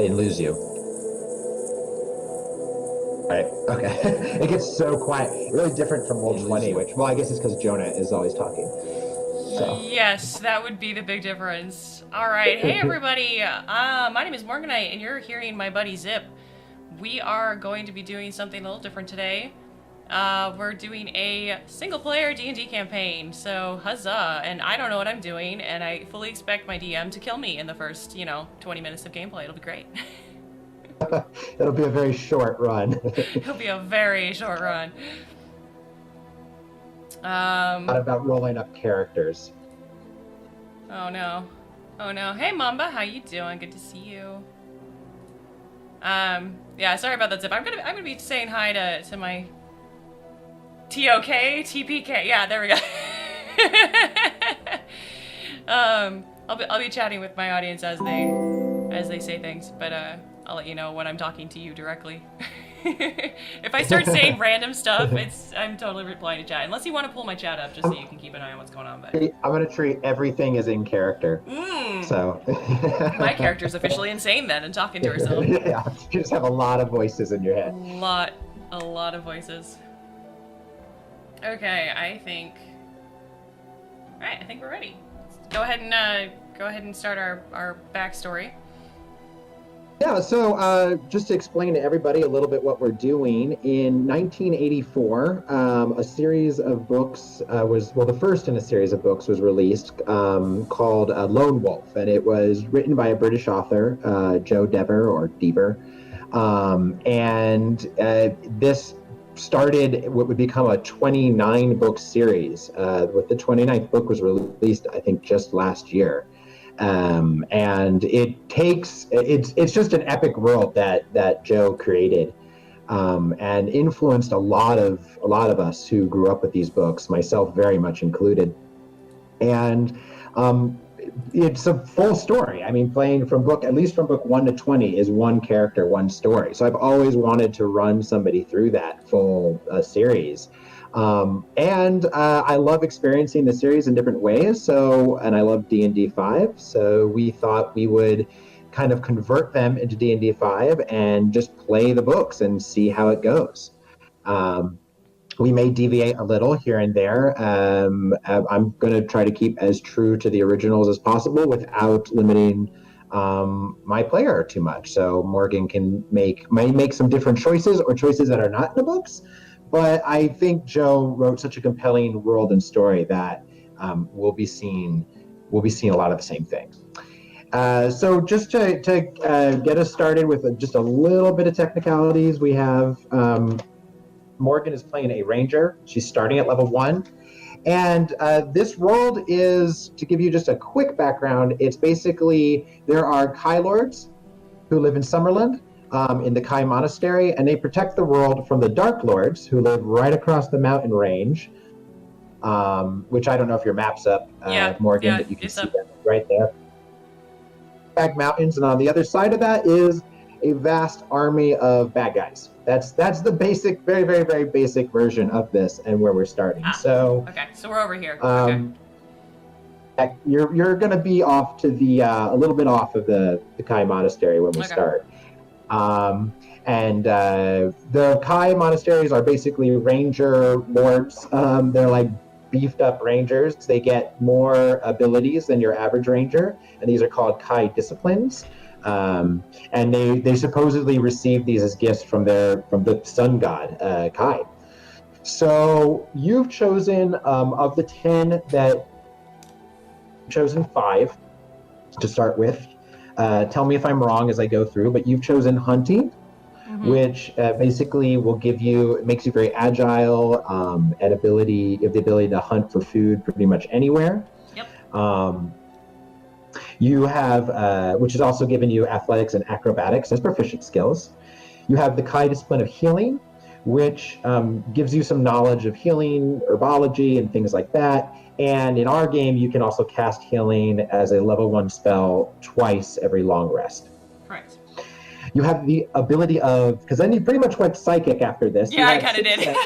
didn't lose you. Right. Okay. It gets so quiet. Really different from Didn't lose Roll20, you. which, well, I guess it's because Jonah is always talking. So. Yes, that would be the big difference. All right, hey everybody. My name is Morganite, and you're hearing my buddy Zipp. We are going to be doing something a little different today. We're doing a single-player D&D campaign, so huzzah! And I don't know what I'm doing, and I fully expect my DM to kill me in the first, 20 minutes of gameplay. It'll be great. It'll be a very short run. It'll be a very short run. Not about rolling up characters. Oh no. Oh no. Hey Mamba, how you doing? Good to see you. Yeah, sorry about that, Zip. I'm gonna be saying hi to my TOK, TPK. Yeah, there we go. I'll be chatting with my audience as they say things, but I'll let you know when I'm talking to you directly. If I start saying random stuff, I'm totally replying to chat. Unless you want to pull my chat up just so you can keep an eye on what's going on. But I'm gonna treat everything as in character. So my character's officially insane then and talking to herself. Yeah, you just have a lot of voices in your head. A lot of voices. Okay, I think we're ready. Let's go ahead and start our backstory. Yeah, so just to explain to everybody a little bit what we're doing, in 1984, a series of books the first in a series of books was released called Lone Wolf, and it was written by a British author, Joe Dever, or Dever, and this started what would become a 29-book series, with the 29th book was released, I think, just last year. And it's just an epic world that Joe created, and influenced a lot of us who grew up with these books, myself very much included. And it's a full story. I mean, playing at least from book 1 to 20 is one character, one story. So I've always wanted to run somebody through that full series. And I love experiencing the series in different ways. And I love D&D 5. So we thought we would kind of convert them into D&D 5 and just play the books and see how it goes. We may deviate a little here and there. I'm going to try to keep as true to the originals as possible without limiting my player too much. So Morgan may make some different choices or choices that are not in the books. But I think Joe wrote such a compelling world and story that we'll be seeing a lot of the same things. So just to get us started with just a little bit of technicalities, we have Morgan is playing a ranger. She's starting at level 1. And this world is, to give you just a quick background, it's basically there are Kai Lords who live in Summerland, in the Kai Monastery, and they protect the world from the Dark Lords, who live right across the mountain range, which I don't know if your map's up, Morgan, but you can see that right there. Back mountains, and on the other side of that is a vast army of bad guys. That's the basic, very, very, very basic version of this, and where we're starting. So we're over here. You're going to be off to the a little bit off of the Kai Monastery when we start. The Kai monasteries are basically ranger lords. They're like beefed up rangers. They get more abilities than your average ranger, and these are called Kai disciplines. And they supposedly received these as gifts from the sun god, Kai. So you've chosen, of the 10 that chosen 5 to start with. Tell me if I'm wrong as I go through, but you've chosen hunting, which basically makes you very agile, and you have the ability to hunt for food pretty much anywhere. Yep. You have, which has also given you athletics and acrobatics as proficient skills. You have the Kai discipline of healing, which gives you some knowledge of healing, herbology, and things like that. And in our game, you can also cast healing as a level 1 spell twice every long rest. Correct. You have the ability of, because then you pretty much went psychic after this. Yeah, I kind of did.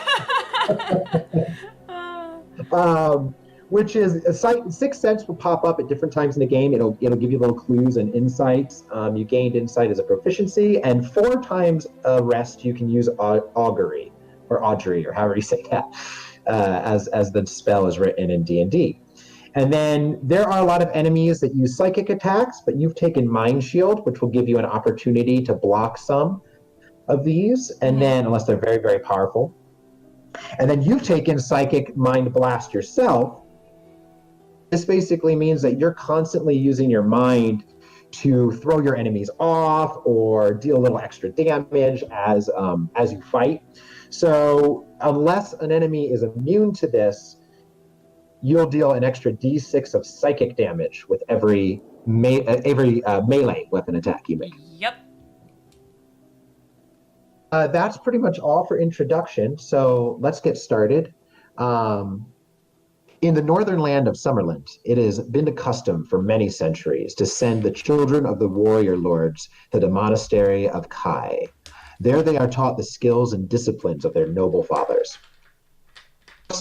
which is a sixth sense will pop up at different times in the game. It'll give you little clues and insights. You gained insight as a proficiency, and 4 times a rest you can use augury or audrey or however you say that, as the spell is written in D&D. And then there are a lot of enemies that use psychic attacks, but you've taken Mind Shield, which will give you an opportunity to block some of these, and then unless they're very, very powerful. And then you've taken Psychic Mind Blast yourself. This basically means that you're constantly using your mind to throw your enemies off or deal a little extra damage as you fight. So unless an enemy is immune to this, you'll deal an extra d6 of psychic damage with every melee weapon attack you make. Yep. That's pretty much all for introduction. So let's get started. In the northern land of Summerland, it has been the custom for many centuries to send the children of the warrior lords to the monastery of Kai. There they are taught the skills and disciplines of their noble fathers.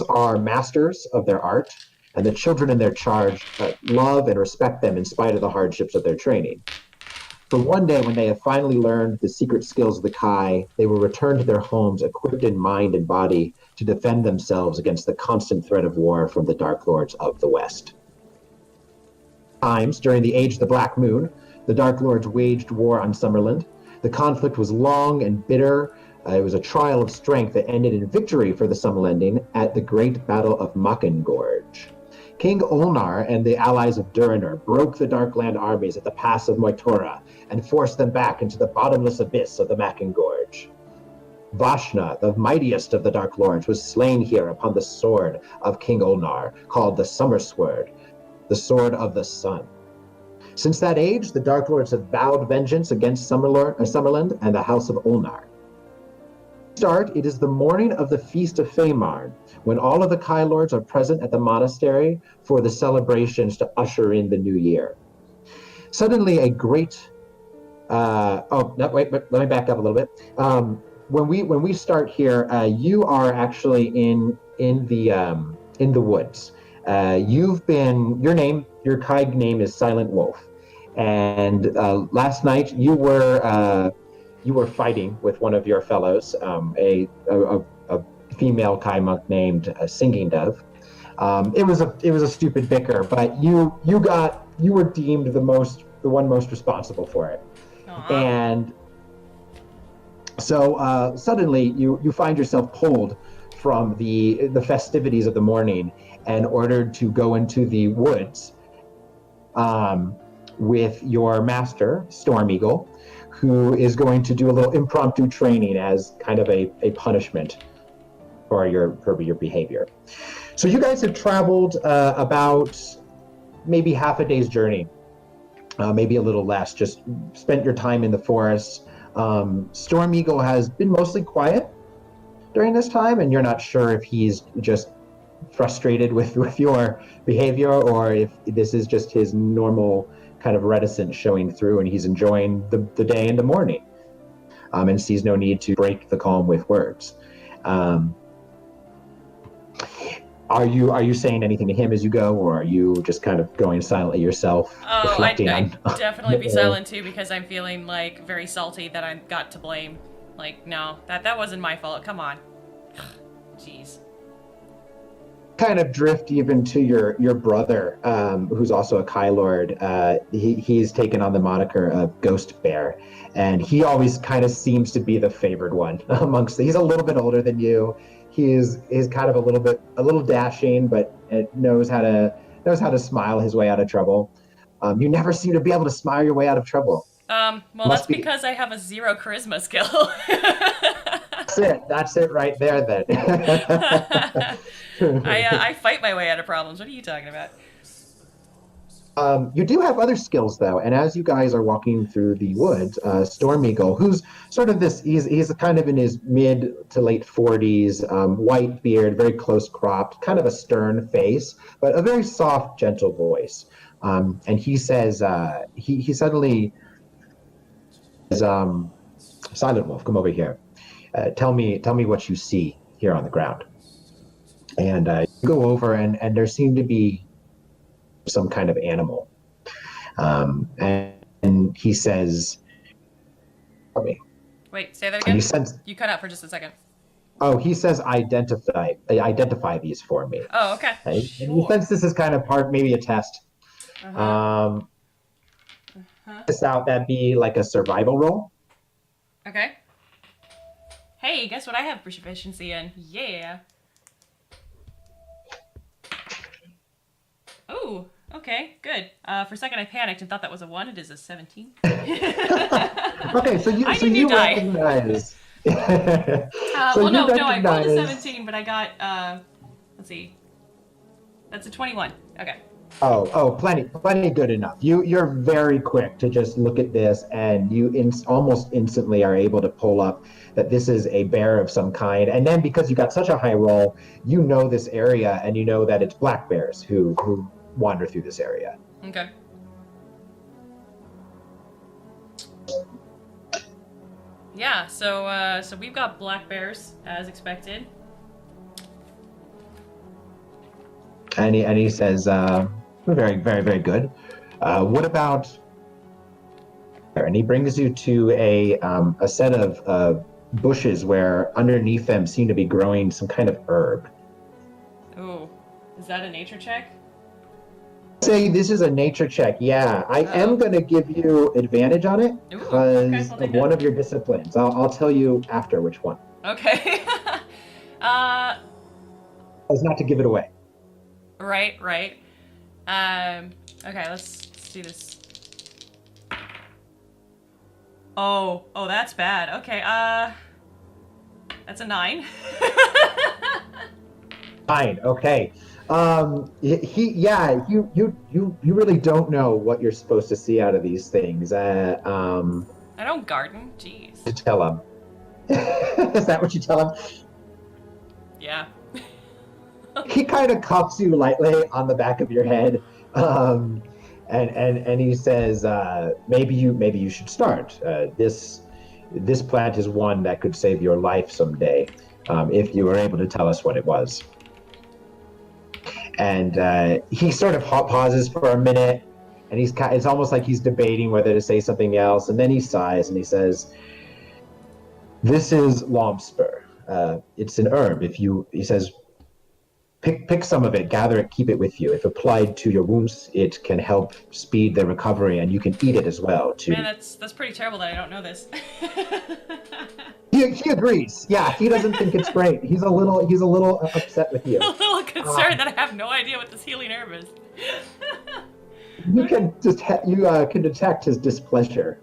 Are masters of their art, and the children in their charge love and respect them in spite of the hardships of their training. For one day, when they have finally learned the secret skills of the Kai, they will return to their homes equipped in mind and body to defend themselves against the constant threat of war from the Dark Lords of the West. Times, during the Age of the Black Moon, the Dark Lords waged war on Summerland. The conflict was long and bitter. It was a trial of strength that ended in victory for the Summerlanding at the Great Battle of Machengorge. King Olnar and the allies of Durinur broke the Darkland armies at the Pass of Moitora and forced them back into the bottomless abyss of the Machengorge. Vashna, the mightiest of the Dark Lords, was slain here upon the sword of King Olnar, called the Summer Sword, the Sword of the Sun. Since that age, the Dark Lords have vowed vengeance against Summerland and the House of Olnar. It is the morning of the Feast of Feymarn, when all of the Kai Lords are present at the monastery for the celebrations to usher in the new year. Suddenly, a great let me back up a little bit. When we start here, you are actually in the woods. Your Kai name is Silent Wolf, and last night you were fighting with one of your fellows, a female Kai monk named Singing Dove. It was a stupid bicker, but you were deemed the one most responsible for it. Uh-huh. And so suddenly you find yourself pulled from the festivities of the morning and ordered to go into the woods with your master, Storm Eagle, who is going to do a little impromptu training as kind of a punishment for your behavior. So you guys have traveled about maybe half a day's journey, maybe a little less, just spent your time in the forest. Storm Eagle has been mostly quiet during this time, and you're not sure if he's just frustrated with your behavior or if this is just his normal kind of reticence showing through and he's enjoying the day and the morning, and sees no need to break the calm with words. Are you saying anything to him as you go, or are you just kind of going silently yourself? Oh, I'd definitely be silent too, because I'm feeling like very salty that I got to blame. Like, no, that wasn't my fault. Come on. Jeez. Kind of drift even to your brother, who's also a Kai Lord. He's taken on the moniker of Ghost Bear, and he always kind of seems to be the favored one amongst. He's a little bit older than you. He's kind of a little dashing, but knows how to smile his way out of trouble. You never seem to be able to smile your way out of trouble. Well, that's because I have a 0 charisma skill. That's it right there then. I fight my way out of problems. What are you talking about? You do have other skills though, and as you guys are walking through the woods, Storm Eagle, who's sort of he's kind of in his mid to late 40s, white beard, very close cropped, kind of a stern face, but a very soft, gentle voice. And he says, he suddenly says, Silent Wolf, come over here. Tell me what you see here on the ground. And you go over, and there seemed to be some kind of animal. And he says, Wait, say that and again? he says, You cut out for just a second. oh, he says, identify these for me. Oh, okay. And you Sure. sense this is kind of part, maybe a test. Uh-huh. Um, Huh? this out that be like a survival roll. Okay. Hey, guess what I have proficiency in? Yeah. Ooh, okay, good. For a second I panicked and thought that was a 1. It is a 17. Okay, so you I so need new you die. recognize. So Well, you no, I rolled a recognize. 17, but I got, let's see. That's a 21. Okay. Plenty good enough. You're very quick to just look at this, and almost instantly are able to pull up that this is a bear of some kind. And then because you got such a high roll, you know this area, and you know that it's black bears who wander through this area. Okay. Yeah, so we've got black bears, as expected. And he says, very good. What about? And he brings you to a set of bushes where underneath them seem to be growing some kind of herb. Ooh. Is that a nature check? Say this is a nature check. Yeah, I am Uh-oh. going to give you advantage on it Ooh, okay, because I'll of take that. one of your disciplines. I'll tell you after which one. Okay. uh, It's not to give it away. right. Um, okay, let's do this. Oh, that's bad. Okay, that's a 9. Fine. Okay. Yeah, you really don't know what you're supposed to see out of these things. I don't garden. Jeez. To tell him. Is that what you tell him? Yeah. He kind of cuffs you lightly on the back of your head, um, and he says, maybe you should start. This plant is one that could save your life someday, if you were able to tell us what it was. And he sort of pauses for a minute, and it's almost like he's debating whether to say something else, and then he sighs and he says, "This is lomspur. It's an herb. He says, pick some of it, gather it, keep it with you. If applied to your wounds, it can help speed the recovery, and you can eat it as well. Man, To that's pretty terrible that I don't know this. he agrees. Yeah, he doesn't think it's great. He's a little upset with A you. little Um, concerned that I have no idea what this healing herb is. you Okay. can just can detect his displeasure.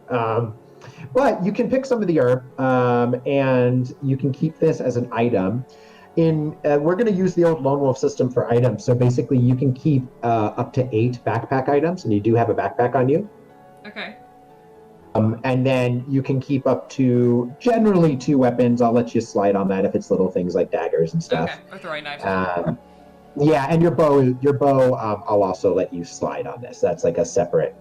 But you can pick some of the herb, and you can keep this as an item. We're going to use the old lone wolf system for items. So basically, you can keep up to 8 backpack items, and you do have a backpack on you. Okay. And then you can keep up to generally 2 weapons. I'll let you slide on that if it's little things like daggers and Okay. stuff. Or throwing knives as well. Um, yeah, and your bow, I'll also let you slide on this. That's like a separate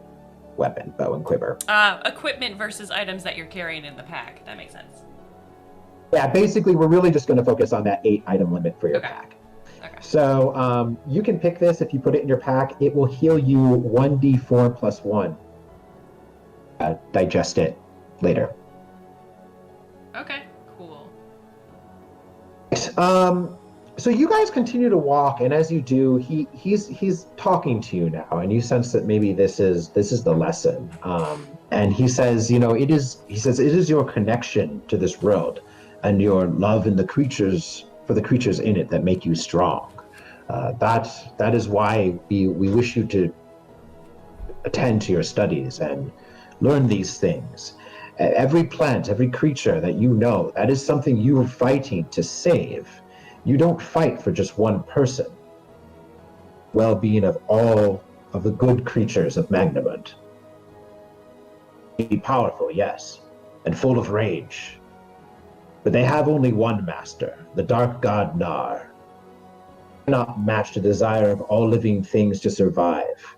weapon, bow and quiver. Equipment versus items that you're carrying in the pack. That makes sense. Yeah, basically, we're really just going to focus on that 8 item limit for your Okay. pack. Okay. So you can pick this if you put it in your pack. It will heal you 1d4 plus 1. Digest it later. Okay. Cool. Um, so you guys continue to walk, and as you do, he's talking to you now, and you sense that maybe this is the lesson. And he says, it is your connection to this world, and your love in the creatures for the creatures in it that make you strong. That is why we wish you to attend to your studies and learn these things. Every plant, every creature that you know, that is something you are fighting to save. You don't fight for just one person. Well-being of all of the good creatures of Magnamund. Be powerful, yes, and full of rage. But they have only one master, the dark god Nar. Cannot match the desire of all living things to survive.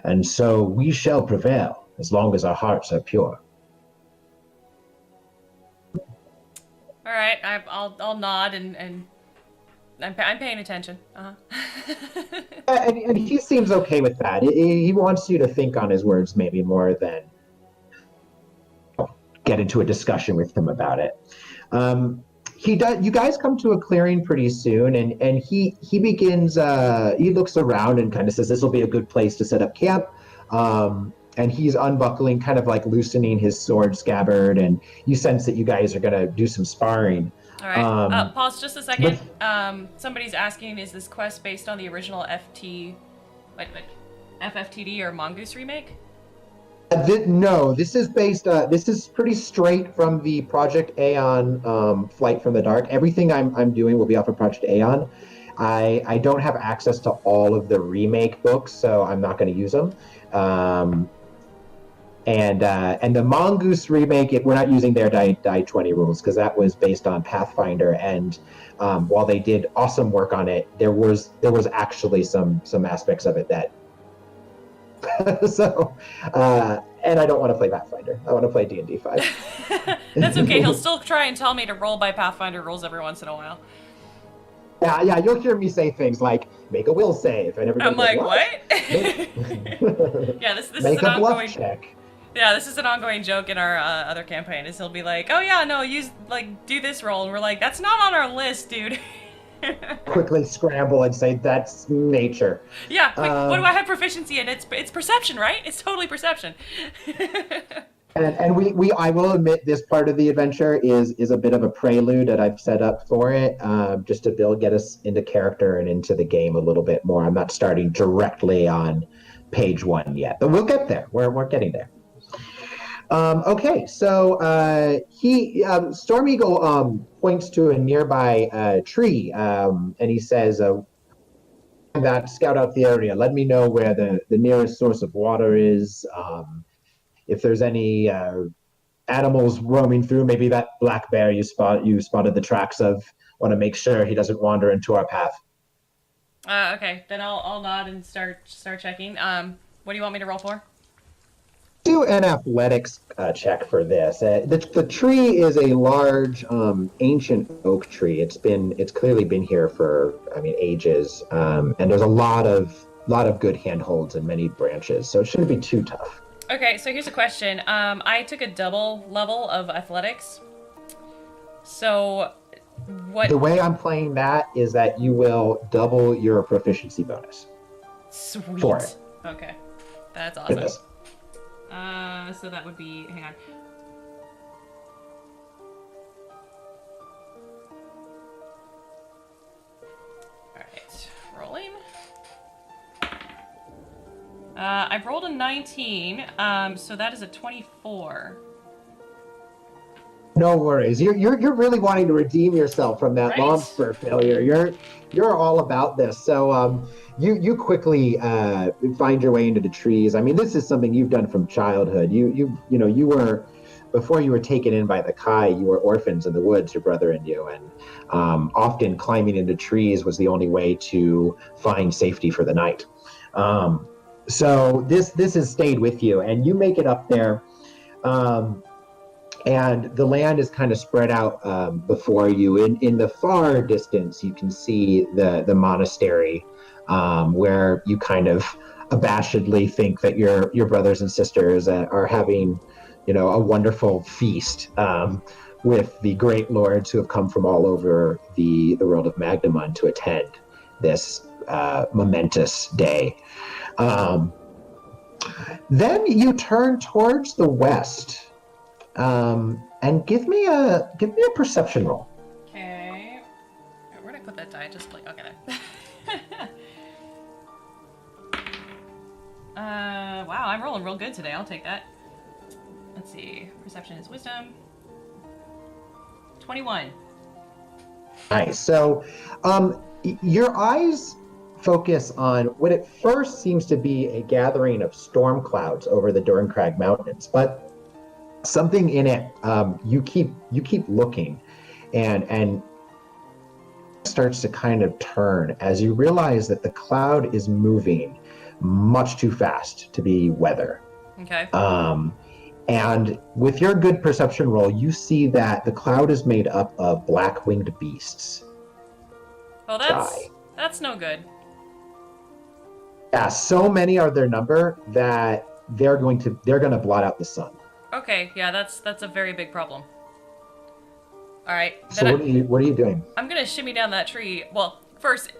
And so we shall prevail as long as our hearts are pure. All right. I'll nod and I'm paying attention. Uh-huh. And he seems okay with that. He wants you to think on his words maybe more than get into a discussion with him about it. He does. You guys come to a clearing pretty soon, and he begins. He looks around and kind of says, "This will be a good place to set up camp." And he's unbuckling, kind of like loosening his sword scabbard, and you sense that you guys are gonna do some sparring. All right. Pause just a second. But Somebody's asking, is this quest based on the original FFTD or Mongoose remake? no, this is based. This is pretty straight from the Project Aeon Flight from the Dark. Everything I'm doing will be off of Project Aeon. I don't have access to all of the remake books, so I'm not going to use them. And the Mongoose remake, we're not using their die 20 rules because that was based on Pathfinder. And while they did awesome work on it, there was actually some aspects of it that. So, and I don't want to play Pathfinder. I want to play D&D 5. That's okay. He'll still try and tell me to roll by Pathfinder rules every once in a while. Yeah, you'll hear me say things like "make a will save," and everybody. I'm like, goes, what? Yeah, this make is an a bluff ongoing check. Yeah, this is an ongoing joke in our other campaign. Is he'll be like, "Oh yeah, no, do this roll," and we're like, "That's not on our list, dude." Quickly scramble and say, "That's nature." Yeah, quick, what do I have proficiency in? It's perception, right? It's totally perception. And I will admit this part of the adventure is a bit of a prelude that I've set up for it, just to get us into character and into the game a little bit more. I'm not starting directly on page 1 yet, but we'll get there. We're getting there. Okay, so Storm Eagle points to a nearby tree, and he says, "That scout out the area. Let me know where the nearest source of water is. If there's any animals roaming through, maybe that black bear you spotted the tracks of. Want to make sure he doesn't wander into our path." Okay, then I'll nod and start checking. What do you want me to roll for? Do an athletics check for this. The tree is a large, ancient oak tree. It's clearly been here for ages, and there's a lot of good handholds and many branches, so it shouldn't be too tough. Okay, so here's a question. I took a double level of athletics. So, what? The way I'm playing that is that you will double your proficiency bonus. Sweet. For it. Okay, that's awesome. Goodness. So that would be. Hang on. All right, rolling. I've rolled a 19, so that is a 24. No worries. You're really wanting to redeem yourself from that Right? monster failure. You're all about this. So you quickly find your way into the trees. I mean, this is something you've done from childhood. You were, before you were taken in by the Kai, you were orphans in the woods, your brother and you, and often climbing into trees was the only way to find safety for the night. So this has stayed with you, and you make it up there. And the land is kind of spread out before you. In the far distance, you can see the monastery, where you kind of abashedly think that your brothers and sisters are having, a wonderful feast with the great lords who have come from all over the world of Magnemund to attend this momentous day. Then you turn towards the west. And give me a perception roll. Okay. Where'd I put that die? Just like, okay. Wow, I'm rolling real good today. I'll take that. Let's see. Perception is wisdom. 21. Nice. So, your eyes focus on what at first seems to be a gathering of storm clouds over the Durncrag Mountains, but something in it, you keep looking, and starts to kind of turn as you realize that the cloud is moving much too fast to be weather. Okay. And with your good perception roll, you see that the cloud is made up of black-winged beasts. Oh, die. that's no good. Yeah, so many are their number that they're going to blot out the sun. Okay, yeah, that's a very big problem. All right, So what are you doing? I'm gonna shimmy down that tree. Well, first,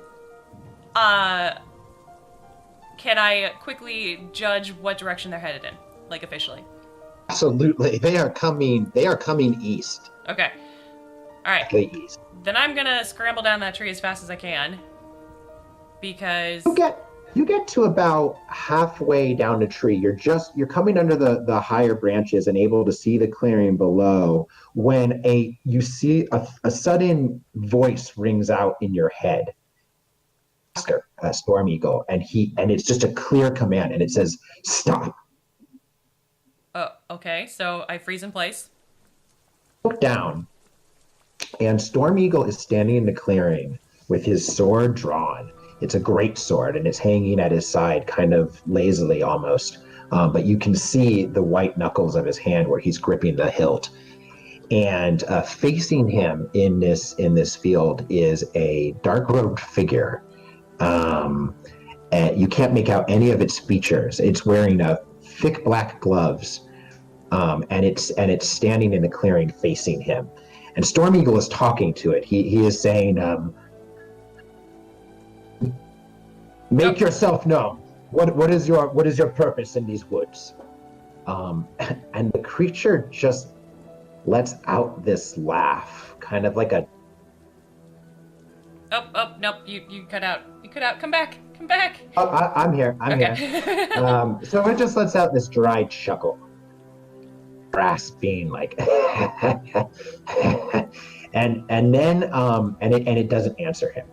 uh, can I quickly judge what direction they're headed in, like officially? Absolutely. They are coming east. Okay. All right. Directly east. Then I'm gonna scramble down that tree as fast as I can You because. get you get to about halfway down the tree. You're coming under the higher branches and able to see the clearing below when a you see a sudden voice rings out in your head. Okay. Master, Storm Eagle, and it's just a clear command, and it says, "Stop." Oh, okay. So I freeze in place. Look down, and Storm Eagle is standing in the clearing with his sword drawn. It's a great sword, and it's hanging at his side, kind of lazily almost. But you can see the white knuckles of his hand where he's gripping the hilt. And facing him in this field is a dark-robed figure. Um, and you can't make out any of its features. It's wearing a thick black gloves, and it's standing in the clearing facing him. And Storm Eagle is talking to it. He is saying, Oh, "Make yourself known. What is your purpose in these woods?" And the creature just lets out this laugh, kind of like a. nope. You cut out. You cut out. Come back. Come back. Oh, I'm here. I'm here. Okay. So it just lets out this dry chuckle, rasping like, and then it doesn't answer him.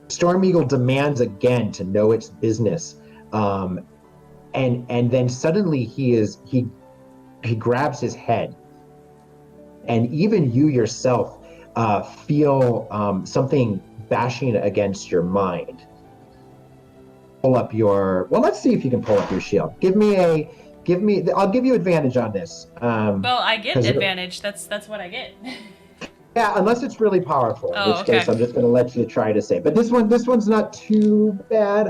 Storm Eagle demands again to know its business, and then suddenly he grabs his head, and even you yourself feel something bashing against your mind. Pull up your well. Let's see if you can pull up your shield. I'll give you advantage on this. Well, I get advantage. That's what I get. Yeah, unless it's really powerful, in Oh, which okay. case I'm just going to let you try to save. But this one's not too bad,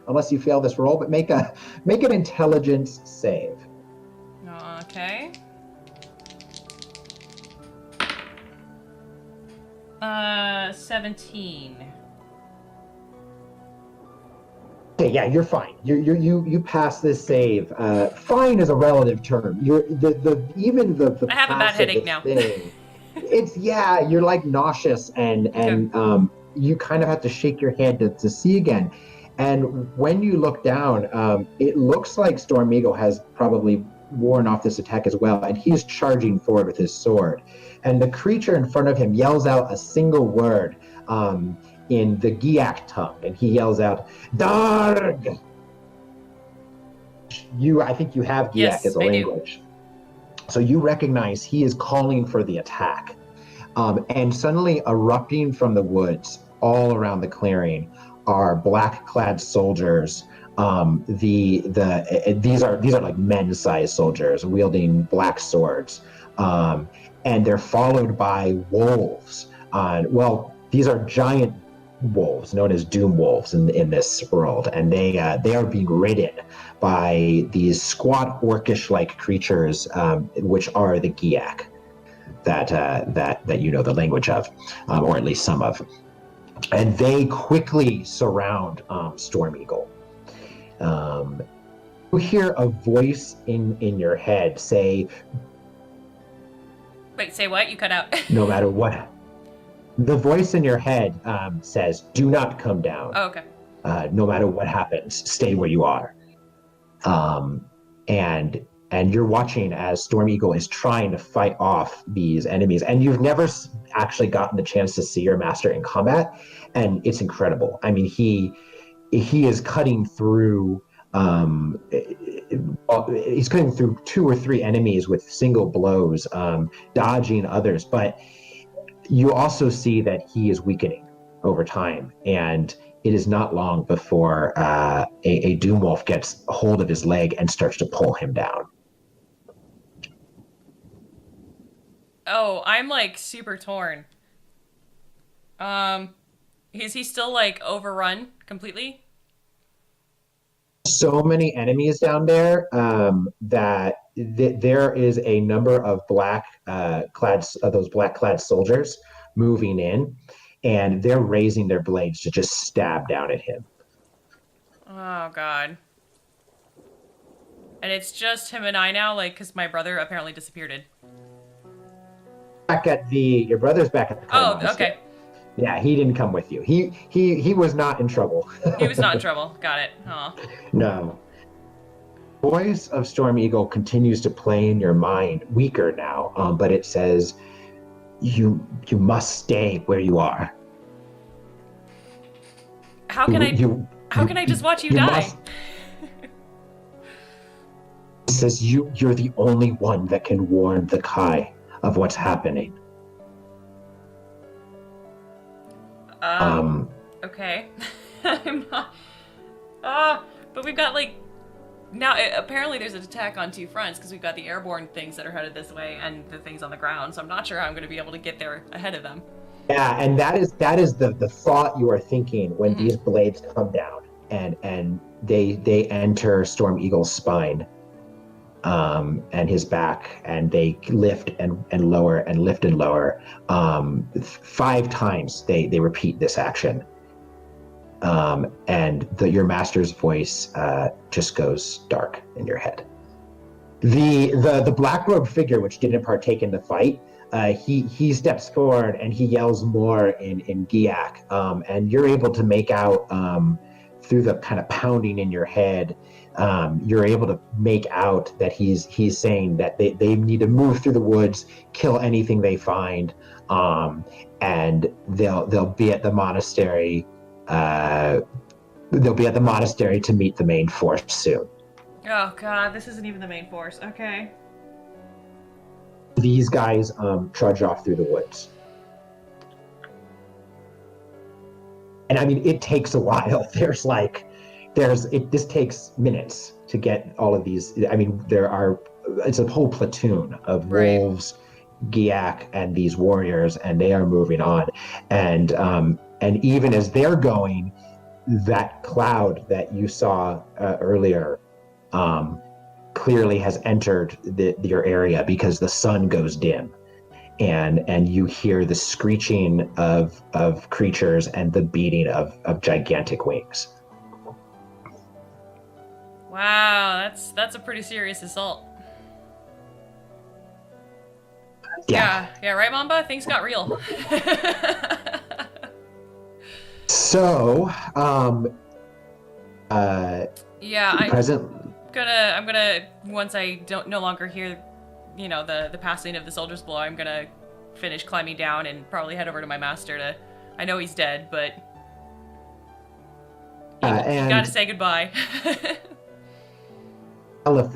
unless you fail this roll. But make an intelligence save. Okay. 17. Okay, yeah, you're fine. You pass this save. Fine is a relative term. You're the even the I have a bad pass of headache this now. thing. You're like nauseous and you kind of have to shake your head to see again. And when you look down, it looks like Storm Eagle has probably worn off this attack as well, and he's charging forward with his sword. And the creature in front of him yells out a single word in the Giak tongue, and he yells out, "Darg!" I think you have Giak Yes, as a I do. language. So you recognize he is calling for the attack. And suddenly erupting from the woods all around the clearing are black-clad soldiers. These are like men-sized soldiers wielding black swords, and they're followed by wolves. These are giant wolves known as doom wolves in this world, and they are being ridden by these squat orcish-like creatures, which are the Giak, that you know the language of, or at least some of, and they quickly surround Storm Eagle. You hear a voice in your head say, Wait, say what? You cut out. "No matter what." The voice in your head says, "Do not come down. Oh, okay. No matter what happens, stay where you are." And you're watching as Storm Eagle is trying to fight off these enemies, and you've never actually gotten the chance to see your master in combat, and it's incredible. I mean, he is cutting through. He's cutting through 2 or 3 enemies with single blows, dodging others, but you also see that he is weakening over time, and it is not long before a doom wolf gets a hold of his leg and starts to pull him down. Oh, I'm like super torn. Um, is he still like overrun completely? So many enemies down there that there is a number of black clad those black clad soldiers moving in, and they're raising their blades to just stab down at him. Oh God. And it's just him and I now, like, because my brother apparently disappeared. Back at the Your brother's back at the Clay Oh, Monastery. okay. Yeah, he didn't come with you. He was not in trouble. He was not in trouble. Got it. Oh. No. Voice of Storm Eagle continues to play in your mind, weaker now, but it says you must stay where you are. How can I? How can I just watch you die? Must, it says you're the only one that can warn the Kai of what's happening. Okay. I'm not. But we've got like now. Apparently, there's an attack on two fronts because we've got the airborne things that are headed this way and the things on the ground. So I'm not sure how I'm going to be able to get there ahead of them. Yeah, and that is the thought you are thinking when these blades come down and they enter Storm Eagle's spine, and his back, and they lift and lower and lift and lower. 5 times they repeat this action. And your master's voice just goes dark in your head. The black robe figure, which didn't partake in the fight, he steps forward and he yells more in Giak, and you're able to make out through the kind of pounding in your head. You're able to make out that he's saying that they need to move through the woods, kill anything they find, and they'll be at the monastery. They'll be at the monastery to meet the main force soon. Oh God, this isn't even the main force. Okay. These guys trudge off through the woods. And I mean, it takes a while. This takes minutes to get all of these. I mean, it's a whole platoon of wolves, Giak, and these warriors, and they are moving on. And even as they're going, that cloud that you saw earlier clearly has entered your area because the sun goes dim, and you hear the screeching of creatures and the beating of gigantic wings. Wow, that's a pretty serious assault. Yeah, right, Mamba? Things got real. So, yeah, present. I'm gonna once I don't no longer hear, the passing of the soldier's blow, I'm gonna finish climbing down and probably head over to my master to. I know he's dead, but you gotta say goodbye. If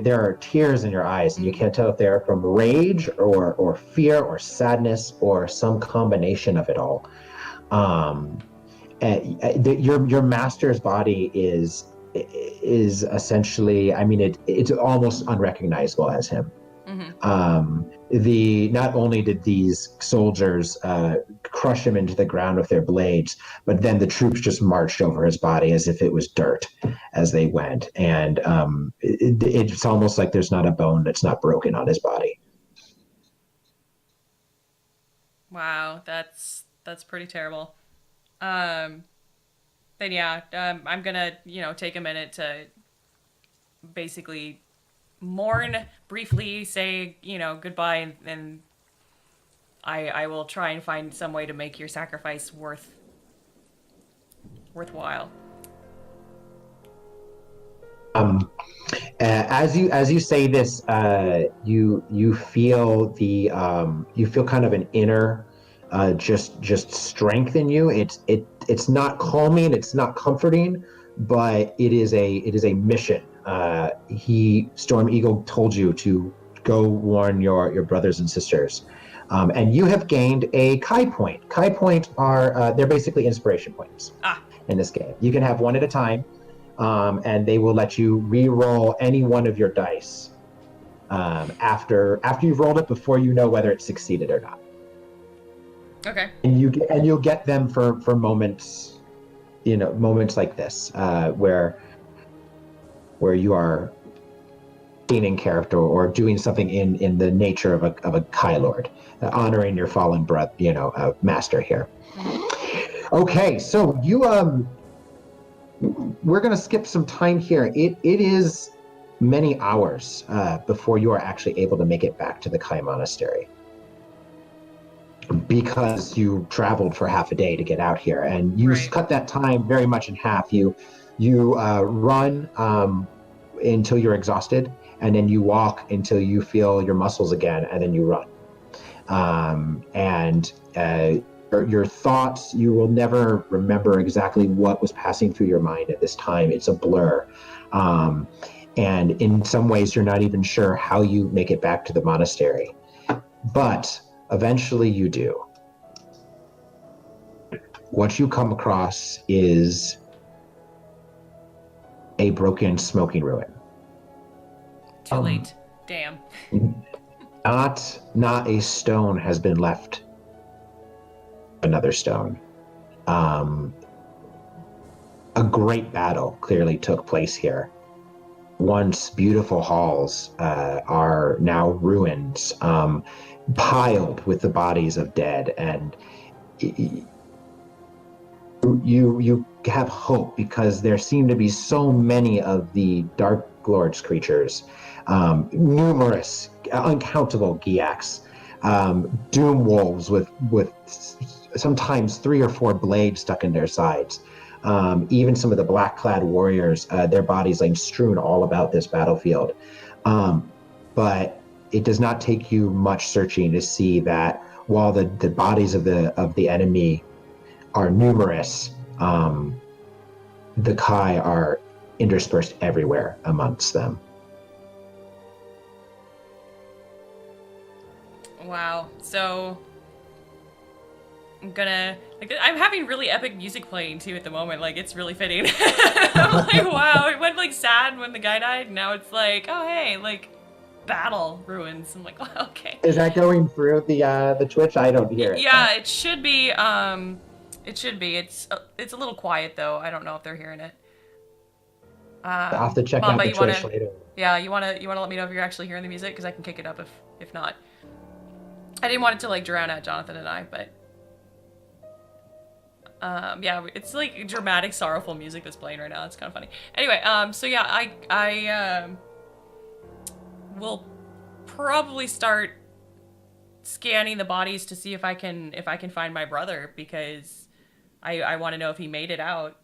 there are tears in your eyes, and you can't tell if they are from rage or fear or sadness or some combination of it all. Your master's body is essentially, I mean, it's almost unrecognizable as him. Not only did these soldiers crush him into the ground with their blades, but then the troops just marched over his body as if it was dirt as they went, and it's almost like there's not a bone that's not broken on his body. Wow, that's pretty terrible. Then yeah, I'm gonna take a minute to basically mourn briefly, say goodbye, and I will try and find some way to make your sacrifice worthwhile. As you say this, you feel you feel kind of an inner just strength in you. It's not calming, it's not comforting, but it is a mission. Storm Eagle told you to go warn your brothers and sisters, and you have gained a Kai point. Kai point are they're basically inspiration points in this game. You can have one at a time, and they will let you re-roll any one of your dice after you've rolled it, before you know whether it succeeded or not. Okay. And you'll get them for moments, moments like this, where you are in character or doing something in the nature of a Kai Lord, honoring your fallen brother, master here. Mm-hmm. Okay, so we're gonna skip some time here. It is many hours before you are actually able to make it back to the Kai Monastery, because you traveled for half a day to get out here, and you Right. cut that time very much in half. You run until you're exhausted, and then you walk until you feel your muscles again, and then you run. And your thoughts, you will never remember exactly what was passing through your mind at this time. It's a blur. Um, and in some ways, you're not even sure how you make it back to the monastery. But eventually you do. What you come across is a broken smoking ruin. Too late. Damn. Not a stone has been left. Another stone. A great battle clearly took place here. Once beautiful halls are now ruins, piled with the bodies of dead, and you have hope because there seem to be so many of the Dark Lord's creatures, numerous, uncountable Giaks, doom wolves with sometimes 3 or 4 blades stuck in their sides. Even some of the black-clad warriors, their bodies laying strewn all about this battlefield. But it does not take you much searching to see that while the bodies of the enemy are numerous, the Kai are interspersed everywhere amongst them. Wow. So I'm having really epic music playing too at the moment. Like, it's really fitting. I'm like, wow, it went like sad when the guy died. Now it's like, oh hey, like battle ruins. I'm like, well, okay. Is that going through the Twitch? I don't hear it. Yeah, it should be. It should be. It's a little quiet though. I don't know if they're hearing it. I'll have to check out Mamba, the you Twitch wanna? later. Yeah, you wanna let me know if you're actually hearing the music, because I can kick it up if not. I didn't want it to like drown out Jonathan and I, but yeah, it's like dramatic, sorrowful music that's playing right now. It's kind of funny. Anyway, so yeah, I will probably start scanning the bodies to see if I can find my brother, because I want to know if he made it out.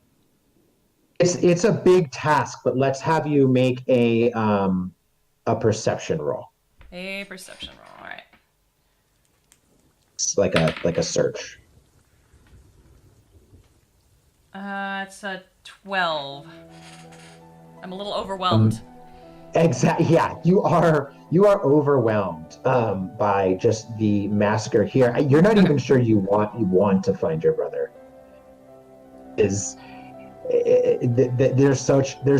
It's a big task, but let's have you make a perception roll. A perception roll. All right. It's like a search. It's a 12. I'm a little overwhelmed. Exactly. Yeah, you are overwhelmed by just the massacre here. You're not even sure you want to find your brother. There's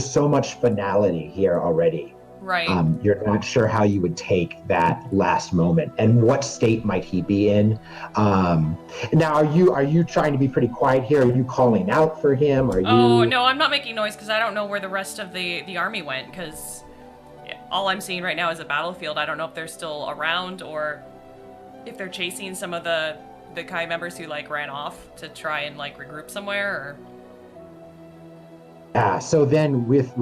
so much finality here already. Right. You're not sure how you would take that last moment and what state might he be in. Now, are you trying to be pretty quiet here? Are you calling out for him? Are you? Oh no, I'm not making noise because I don't know where the rest of the army went. Because all I'm seeing right now is a battlefield. I don't know if they're still around or if they're chasing some of the Kai members who like ran off to try and like regroup somewhere. Or... So then with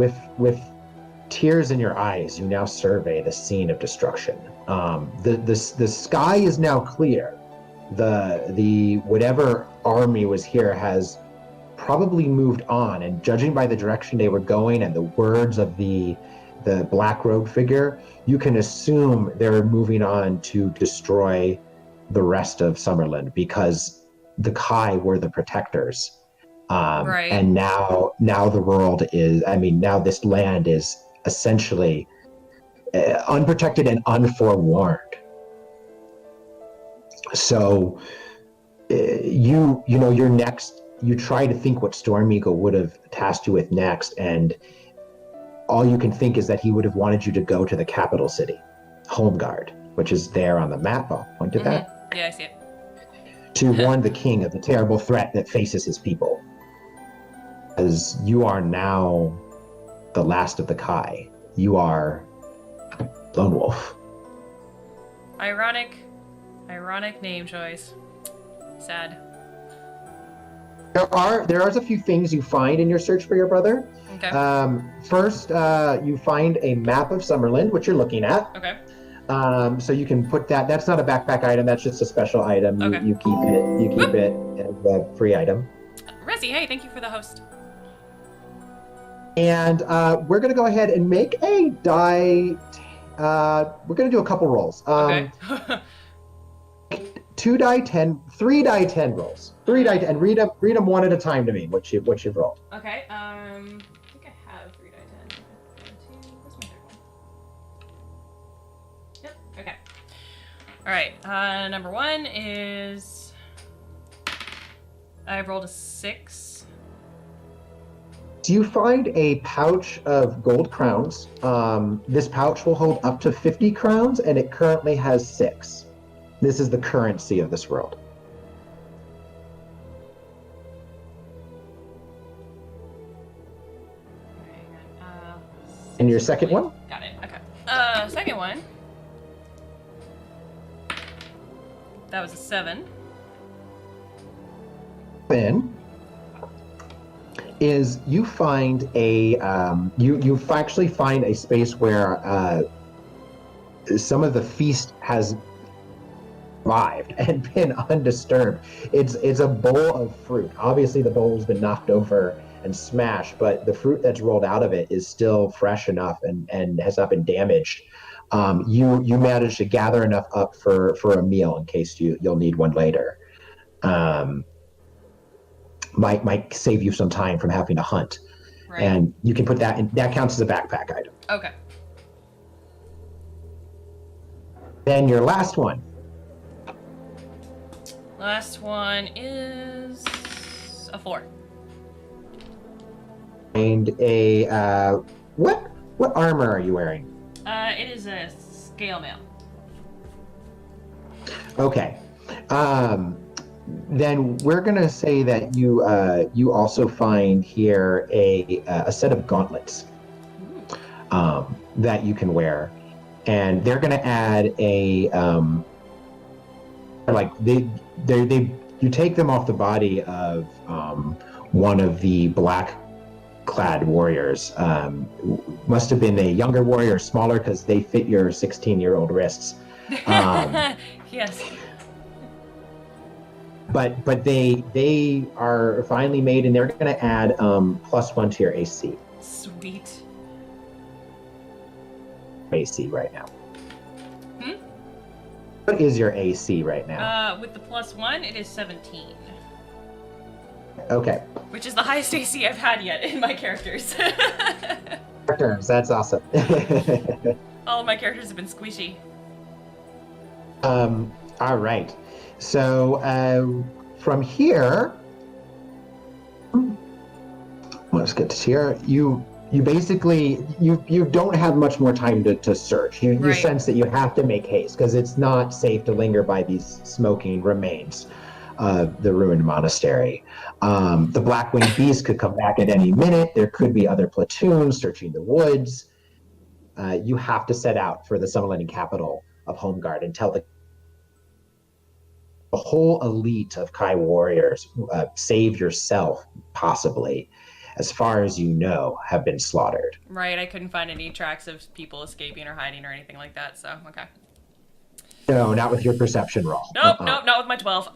tears in your eyes, you now survey the scene of destruction. The sky is now clear. The whatever army was here has probably moved on, and judging by the direction they were going and the words of the black robe figure, you can assume they're moving on to destroy the rest of Summerland, because the Kai were the protectors. Right. And now the world is, now this land is essentially unprotected and unforewarned. So you're next. You try to think what Storm Eagle would have tasked you with next, and all you can think is that he would have wanted you to go to the capital city, Homeguard, which is there on the map. I'll point to that. Yeah, I see it. to warn the king of the terrible threat that faces his people. As you are now the last of the Kai. You are Lone Wolf. Ironic name choice. Sad. There are a few things you find in your search for your brother. Okay. First, you find a map of Summerland, which you're looking at. Okay. So you can put that. That's not a backpack item. That's just a special item. Okay. You keep it. You keep it as a free item. Resi, hey, thank you for the host. And we're going to go ahead and make a die. We're going to do a couple rolls. Okay. 2 die 10, 3 die 10 rolls. 3 die 10, and read them one at a time to me. What you've rolled. Okay. I think I have 3 die 10. Where's my third one? Yep. Okay. All right. Number 1 is I've rolled a 6. So you find a pouch of gold crowns. This pouch will hold up to 50 crowns, and it currently has 6. This is the currency of this world. And your second one? Got it. Okay. Second one. That was a 7. Then is you find a you actually find a space where some of the feast has survived and been undisturbed. It's a bowl of fruit. Obviously the bowl's been knocked over and smashed, but the fruit that's rolled out of it is still fresh enough and has not been damaged. You managed to gather enough up for a meal in case you'll need one later. Might save you some time from having to hunt. Right. And you can put that in, that counts as a backpack item. Okay. Then your last one. Last one is a 4. And a what armor are you wearing? It is a scale mail. Okay. Then we're gonna say that you also find here a set of gauntlets that you can wear, and they're gonna add a you take them off the body of one of the black-clad warriors. Must have been a younger warrior, smaller, because they fit your 16-year-old wrists. Yes. But they are finally made, and they're going to add +1 to your AC. Sweet. AC right now. Hmm? What is your AC right now? With the +1, it is 17. Okay. Which is the highest AC I've had yet in my characters. That's awesome. All of my characters have been squishy. All right. So from here, let's get to here. You basically you don't have much more time to search. You Right. sense that you have to make haste because it's not safe to linger by these smoking remains of the ruined monastery. The Black-winged Beast could come back at any minute. There could be other platoons searching the woods. You have to set out for the Summerland capital of Homeguard and tell the whole elite of Kai warriors, save yourself, possibly, as far as you know, have been slaughtered. Right, I couldn't find any tracks of people escaping or hiding or anything like that, so, okay. No, not with your perception roll. Nope, not with my 12.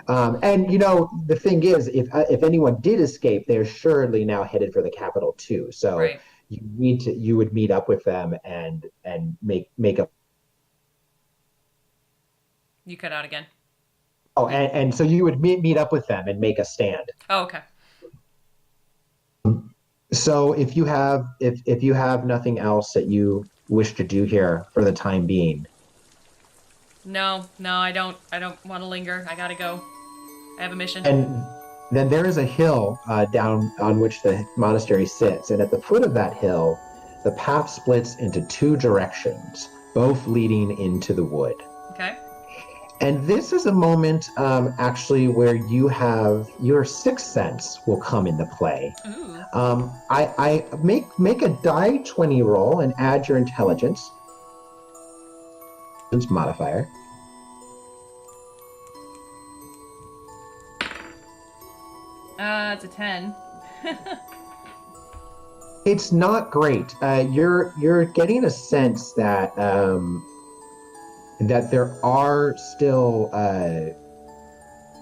And you know, the thing is, if anyone did escape, they're surely now headed for the capital too. So right. you would meet up with them and make a. You cut out again. Oh, and so you would meet up with them and make a stand. Oh, okay. So if you have nothing else that you wish to do here for the time being. No, I don't want to linger. I gotta go. I have a mission. And then there is a hill down on which the monastery sits, and at the foot of that hill, the path splits into 2 directions, both leading into the wood. Okay. And this is a moment actually where you have your sixth sense will come into play. Ooh. I make a die 20 roll and add your intelligence modifier. It's a 10. It's not great. You're getting a sense that that there are still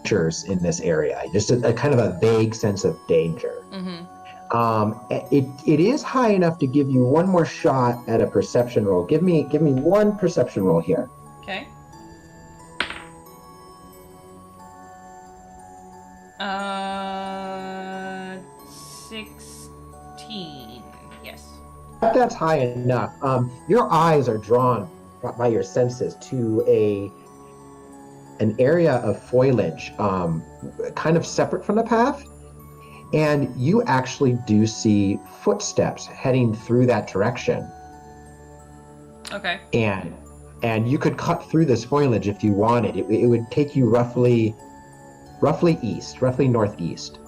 creatures in this area. Just a kind of a vague sense of danger. Mm-hmm. It is high enough to give you one more shot at a perception roll. Give me one perception roll here. Okay. 16. Yes. That's high enough. Your eyes are drawn by your senses to an area of foliage, kind of separate from the path, and you actually do see footsteps heading through that direction. Okay. And you could cut through this foliage if you wanted. It would take you roughly east, roughly northeast.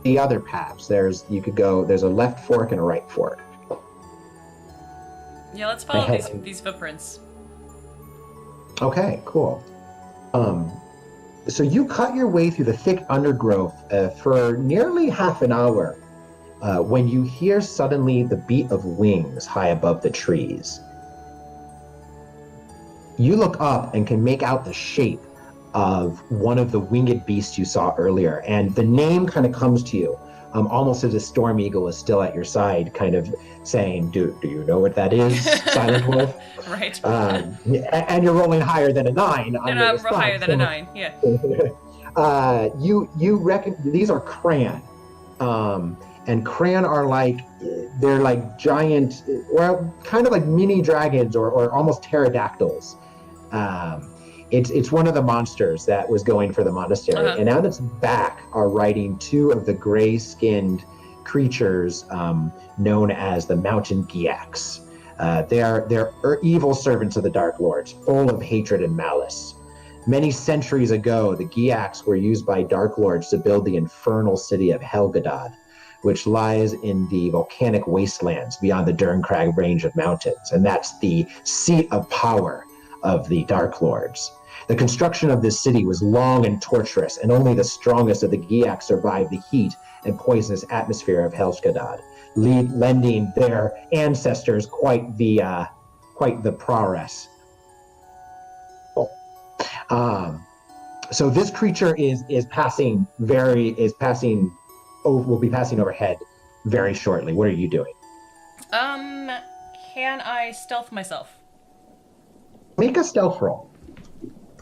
The other paths, there's a left fork and a right fork. Yeah, let's follow these footprints. Okay, cool. So you cut your way through the thick undergrowth for nearly half an hour when you hear suddenly the beat of wings high above the trees. You look up and can make out the shape of one of the winged beasts you saw earlier, and the name kind of comes to you, almost as a storm eagle is still at your side, kind of saying, "Do you know what that is, Silent Wolf?" Right. And you're rolling higher than a 9. No, I'm higher than a 9. Yeah. You reckon these are crayon, and crayon are they're like giant, well, kind of like mini dragons or almost pterodactyls. It's one of the monsters that was going for the monastery, and on its back are riding two of the gray-skinned creatures known as the mountain Giacs. They're evil servants of the Dark Lords, full of hatred and malice. Many centuries ago, the Giacs were used by Dark Lords to build the infernal city of Helgadad, which lies in the volcanic wastelands beyond the Derncrag range of mountains, and that's the seat of power of the Dark Lords. The construction of this city was long and torturous, and only the strongest of the Giacs survived the heat and poisonous atmosphere of Helgadad, lending their ancestors quite the prowess. So this creature will be passing overhead very shortly. What are you doing? Can I stealth myself? Make a stealth roll.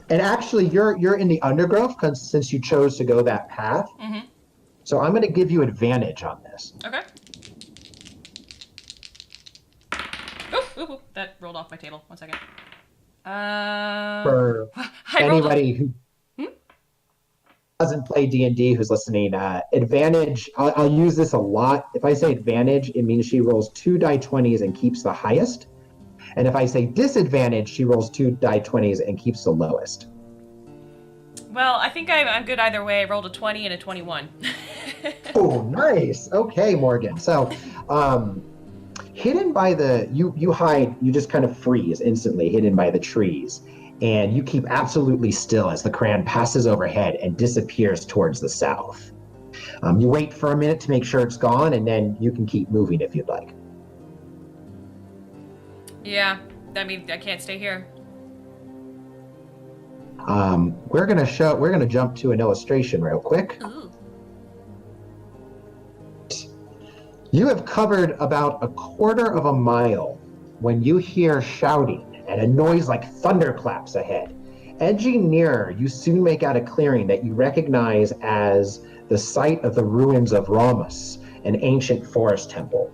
And actually, you're in the undergrowth since you chose to go that path. Mm-hmm. So I'm going to give you advantage on this. Okay. Ooh, that rolled off my table. 1 second. For anybody who doesn't play D&D who's listening, advantage, I'll use this a lot. If I say advantage, it means she rolls 2 die 20s and keeps the highest. And if I say disadvantage, she rolls 2 die 20s and keeps the lowest. Well, I think I'm good either way. I rolled a 20 and a 21. Oh, nice. Okay, Morgan. So, hidden by you hide, you just kind of freeze instantly, hidden by the trees. And you keep absolutely still as the crayon passes overhead and disappears towards the south. You wait for a minute to make sure it's gone, and then you can keep moving if you'd like. Yeah, I mean, I can't stay here. We're gonna jump to an illustration real quick. Ooh. You have covered about a quarter of a mile when you hear shouting and a noise like thunderclaps ahead. Edging nearer, you soon make out a clearing that you recognize as the site of the ruins of Ramus, an ancient forest temple.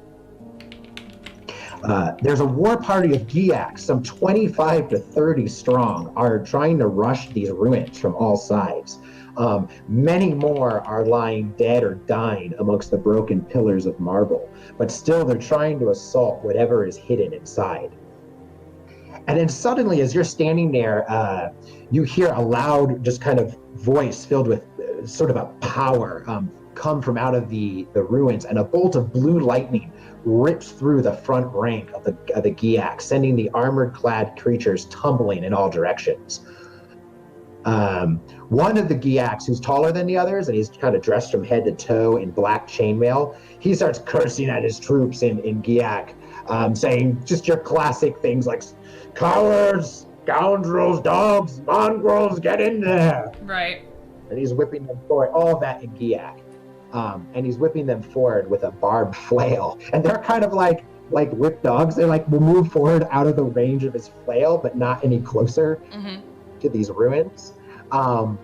There's a war party of Giacs, some 25 to 30 strong, are trying to rush these ruins from all sides. Many more are lying dead or dying amongst the broken pillars of marble, but still they're trying to assault whatever is hidden inside. And then suddenly, as you're standing there, you hear a loud, just kind of voice filled with sort of a power come from out of the ruins, and a bolt of blue lightning rips through the front rank of the Giak, sending the armored-clad creatures tumbling in all directions. One of the Giaks, who's taller than the others, and he's kind of dressed from head to toe in black chainmail, he starts cursing at his troops in Giak, saying just your classic things like, cowards, scoundrels, dogs, mongrels, get in there. Right. And he's whipping them forward, all of that in Giak. And he's whipping them forward with a barbed flail. And they're kind of like whip dogs. They're like, will move forward out of the range of his flail, but not any closer to these ruins. You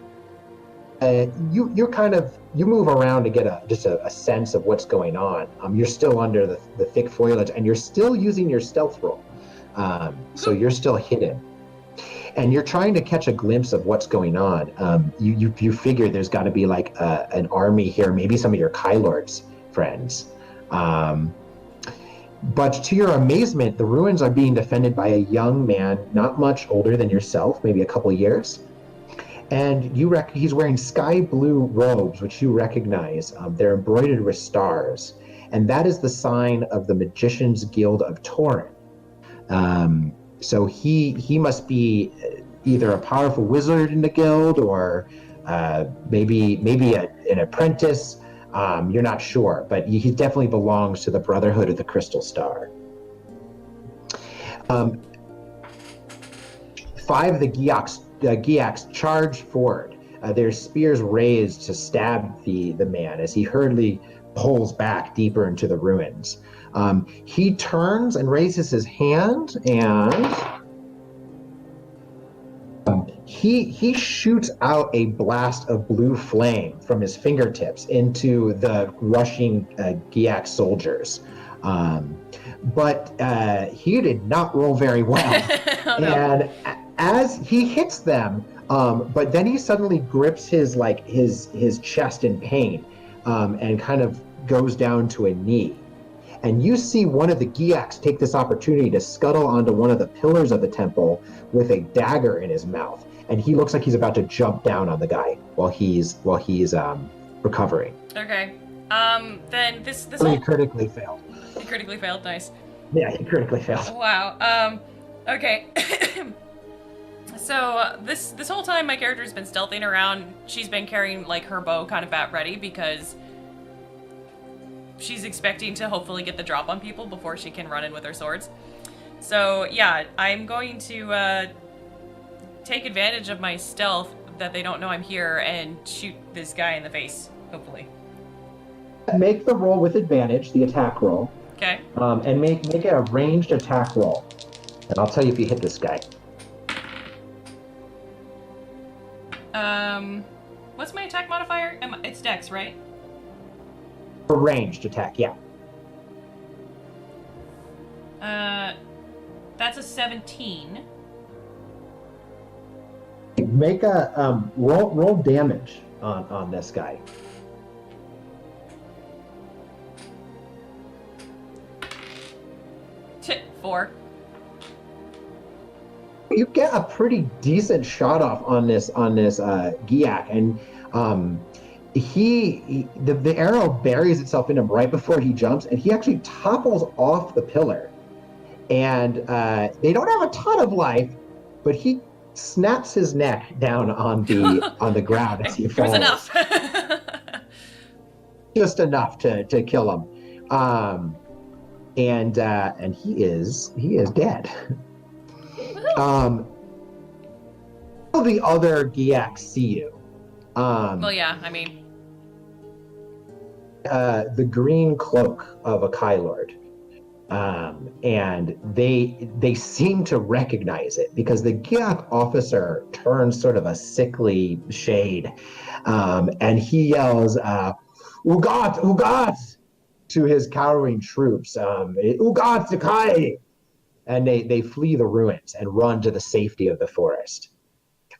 move around to get a sense of what's going on. You're still under the thick foliage, and you're still using your stealth roll. So you're still hidden, and you're trying to catch a glimpse of what's going on. You figure there's got to be like an army here, maybe some of your Kylord's friends. But to your amazement, the ruins are being defended by a young man, not much older than yourself, maybe a couple of years. And he's wearing sky blue robes, which you recognize. They're embroidered with stars, and that is the sign of the Magicians Guild of Torin. So he must be either a powerful wizard in the guild, or maybe an apprentice. You're not sure, but he definitely belongs to the Brotherhood of the Crystal Star. 5 of the Giaks charge forward, their spears raised to stab the man as he hurriedly pulls back deeper into the ruins. He turns and raises his hand, and he shoots out a blast of blue flame from his fingertips into the rushing Giak soldiers. But he did not roll very well. Oh, no. And as he hits them, but then he suddenly grips his chest in pain, and kind of goes down to a knee. And you see one of the Giaks take this opportunity to scuttle onto one of the pillars of the temple with a dagger in his mouth. And he looks like he's about to jump down on the guy while he's recovering. Okay. Then this So he critically failed. He critically failed. Nice. Yeah, he critically failed. Wow. Okay. So this whole time my character's been stealthing around. She's been carrying like her bow kind of at ready because she's expecting to hopefully get the drop on people before she can run in with her swords. So yeah, I'm going to take advantage of my stealth that they don't know I'm here and shoot this guy in the face, hopefully. Make the roll with advantage, the attack roll. Okay. And make it a ranged attack roll. And I'll tell you if you hit this guy. What's my attack modifier? It's Dex, right? A ranged attack, yeah. That's a 17. Make a roll damage on this guy. Four. You get a pretty decent shot off on this Giak, and the arrow buries itself in him right before he jumps, and he actually topples off the pillar. And they don't have a ton of life, but he snaps his neck down on the ground as he falls. There's enough. Just enough to kill him. And he is dead. All the other Giaks see you. Well, yeah, I mean, the green cloak of a Kylord, and they seem to recognize it because the Giak officer turns sort of a sickly shade, and he yells, "Ugat, Ugat!" to his cowering troops, "Ugat Zakai!" And they flee the ruins and run to the safety of the forest.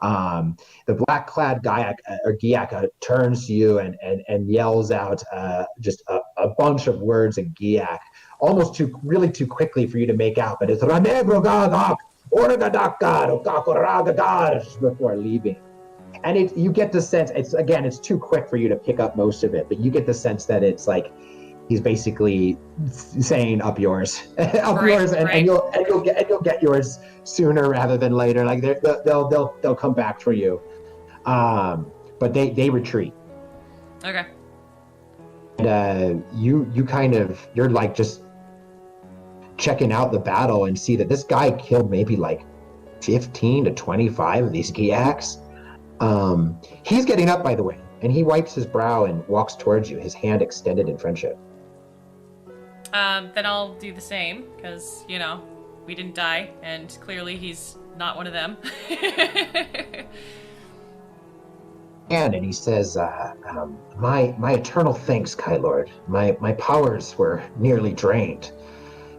The black-clad Giak turns to you and yells out just a bunch of words in Giak, almost too quickly for you to make out, but it's Ranebro Gadak, before leaving. And you get the sense, it's too quick for you to pick up most of it, but you get the sense that it's like he's basically saying up yours, up Right, yours, and, right. you'll get yours sooner rather than later. Like they'll come back for you. But they retreat. Okay. And you kind of, you're like just checking out the battle and see that this guy killed maybe like 15 to 25 of these Giaks. He's getting up, by the way, and he wipes his brow and walks towards you, his hand extended in friendship. Then I'll do the same, because, we didn't die, and clearly he's not one of them. And he says, my eternal thanks, Kai Lord. My powers were nearly drained.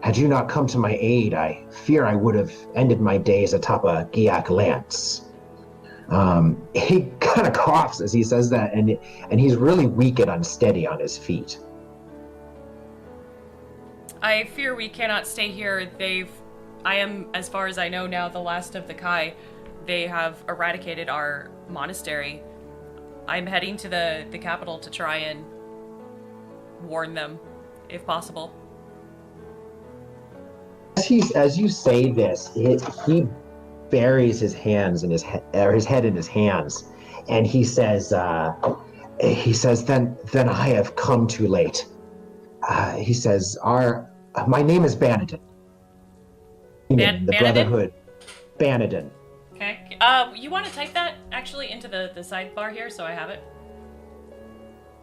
Had you not come to my aid, I fear I would have ended my days atop a Giak lance. He kind of coughs as he says that, and he's really weak and unsteady on his feet. I fear we cannot stay here. I am, as far as I know now, the last of the Kai. They have eradicated our monastery. I'm heading to the capital to try and warn them, if possible. As you say this, he buries his hands in his head in his hands, and he says, then I have come too late. He says, my name is Banadin. The Brotherhood. Banadin. Okay. You want to type that actually into the sidebar here so I have it?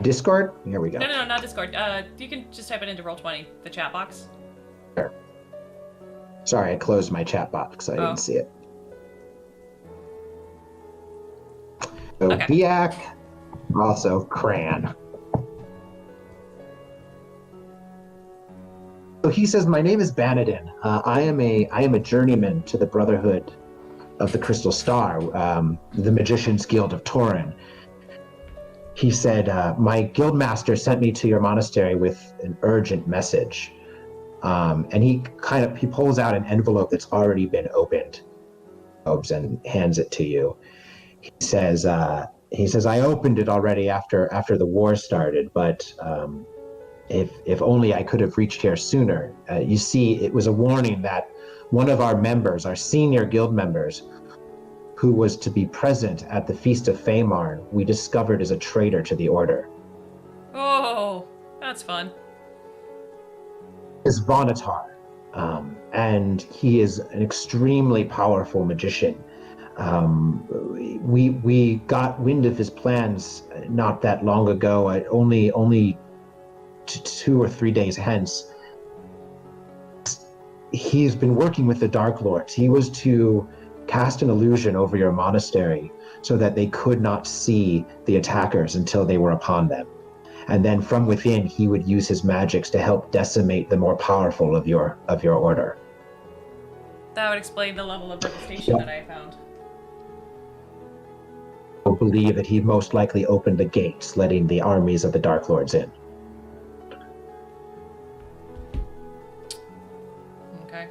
Discord? Here we go. No, not Discord. You can just type it into Roll20, the chat box. Sure. Sorry, I closed my chat box, so I didn't see it. So okay. Biak, also Cran. So he says, my name is Banadin. I am a journeyman to the Brotherhood of the Crystal Star, the Magician's Guild of Torin. He said, my guildmaster sent me to your monastery with an urgent message. And he pulls out an envelope that's already been opened and hands it to you. He says, I opened it already after the war started, but if only I could have reached here sooner. You see, it was a warning that one of our members, our senior guild members, who was to be present at the Feast of Famarn, we discovered as a traitor to the Order. Oh, that's fun. Is Vonatar, and he is an extremely powerful magician. We got wind of his plans not that long ago, only 2 or 3 days hence. He's been working with the Dark Lords. He was to cast an illusion over your monastery so that they could not see the attackers until they were upon them. And then from within, he would use his magics to help decimate the more powerful of your order. That would explain the level of devastation that I found. I believe that he most likely opened the gates, letting the armies of the Dark Lords in. Okay.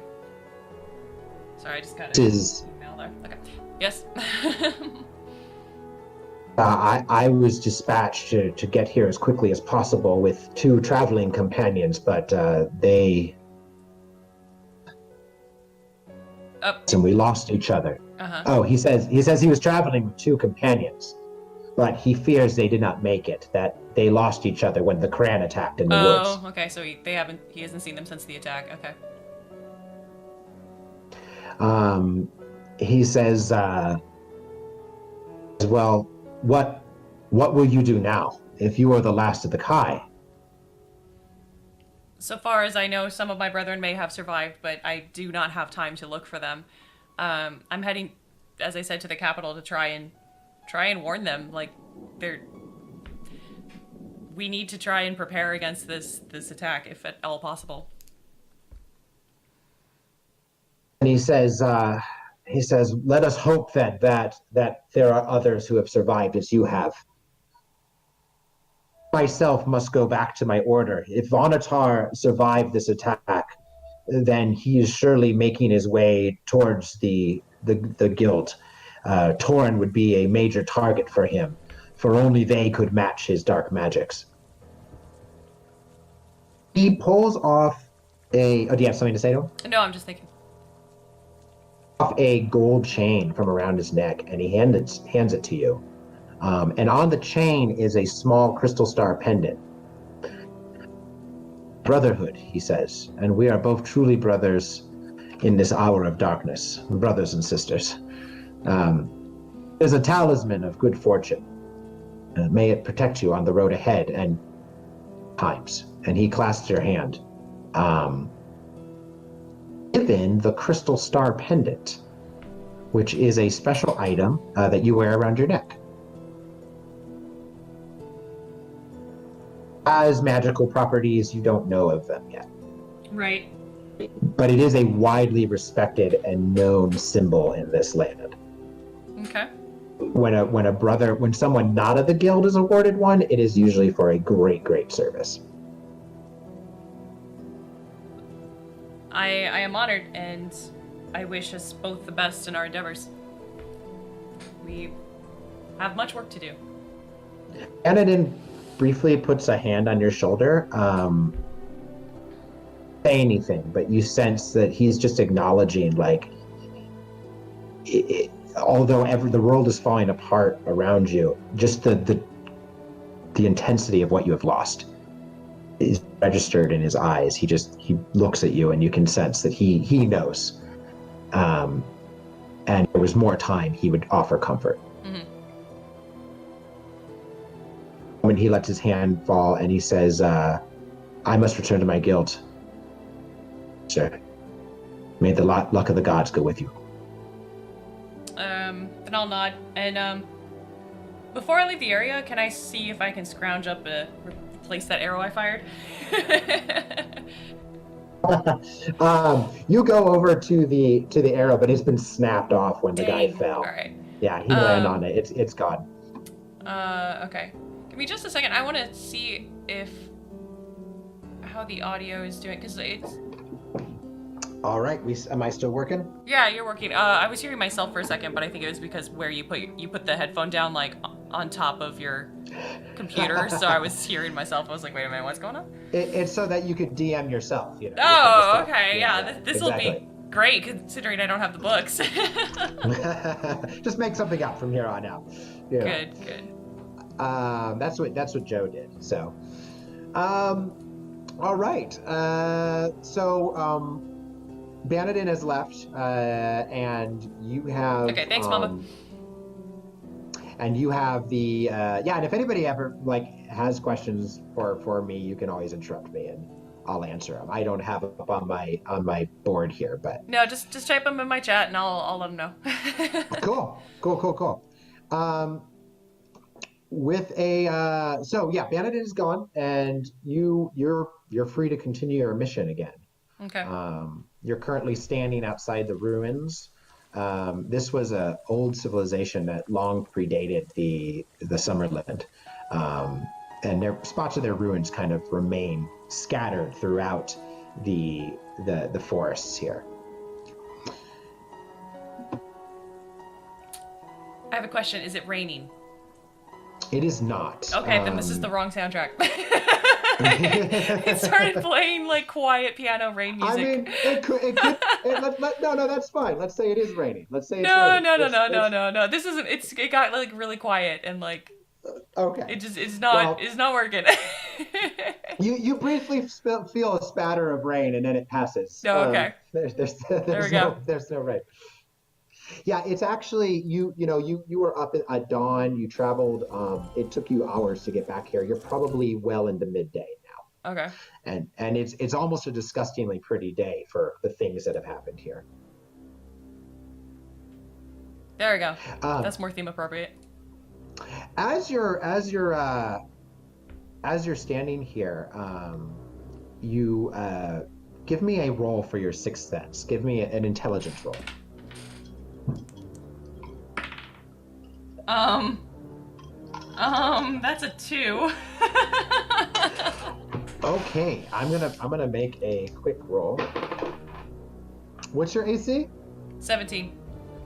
Sorry, I just got an email there. Okay. Yes. I was dispatched to get here as quickly as possible with 2 traveling companions, but they... And we lost each other. Uh-huh. Oh, he says he was traveling with 2 companions, but he fears they did not make it, that they lost each other when the Kran attacked in the woods. Oh, okay, so he hasn't seen them since the attack, okay. He says, well, what will you do now if you are the last of the Kai? So far as I know, some of my brethren may have survived, but I do not have time to look for them. I'm heading, as I said, to the capital to try and warn them. Like, we need to try and prepare against this attack, if at all possible. And he says, let us hope that there are others who have survived as you have. Myself must go back to my order. If Vonatar survived this attack, then he is surely making his way towards the guild. Torin would be a major target for him, for only they could match his dark magics. He pulls off a. Oh, do you have something to say to him? No, I'm just thinking. Off a gold chain from around his neck, and he hands it to you. And on the chain is a small crystal star pendant. Brotherhood, he says, and we are both truly brothers in this hour of darkness, brothers and sisters. There's a talisman of good fortune. May it protect you on the road ahead and times. And he clasps your hand. Given the crystal star pendant, which is a special item that you wear around your neck. Has magical properties, you don't know of them yet. Right. But it is a widely respected and known symbol in this land. Okay. When someone not of the guild is awarded one, it is usually for a great service. I am honored, and I wish us both the best in our endeavors. We have much work to do. Anadin briefly puts a hand on your shoulder. Say anything, but you sense that he's just acknowledging, like, although the world is falling apart around you, just the intensity of what you have lost is registered in his eyes. He looks at you, and you can sense that he knows. And if there was more time, he would offer comfort. Mm-hmm. When he lets his hand fall, and he says, "I must return to my guild, sir. May the luck of the gods go with you." Then I'll nod. And before I leave the area, can I see if I can scrounge up replace that arrow I fired? You go over to the arrow, but it's been snapped off when the guy fell. All right. Yeah, he landed on it. It's gone. Okay. Give me just a second. I want to see how the audio is doing, because it's. All right. Am I still working? Yeah, you're working. I was hearing myself for a second, but I think it was because where you put the headphone down, like, on top of your computer, so I was hearing myself. I was like, wait a minute, what's going on? It's so that you could DM yourself, you know. Oh, okay, yeah. This will exactly. be great, considering I don't have the books. Just make something up from here on out. You know. Good. That's what Joe did. So, all right. So, Banadin has left, and you have. Okay, thanks, Mama. And you have the and if anybody ever has questions for me, you can always interrupt me and I'll answer them. I don't have it up on my board here, but no, just type them in my chat and I'll let them know. Cool. With a Banadin is gone, and you're free to continue your mission again. Okay. You're currently standing outside the ruins. This was an old civilization that long predated the Summerland, and spots of their ruins kind of remain scattered throughout the forests here. I have a question. Is it raining? It is not. Okay, then this is the wrong soundtrack. It started playing like quiet piano rain music. I mean, it could. No, that's fine. Let's say it is raining. Let's say it's no, raining. No. This isn't. It got like really quiet and like. Okay. It's not working. You briefly feel a spatter of rain, and then it passes. Oh, okay. There's no rain. Yeah, it's actually you were up at dawn. You traveled. It took you hours to get back here. You're probably well into midday now. Okay. And it's almost a disgustingly pretty day for the things that have happened here. There we go. That's more theme appropriate. As you're standing here, you give me a roll for your sixth sense. Give me an intelligence roll. That's a 2. Okay, I'm gonna make a quick roll. What's your AC? 17.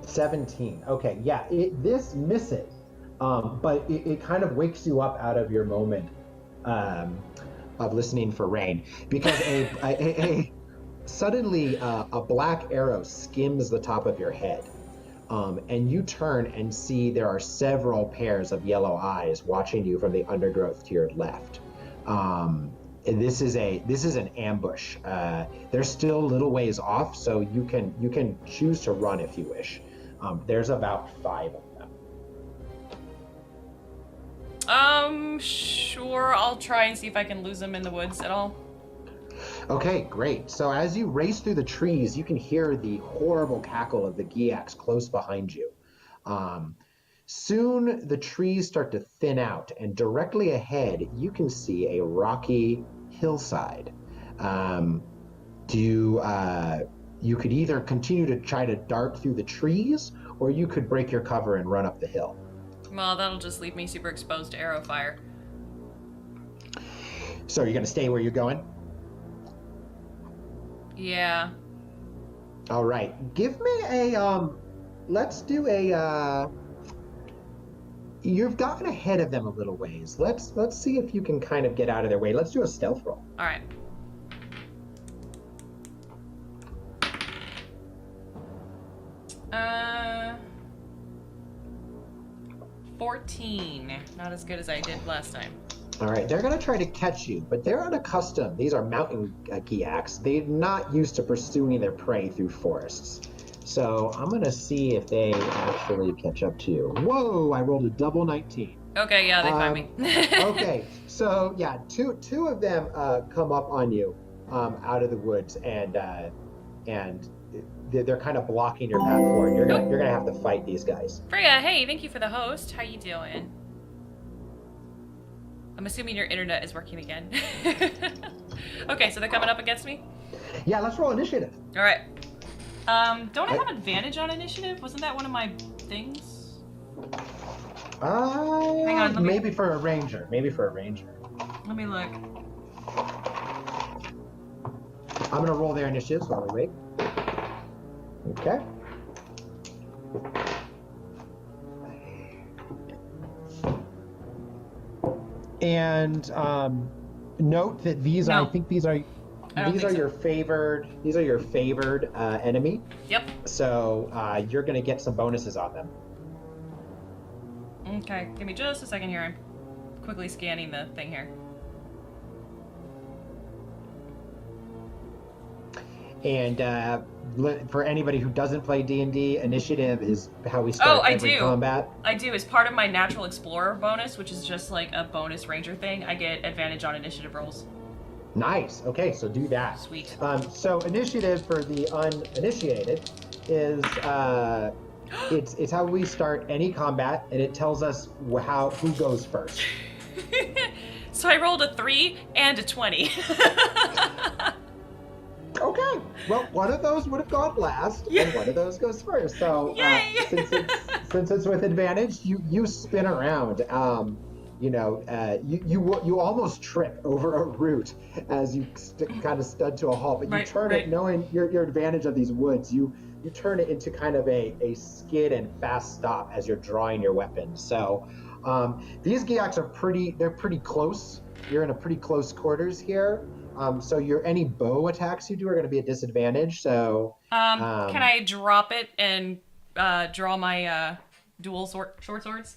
17. Okay, yeah, this misses, but it kind of wakes you up out of your moment um, of listening for rain because suddenly a black arrow skims the top of your head, and you turn and see there are several pairs of yellow eyes watching you from the undergrowth to your left. And this is an ambush. They're still a little ways off, so you can choose to run if you wish. There's about 5 of them. Sure. I'll try and see if I can lose them in the woods at all. Okay, great. So as you race through the trees, you can hear the horrible cackle of the Giacs close behind you. Soon the trees start to thin out, and directly ahead you can see a rocky hillside. You could either continue to try to dart through the trees, or you could break your cover and run up the hill. Well, that'll just leave me super exposed to arrow fire. So you're going to stay where you're going? Yeah. All right. Give me let's do a, you've gotten ahead of them a little ways. Let's see if you can kind of get out of their way. Let's do a stealth roll. All right. Uh, 14. Not as good as I did last time. All right, they're going to try to catch you, but they're unaccustomed. These are mountain Giacs. They're not used to pursuing their prey through forests. So I'm going to see if they actually catch up to you. Whoa, I rolled a double 19. Okay, yeah, they find me. Okay, so yeah, two of them come up on you out of the woods, and they're kind of blocking your path forward. You're gonna have to fight these guys. Freya, hey, thank you for the host. How you doing? I'm assuming your internet is working again. Okay, so they're coming up against me? Yeah, let's roll initiative. All right. Don't I have advantage on initiative? Wasn't that one of my things? Hang on, maybe for a ranger. Maybe for a ranger. Let me look. I'm gonna roll their initiatives while we wait. Okay. And note that these are, I think these are your favored enemy. Yep. So you're gonna get some bonuses on them. Okay, give me just a second here. I'm quickly scanning the thing here. And for anybody who doesn't play D&D, initiative is how we start every combat. I do. As part of my natural explorer bonus, which is just like a bonus ranger thing, I get advantage on initiative rolls. Nice. Okay, so do that. Sweet. So initiative for the uninitiated is it's how we start any combat, and it tells us who goes first. So I rolled a 3 and a 20. Okay. Well, one of those would have gone last, and one of those goes first. So since it's with advantage, you spin around. You almost trip over a root as you kind of stud to a halt, but you turn it, knowing your advantage of these woods, you turn it into kind of a skid and fast stop as you're drawing your weapon. So these Giacs are pretty close. You're in a pretty close quarters here. So any bow attacks you do are going to be a disadvantage. So can I drop it and draw my dual short swords?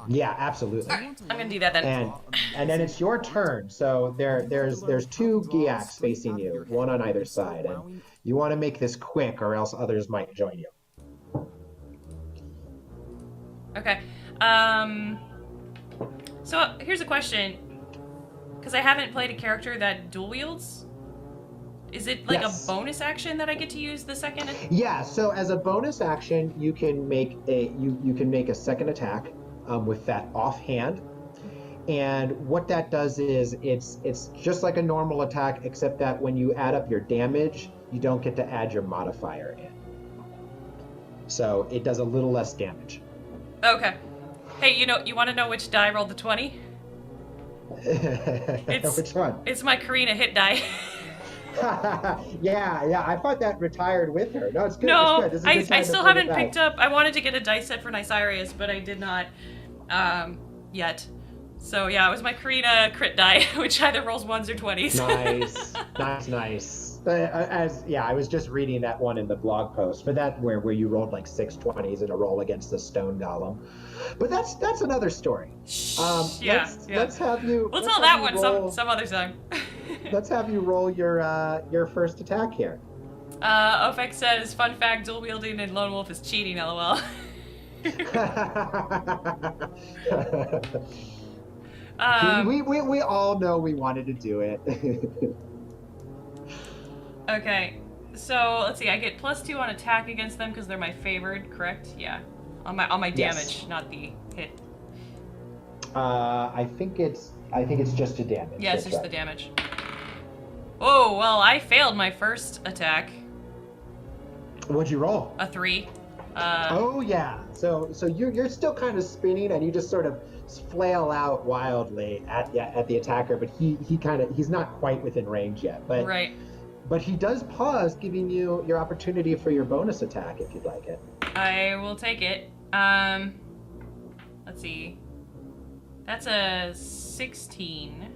Yeah, absolutely. Right, I'm gonna do that then. And then it's your turn. So there's 2 Giacs facing you, one on either side, and you want to make this quick, or else others might join you. Okay. So here's a question. Because I haven't played a character that dual wields. Is it like a bonus action that I get to use the second? Yeah. So as a bonus action, you can make a second attack with that offhand, and what that does is it's just like a normal attack, except that when you add up your damage, you don't get to add your modifier in. So it does a little less damage. Okay. Hey, you want to know which die rolled the 20? Which one? It's my Karina hit die. Yeah. I thought that retired with her. No, it's good. It's No, good. This is a I good I time to still bring it haven't back. picked up. I wanted to get a dice set for Nysarius, but I did not yet. So yeah, it was my Karina crit die, which either rolls ones or 20s. Nice. I was just reading that one in the blog post, but that where you rolled like 6 20s in a roll against the stone golem. But that's another story. Yeah, yeah. Let's have you We'll let's tell have that you one roll some other time. let's have you roll your first attack here. Ofek says, fun fact, dual wielding and lone wolf is cheating, lol. We all know we wanted to do it. Okay, so let's see. I get +2 on attack against them because they're my favored, correct? Yeah, on my damage, Yes. not the hit. I think it's just a damage. Yeah, it's That's just the right. damage. Oh well, I failed my first attack. What'd you roll? A 3. Oh yeah. So you're still kind of spinning, and you just sort of flail out wildly at the attacker, but he's not quite within range yet. But Right. but he does pause, giving you your opportunity for your bonus attack if you'd like it. I will take it. Let's see. That's a 16.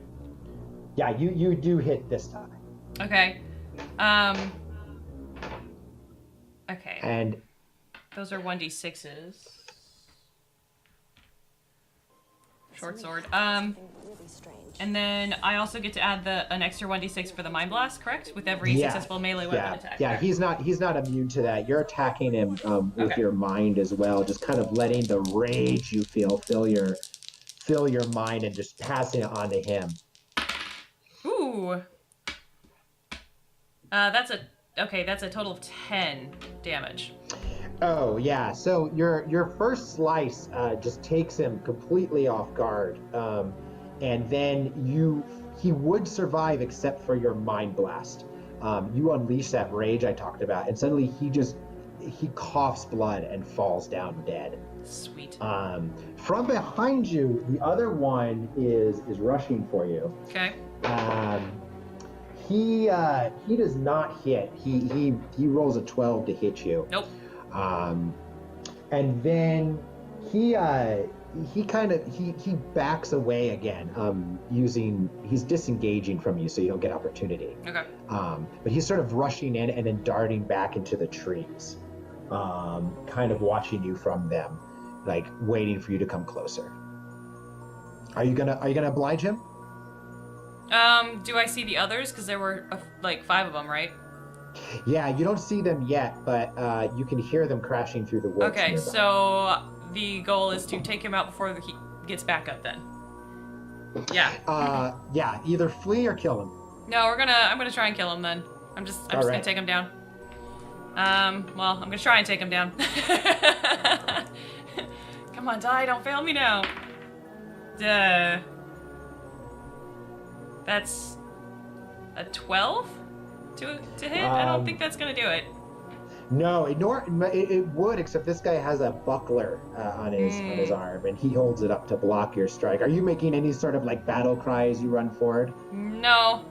Yeah, you do hit this time. Okay. Okay. And Those are 1d6s. Short sword. And then I also get to add an extra 1d6 for the mind blast, correct? With every successful melee weapon attack. Yeah, Okay. he's not immune to that. You're attacking him with Okay. your mind as well, just kind of letting the rage you feel fill your mind and just passing it on to him. Ooh. That's a total of 10 damage. Oh yeah, so your first slice just takes him completely off guard, and then he would survive except for your mind blast. You unleash that rage I talked about, and suddenly he coughs blood and falls down dead. Sweet. From behind you, the other one is rushing for you. Okay. He does not hit. He rolls a 12 to hit you. Nope. And then he backs away again, he's disengaging from you so you don't get opportunity. Okay. But he's sort of rushing in and then darting back into the trees, kind of watching you from them, like waiting for you to come closer. Are you gonna oblige him? Do I see the others? Because there were like 5 of them, right? Yeah, you don't see them yet, but you can hear them crashing through the woods. Okay, nearby. so the goal is to take him out before he gets back up then. Yeah. Yeah, either flee or kill him. No, I'm gonna try and kill him then. I'm just gonna take him down. Well, I'm gonna try and take him down. Come on, die, don't fail me now. Duh. That's a 12 to hit? I don't think that's gonna do it. No, it would, except this guy has a buckler on his arm, and he holds it up to block your strike. Are you making any sort of like battle cry as you run forward? No.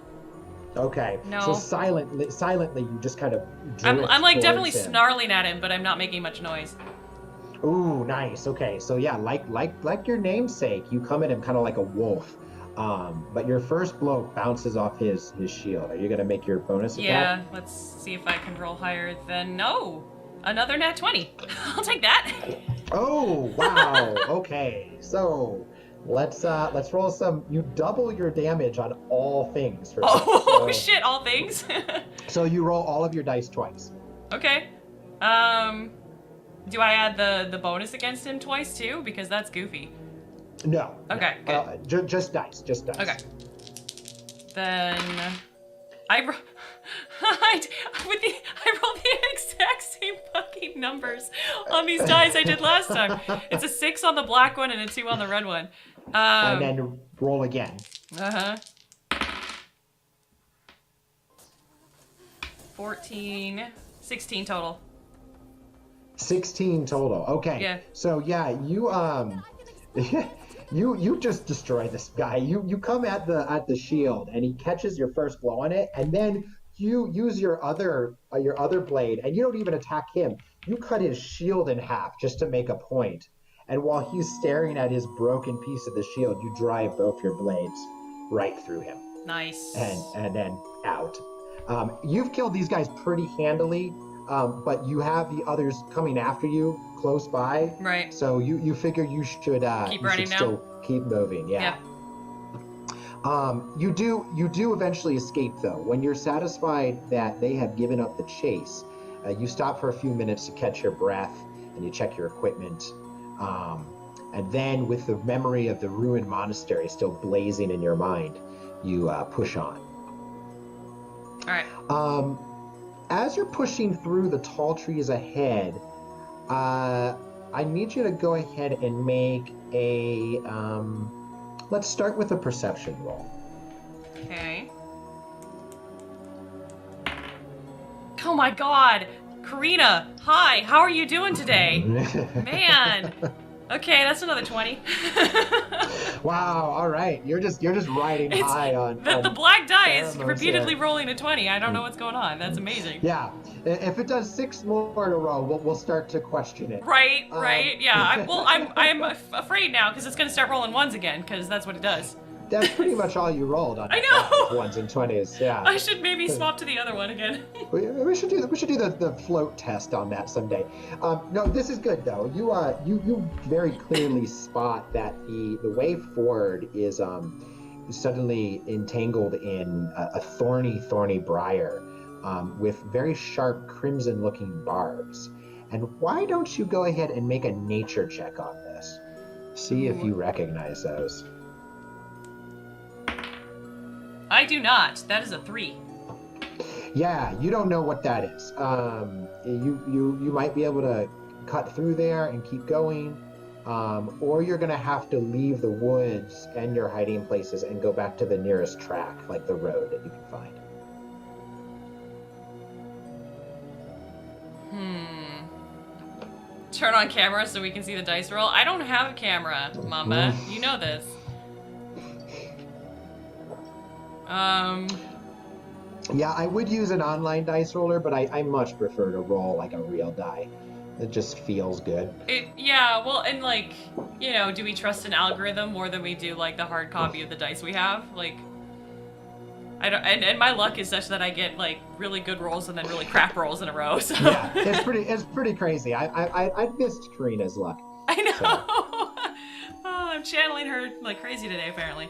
Okay. No. So silently, you just kind of. I'm like definitely him. snarling at him, but I'm not making much noise. Ooh, nice. Okay, so yeah, like your namesake, you come at him kind of like a wolf. But your first blow bounces off his shield. Are you gonna make your bonus attack? Yeah, let's see if I can roll higher than another nat 20. I'll take that. Oh wow. Okay, so let's roll some. You double your damage on all things. Oh shit! All things. So you roll all of your dice twice. Okay. Do I add the bonus against him twice too? Because that's goofy. No. Okay. No. Just dice. Okay. Then I rolled the exact same fucking numbers on these dice I did last time. It's a 6 on the black one and a 2 on the red one. And then roll again. 14, 16 total. 16 total. Okay. Yeah. So yeah, you you just destroy this guy. You come at the shield, and he catches your first blow on it, and then you use your other blade, and you don't even attack him. You cut his shield in half just to make a point. And while he's staring at his broken piece of the shield, you drive both your blades right through him, Nice. and then out. You've killed these guys pretty handily, but you have the others coming after you close by. Right. So you figure Keep you running should now? still keep moving. Yeah. Yep. You do eventually escape though. When you're satisfied that they have given up the chase, you stop for a few minutes to catch your breath and you check your equipment. And then, with the memory of the ruined monastery still blazing in your mind, you push on. All right. As you're pushing through the tall trees ahead, I need you to go ahead and make a. Let's start with a perception roll. Okay. Oh my God, Karina! Hi, how are you doing today? Man. Okay, that's another 20. Wow! All right, you're just riding high on the black die is pheromones repeatedly here. rolling a 20. I don't know what's going on. That's amazing. Yeah, if it does 6 more in a row, we'll start to question it. Right. Yeah. I'm afraid now because it's gonna start rolling ones again because that's what it does. That's pretty much all you rolled on. I know. Ones and 20s. Yeah. I should maybe swap to the other one again. We should do the float test on that someday. No, this is good though. You very clearly spot that the way forward is suddenly entangled in a thorny briar with very sharp crimson-looking barbs. And why don't you go ahead and make a nature check on this? See if you recognize those. I do not. That is a 3. Yeah, you don't know what that is. You might be able to cut through there and keep going, or you're gonna have to leave the woods and your hiding places and go back to the nearest track, like the road that you can find. Turn on camera so we can see the dice roll. I don't have a camera, Mamba. You know this. Yeah, I would use an online dice roller, but I much prefer to roll like a real die. It just feels good. Yeah, well, and like, you know, do we trust an algorithm more than we do like the hard copy of the dice we have? Like, I don't, and my luck is such that I get like really good rolls and then really crap rolls in a row. So Yeah, it's pretty crazy. I missed Karina's luck. I know. So. Oh, I'm channeling her like crazy today, apparently.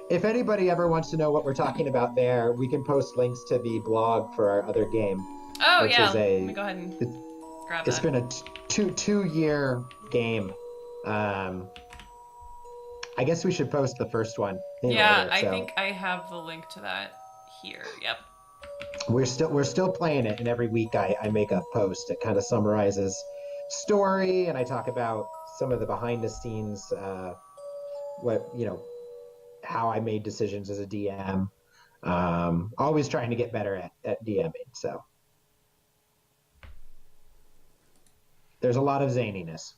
If anybody ever wants to know what we're talking about there, we can post links to the blog for our other game. Oh, which yeah. is Let me go ahead and grab that. It's been a two-year game. I guess we should post the first one. Yeah, order, I so. think I have the link to that here. Yep. We're still playing it, and every week I make a post that kind of summarizes story, and I talk about some of the behind the scenes, how I made decisions as a DM. Always trying to get better at DMing. So there's a lot of zaniness.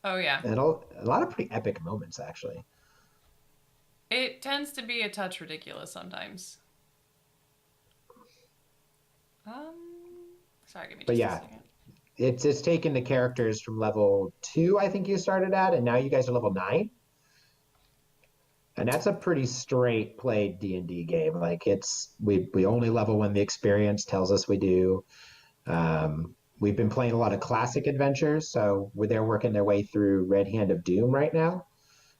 Oh yeah. And a lot of pretty epic moments, actually. It tends to be a touch ridiculous sometimes. Sorry, give me just a second. It's taken the characters from level 2, I think you started at, and now you guys are level 9. And that's a pretty straight played D&D game. Like we only level when the experience tells us we do. We've been playing a lot of classic adventures, so they're working their way through Red Hand of Doom right now,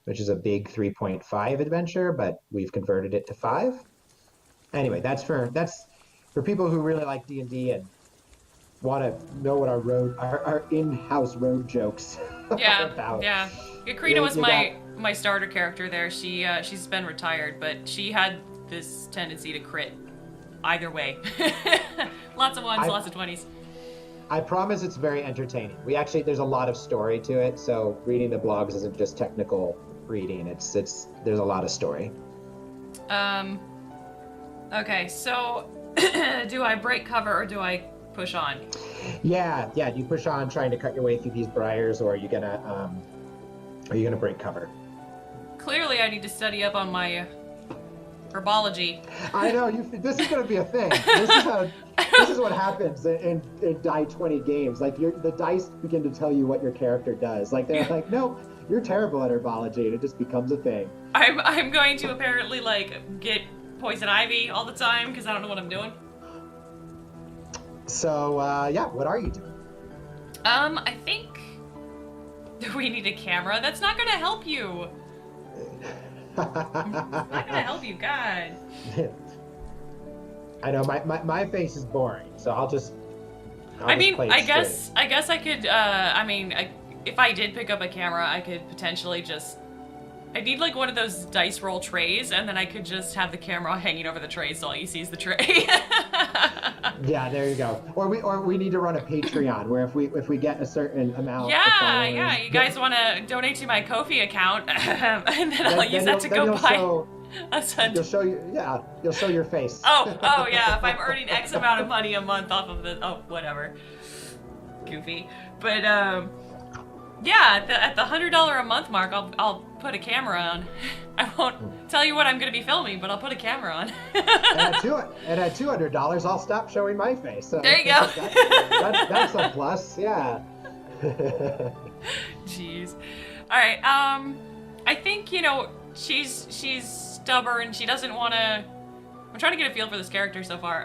which is a big 3.5 adventure, but we've converted it to 5. Anyway, that's for people who really like D&D and want to know what our in-house road jokes are about. Yeah. Karina was my starter character there. She's been retired, but she had this tendency to crit either way. Lots of ones, lots of 20s. I promise it's very entertaining. There's a lot of story to it, so reading the blogs isn't just technical reading. There's a lot of story. Okay, so do I break cover or do I push on? Yeah, you push on trying to cut your way through these briars, or are you gonna break cover? Clearly I need to study up on my Herbology. I know this is going to be a thing. This is what happens in die 20 games. Like the dice begin to tell you what your character does. Like they're like, no, you're terrible at herbology, and it just becomes a thing. I'm going to apparently like get poison ivy all the time because I don't know what I'm doing. So yeah, what are you doing? I think we need a camera. That's not gonna help you. Not gonna help you, God. I know my face is boring, so I'll just play it I guess I could. If I did pick up a camera, I could potentially just. I need like one of those dice roll trays, and then I could just have the camera hanging over the tray, so all you see is the tray. Yeah, there you go. Or we need to run a Patreon where if we get a certain amount. Yeah. You guys want to donate to my Ko-fi account, and then I'll use that to go buy. You'll show your face. Oh yeah. If I'm earning X amount of money a month off of the whatever, goofy. But yeah, at the $100 a month mark, I'll put a camera on. I won't tell you what I'm going to be filming, but I'll put a camera on. and at $200, I'll stop showing my face. So there you go. That's a plus. Yeah. Jeez. All right. I think she's stubborn. She doesn't want to. I'm trying to get a feel for this character so far.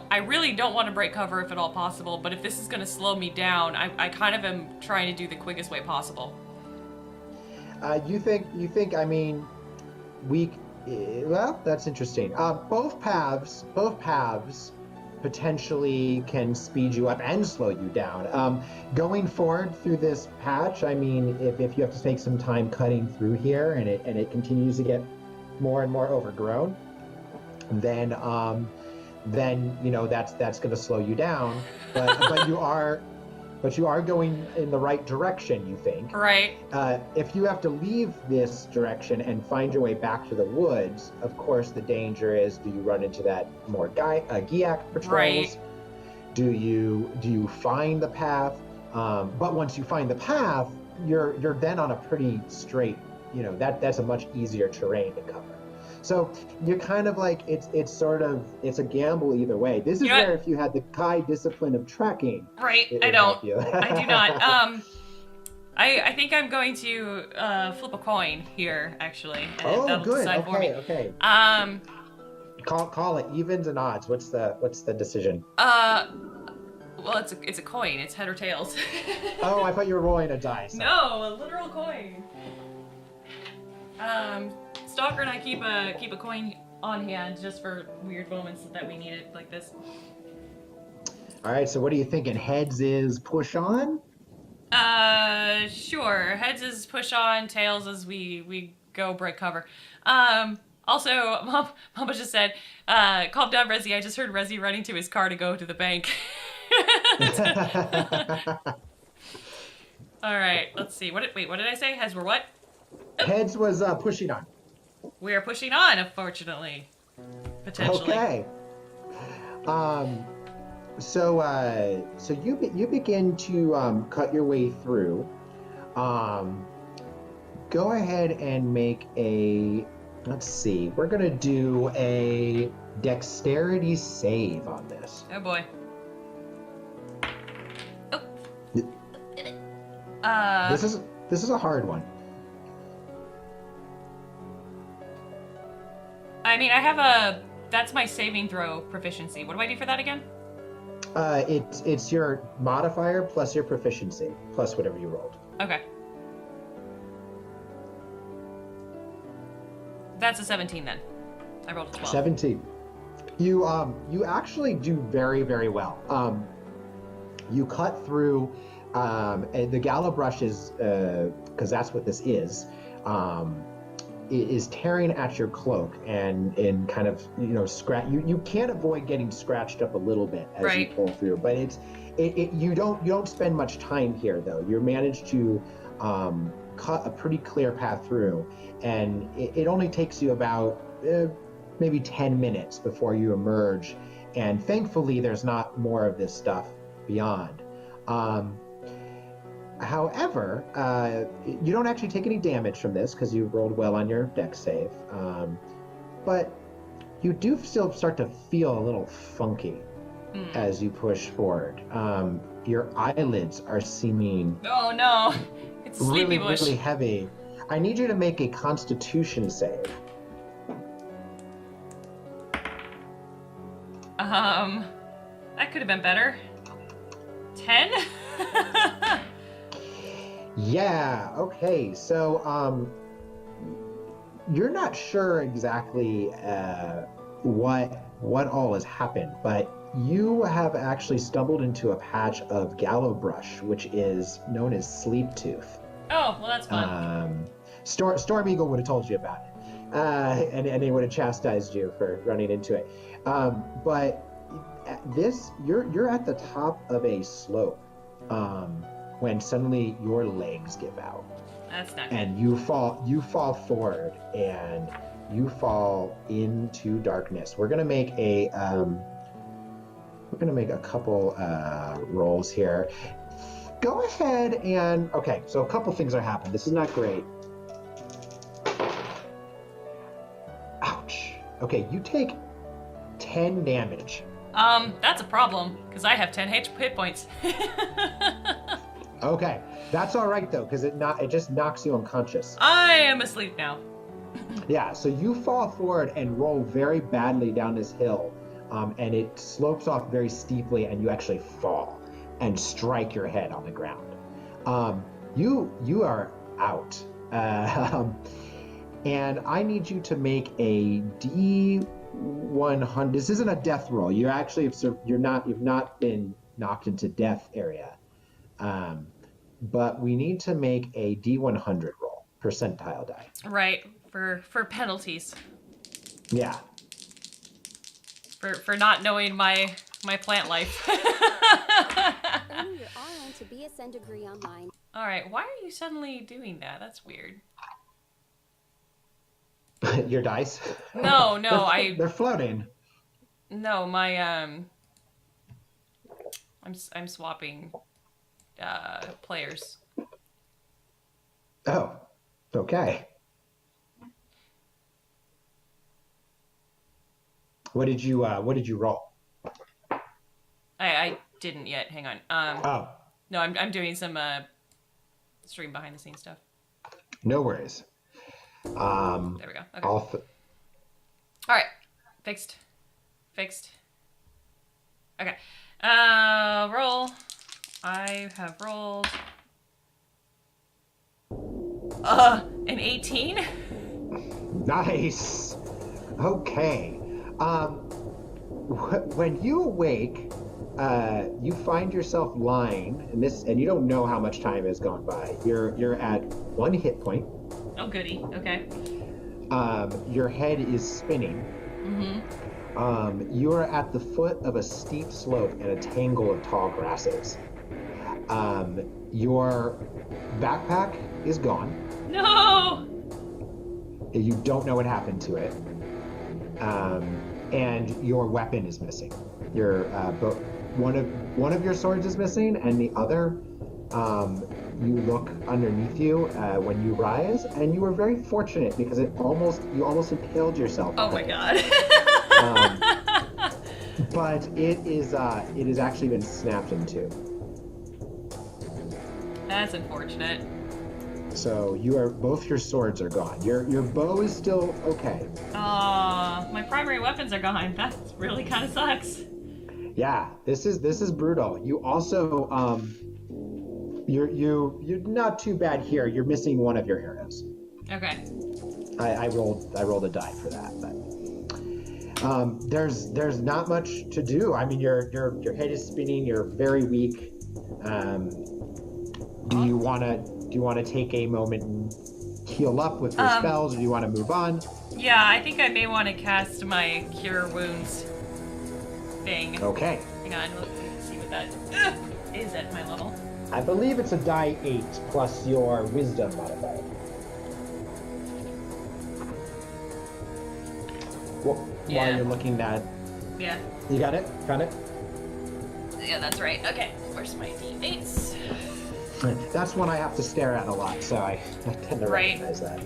I really don't want to break cover if at all possible, but if this is going to slow me down, I kind of am trying to do the quickest way possible. You think, I mean, well, that's interesting. Both paths potentially can speed you up and slow you down. Going forward through this patch, I mean, if you have to take some time cutting through here and it continues to get more and more overgrown, then that's going to slow you down, but you are going in the right direction, you think. Right. If you have to leave this direction and find your way back to the woods, of course the danger is, do you run into that more Giak patrols? Right. Do you find the path? But once you find the path, you're then on a pretty straight, that's a much easier terrain to cover. So you're kind of like, it's a gamble either way. This is where if you had the Kai discipline of tracking. Right, I don't. I do not. I think I'm going to flip a coin here, actually. And oh, good. Decide for me. Okay. Call it evens and odds. What's the decision? Well, it's a coin. It's head or tails. Oh, I thought you were rolling a dice. No, a literal coin. Stalker and I keep a coin on hand just for weird moments that we need it like this. All right, so what are you thinking? Heads is push on? Sure. Heads is push on, tails is we go break cover. Also, Mama just said, calm down, Rezi. I just heard Rezi running to his car to go to the bank. All right, let's see. What did I say? Heads were what? Heads was pushing on. We are pushing on, unfortunately. Potentially. Okay. So you begin to cut your way through. Go ahead and make a. Let's see. We're gonna do a dexterity save on this. Oh boy. Oh. This is a hard one. I mean, that's my saving throw proficiency. What do I do for that again? It's your modifier plus your proficiency plus whatever you rolled. Okay. That's a 17 then. I rolled a 12. 17. You actually do very, very well. You cut through, and the gallows brush is, because that's what this is tearing at your cloak and kind of scratch. You can't avoid getting scratched up a little bit as right. you pull through, but you don't spend much time here though. You manage to cut a pretty clear path through, and it only takes you about maybe 10 minutes before you emerge, and thankfully there's not more of this stuff beyond. However, you don't actually take any damage from this because you rolled well on your dex save. But you do still start to feel a little funky as you push forward. Your eyelids are seeming Oh no, it's Sleepy really, Bush. really heavy. I need you to make a Constitution save. That could have been better. 10? Yeah, okay. So, you're not sure exactly what all has happened, but you have actually stumbled into a patch of gallow brush, which is known as sleep tooth. Oh, well that's fun. Storm Eagle would have told you about it, and he would have chastised you for running into it. But you're at the top of a slope when suddenly your legs give out. That's not good. And you fall forward and you fall into darkness. We're gonna make a couple rolls here. Go ahead and okay. So a couple things are happening. This is not great. Ouch. Okay, you take 10 damage. That's a problem because I have 10 hit points. Okay, that's all right though, because it just knocks you unconscious. I am asleep now. Yeah, so you fall forward and roll very badly down this hill, and it slopes off very steeply, and you actually fall and strike your head on the ground. You are out, and I need you to make a D100. This isn't a death roll. You've not been knocked into death area. But we need to make a D100 roll, percentile die. Right, for penalties. Yeah. For not knowing my plant life. Earn your RN to BSN degree online. Alright, why are you suddenly doing that? That's weird. Your dice? No, they're floating. No, my I'm swapping players. Oh, okay. What did you roll? I didn't yet. Hang on. Oh, No, I'm doing some stream behind the scenes stuff. no worries. There we go. Okay. All right. Fixed. Okay. Roll. I have rolled an 18. Nice. Okay. When you awake, you find yourself lying, and you don't know how much time has gone by. You're at 1 hit point. Oh, goody. Okay. Your head is spinning. Mm-hmm. You are at the foot of a steep slope and a tangle of tall grasses. Your backpack is gone. No! You don't know what happened to it. And your weapon is missing. One of your swords is missing, and the other, you look underneath you when you rise, and you were very fortunate because you almost impaled yourself. Oh my god. But it is actually been snapped in two. That's unfortunate. So both your swords are gone. Your bow is still okay. My primary weapons are gone. That really kind of sucks. Yeah, this is brutal. You also you're not too bad here. You're missing one of your arrows. Okay. I rolled a die for that, but there's not much to do. I mean, your head is spinning. You're very weak. Do you want to take a moment and heal up with your spells, or do you want to move on? Yeah, I think I may want to cast my Cure Wounds thing. Okay. Hang on, let's see what that is at my level. I believe it's a die 8 plus your wisdom modifier. While you're looking at... Yeah. You got it? Found it? Yeah, that's right. Okay, where's my D8s? That's one I have to stare at a lot, so I tend to Right. recognize that.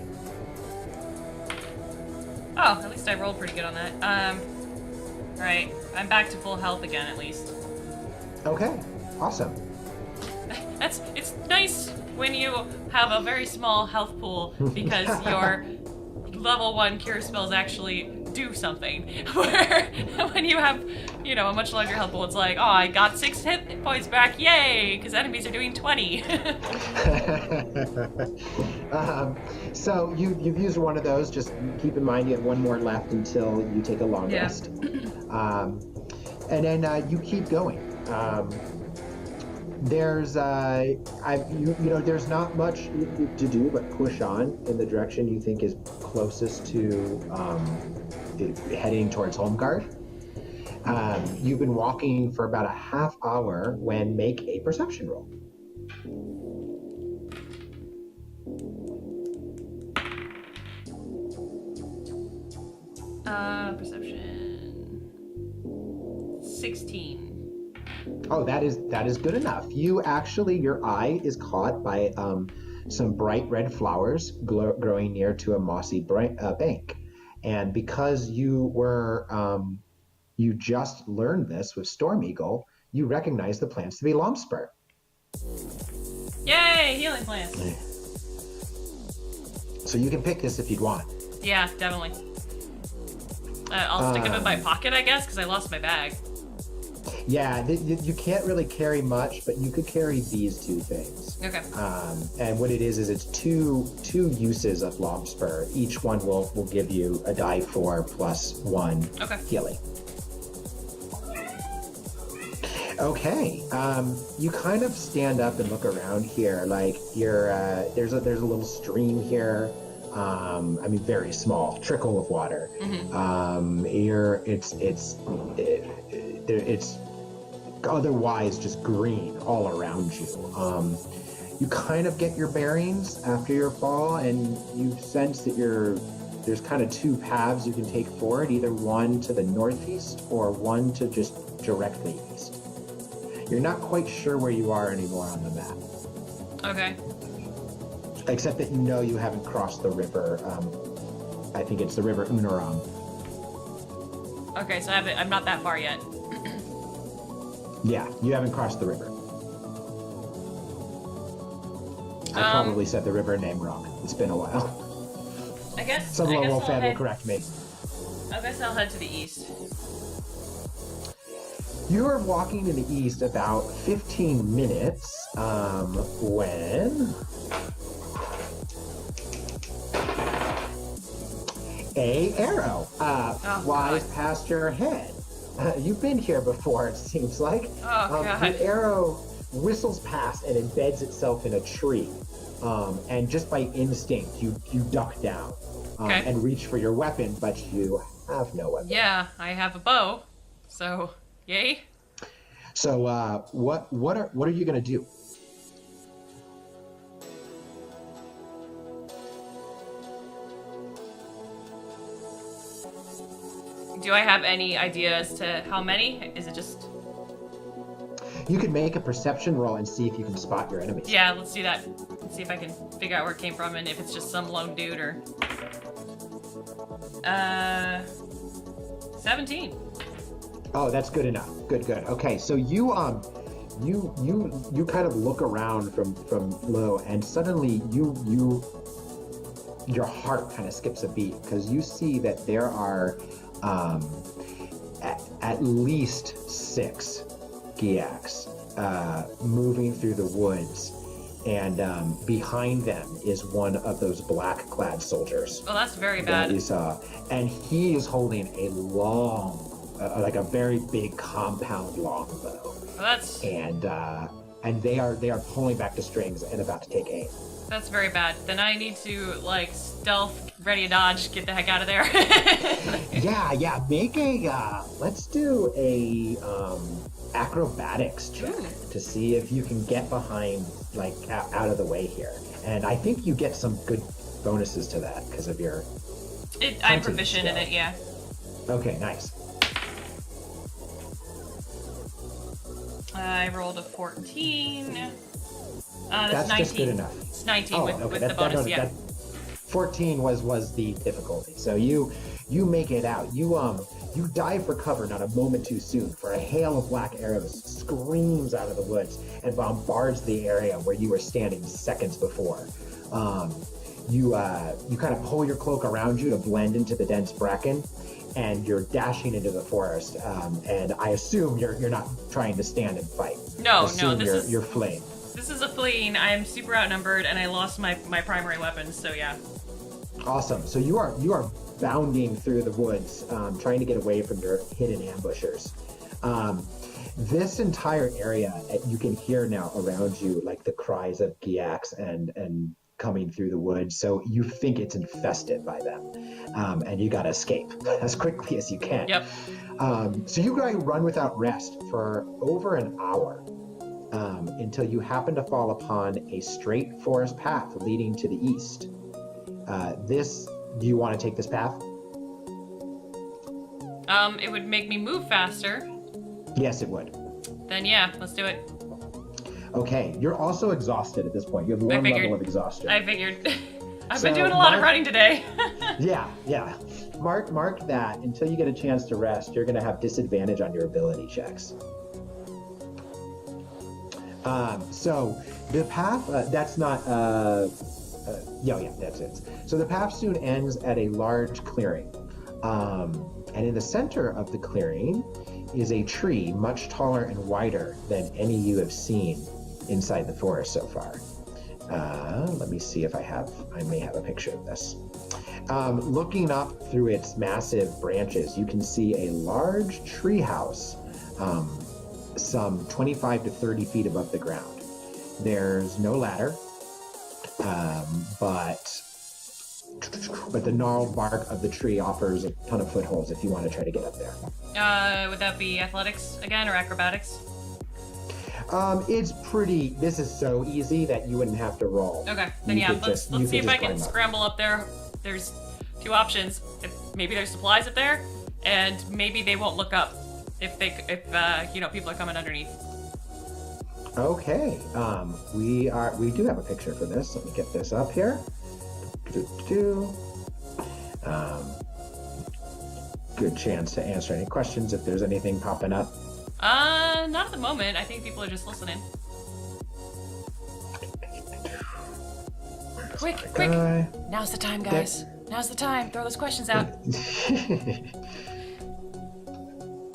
Oh, at least I rolled pretty good on that. Right. I'm back to full health again, at least. Okay, awesome. It's nice when you have a very small health pool because your level 1 cure spells actually do something. Where when you have, a much larger health pool, it's like, oh, I got 6 hit points back, yay! Because enemies are doing 20. So you've used one of those. Just keep in mind you have one more left until you take a long Yeah. rest. And then you keep going. There's there's not much to do but push on in the direction you think is closest to heading towards Holmgard. You've been walking for about a half hour when make a perception roll. Perception 16. Oh, that is good enough. Your eye is caught by some bright red flowers growing near to a mossy bank, and because you just learned this with Storm Eagle, you recognize the plants to be Lomspur. Yay, healing plants. So you can pick this if you'd want. Yeah, definitely. I'll stick them in my pocket, I guess, because I lost my bag. Yeah, you can't really carry much, but you could carry these two things. Okay. And what it is it's two uses of Lomspur. Each one will give you a die 4 plus 1 healing. Okay. You kind of stand up and look around here, like there's a little stream here. Very small trickle of water. Mm-hmm. It's otherwise just green all around you. You kind of get your bearings after your fall, and you sense that there's kind of 2 paths you can take forward, either one to the northeast or one to just directly east. You're not quite sure where you are anymore on the map. Okay. Except that you haven't crossed the river. I think it's the river Unaram. Okay, so I'm not that far yet. Yeah, you haven't crossed the river. I probably said the river name wrong. It's been a while. I guess Someone will correct me. I guess I'll head to the east. You're walking to the east about 15 minutes when a arrow flies past your head. You've been here before, it seems like. Oh, God. The arrow whistles past and embeds itself in a tree. And just by instinct, you duck down and reach for your weapon, but you have no weapon. Yeah, I have a bow, so yay. So what are you gonna do? Do I have any idea as to how many? Is it just... You can make a perception roll and see if you can spot your enemies. Yeah, let's do that. Let's see if I can figure out where it came from and if it's just some lone dude or... 17. Oh, that's good enough. Good. Okay, so you kind of look around from low, and suddenly your heart kind of skips a beat because you see that there are at least 6 Giaks moving through the woods, and behind them is one of those black-clad soldiers. Well, that's very bad. That you saw, and he is holding a long, like a very big compound longbow. Well, that's... And they are pulling back the strings and about to take aim. That's very bad. Then I need to, like, stealth, ready to dodge, get the heck out of there. Yeah. Make a, let's do a acrobatics check to see if you can get behind, like, out of the way here. And I think you get some good bonuses to that because of your... I'm proficient in it, yeah. Okay, nice. I rolled a 14. That's 19. Just good enough. It's 19 Oh, with okay. the bonus, yeah. 14 was the difficulty. So you make it out. You dive for cover not a moment too soon, for a hail of black arrows screams out of the woods and bombards the area where you were standing seconds before. You kind of pull your cloak around you to blend into the dense bracken, and you're dashing into the forest. And I assume you're not trying to stand and fight. No, You're fleeing. This is a fleeing. I am super outnumbered, and I lost my primary weapons. So yeah. Awesome. So you are bounding through the woods, trying to get away from your hidden ambushers. This entire area, you can hear now around you, like the cries of Giax and coming through the woods. So you think it's infested by them, and you got to escape as quickly as you can. Yep. So you guys run without rest for over an hour, until you happen to fall upon a straight forest path leading to the east. Do you want to take this path? It would make me move faster. Yes, it would. Then yeah, let's do it. Okay, you're also exhausted at this point. You have one level of exhaustion. I figured. I've been doing a lot of running today. Yeah. Mark that. Until you get a chance to rest, you're going to have disadvantage on your ability checks. So the path, that's not... that's it. So the path soon ends at a large clearing. And in the center of the clearing is a tree much taller and wider than any you have seen inside the forest so far. Let me see if I may have a picture of this. Looking up through its massive branches, you can see a large tree house, some 25 to 30 feet above the ground. There's no ladder, but the gnarled bark of the tree offers a ton of footholds if you want to try to get up there. Would that be athletics again or acrobatics? This is so easy that you wouldn't have to roll. Okay, then let's see if I can scramble up there. There's two options. Maybe there's supplies up there, and maybe they won't look up if people are coming underneath. Okay, we do have a picture for this. Let me get this up here. Good chance to answer any questions if there's anything popping up. Not at the moment. I think people are just listening. Quick! Now's the time, guys. Now's the time. Throw those questions out.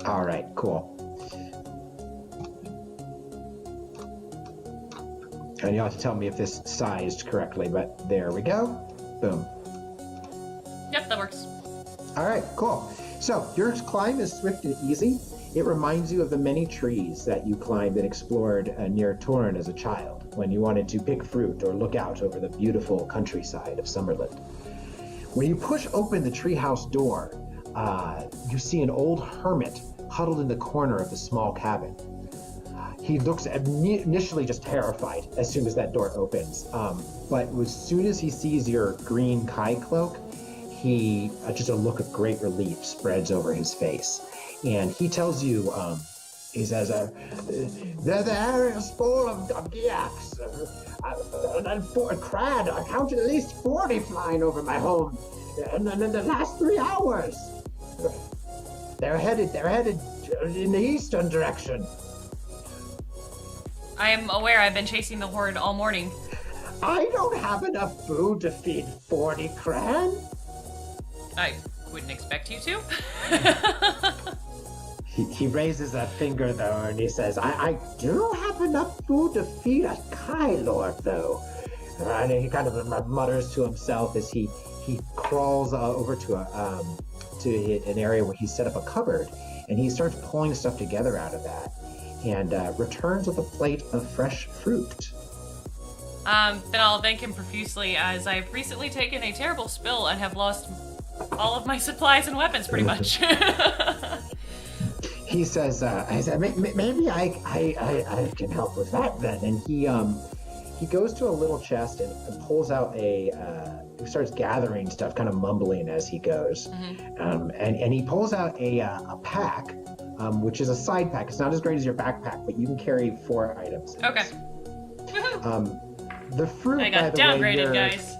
All right, cool. And you'll have to tell me if this sized correctly, but there we go. Boom. Yep, that works. All right, cool. So your climb is swift and easy. It reminds you of the many trees that you climbed and explored near Torn as a child, when you wanted to pick fruit or look out over the beautiful countryside of Summerland. When you push open the treehouse door, you see an old hermit huddled in the corner of the small cabin. He looks initially just terrified as soon as that door opens, but as soon as he sees your green Kai cloak, just a look of great relief spreads over his face. And he tells you, he says, the area is full of Giax. And Crad, I counted at least 40 flying over my home in the last 3 hours. They're headed in the eastern direction. I am aware. I've been chasing the horde all morning. I don't have enough food to feed 40 Cran. I wouldn't expect you to. He raises a finger, though, and he says, I do have enough food to feed a Kai Lord, though. And he kind of mutters to himself as he crawls over to an area where he set up a cupboard, and he starts pulling stuff together out of that, and returns with a plate of fresh fruit. Then I'll thank him profusely, as I've recently taken a terrible spill and have lost all of my supplies and weapons, pretty much. He says, maybe I can help with that then. And he goes to a little chest and pulls out he starts gathering stuff, kind of mumbling as he goes. Mm-hmm. And he pulls out a pack, which is a side pack. It's not as great as your backpack, but you can carry 4 items. Okay. The fruit, I by got the way, downgraded, guys.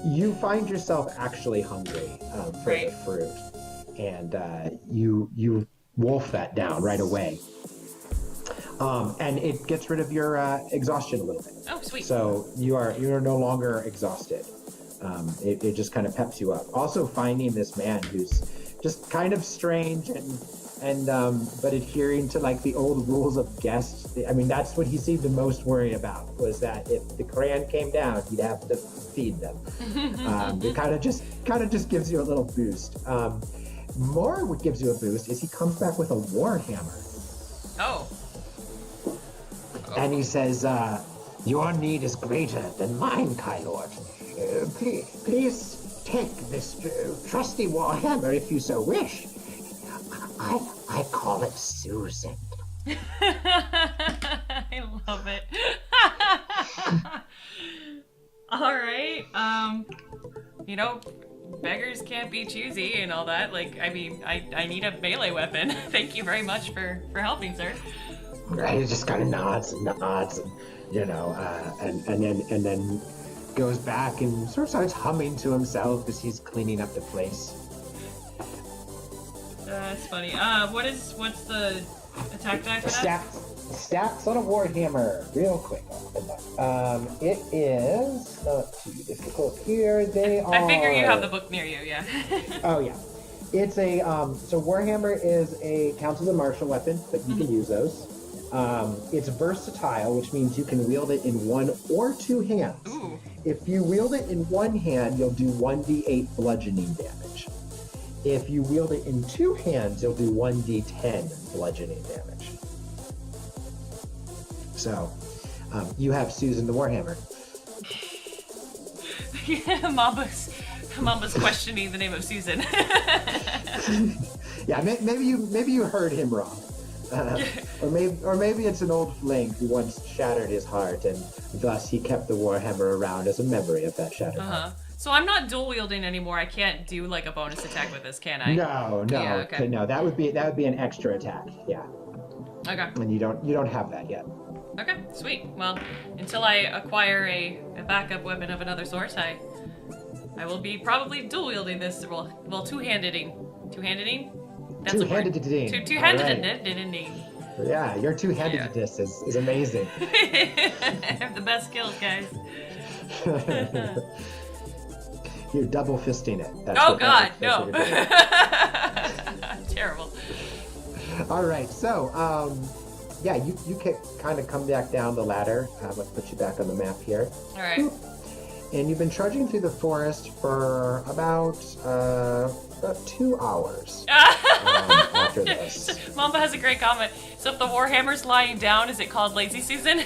you find yourself actually hungry for Right. the fruit, and you wolf that down right away, and it gets rid of your exhaustion a little bit. Oh, sweet. So you're no longer exhausted. It just kind of peps you up. Also, finding this man who's just kind of strange and but adhering to like the old rules of guests. I mean, that's what he seemed the most worried about, was that if the clan came down, he'd have to feed them. It kind of just gives you a little boost. More what gives you a boost is he comes back with a war hammer. Oh. And he says, your need is greater than mine, Kylord. Please take this trusty war hammer if you so wish. I call it Susan. I love it. All right. Beggars can't be choosy and all that. Like, I mean, I need a melee weapon. Thank you very much for helping, sir. Right, he just kind of nods, and and then goes back and sort of starts humming to himself as he's cleaning up the place. That's funny. What's the attack die for that? Stats on a warhammer, real quick. It is not too difficult here. They are. I figure you have the book near you, yeah. Oh yeah, it's a so warhammer counts as a martial weapon, but you can use those. It's versatile, which means you can wield it in one or two hands. Ooh. If you wield it in one hand, you'll do 1d8 bludgeoning damage. If you wield it in two hands, you'll do 1d10 bludgeoning damage. So, you have Susan the Warhammer. Yeah, Mamba's questioning the name of Susan. Yeah, maybe you heard him wrong. Or maybe it's an old flame who once shattered his heart, and thus he kept the Warhammer around as a memory of that shattered heart. So I'm not dual wielding anymore. I can't do like a bonus attack with this, can I? No. Yeah, okay. No, that would be an extra attack. Yeah. Okay. And you don't have that yet. Okay, sweet. Well, until I acquire a backup weapon of another sort, I will be probably dual wielding this. Well, two-handeding. Two-handeding? That's Two-handed-ing. Two-handed-ing. Yeah, your two-handedness is amazing. I have the best skills, guys. You're double fisting it. God, no. Terrible. All right, so yeah, you can kind of come back down the ladder. Let's put you back on the map here. All right. And you've been trudging through the forest for about 2 hours after this. Mamba has a great comment. So if the Warhammer's lying down, is it called Lazy Susan?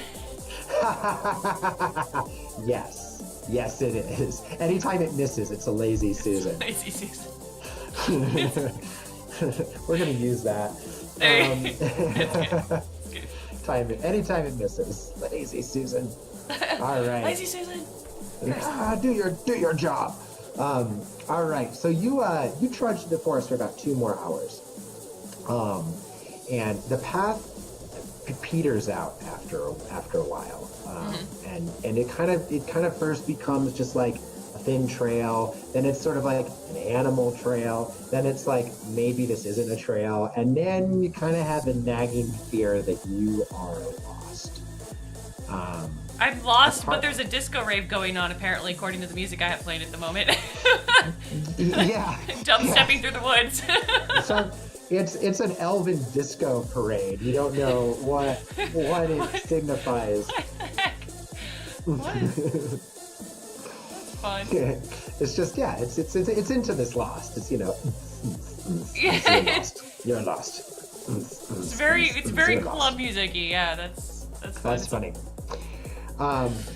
Yes, it is. Anytime it misses, it's a lazy Susan. Lazy Susan. We're gonna use that. Anytime it misses, lazy Susan. All right. Lazy Susan. Do your job. All right. So you trudged the forest for about 2 more hours, and the path peters out after a while, and it kind of first becomes just like a thin trail, then it's sort of like an animal trail, then it's like maybe this isn't a trail, and then you kind of have a nagging fear that you are lost. I'm lost, but there's a disco rave going on, apparently, according to the music I have playing at the moment. Yeah. Jump stepping through the woods. So it's an elven disco parade. You don't know what it signifies. What? Fun. It's just it's into this lost. It's you're lost. It's very club music-y. Yeah, that's fun. That's funny.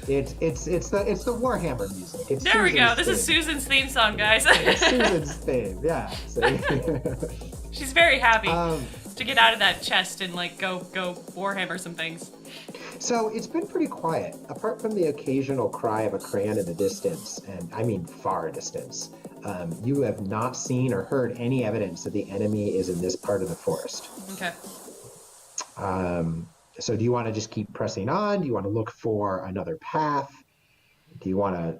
It's the Warhammer music. It's there we Susan's go. This is theme. Susan's theme song, guys. It's Susan's theme. Yeah. She's very happy to get out of that chest and like go Warhammer some things. So it's been pretty quiet, apart from the occasional cry of a crayon in the distance, and I mean far distance. You have not seen or heard any evidence that the enemy is in this part of the forest. Okay. So do you want to just keep pressing on? Do you want to look for another path? Do you want to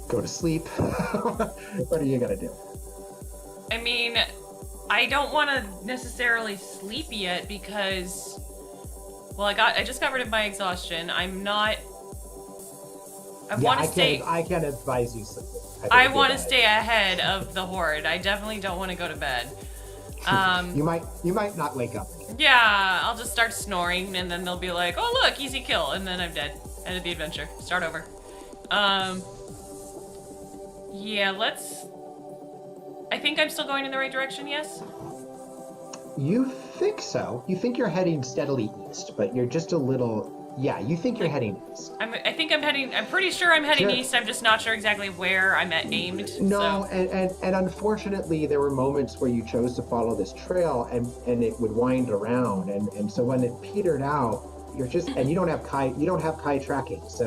go to sleep? What are you going to do? I mean, I don't want to necessarily sleep yet because, well, I just got rid of my exhaustion. I'm not. I want to stay. I can't advise you sleeping. I want to stay ahead of the horde. I definitely don't want to go to bed. You might not wake up. Yeah, I'll just start snoring, and then they'll be like, "Oh, look, easy kill," and then I'm dead. End of the adventure. Start over. Yeah, let's. I think I'm still going in the right direction. Yes. You think so? You think you're heading steadily east, but you're just a little. Yeah, you think you're heading east. I think I'm heading. I'm pretty sure I'm heading Sure. east. I'm just not sure exactly where I'm at aimed. No, So. and unfortunately, there were moments where you chose to follow this trail, and it would wind around, and so when it petered out, you're just and you don't have Kai tracking, so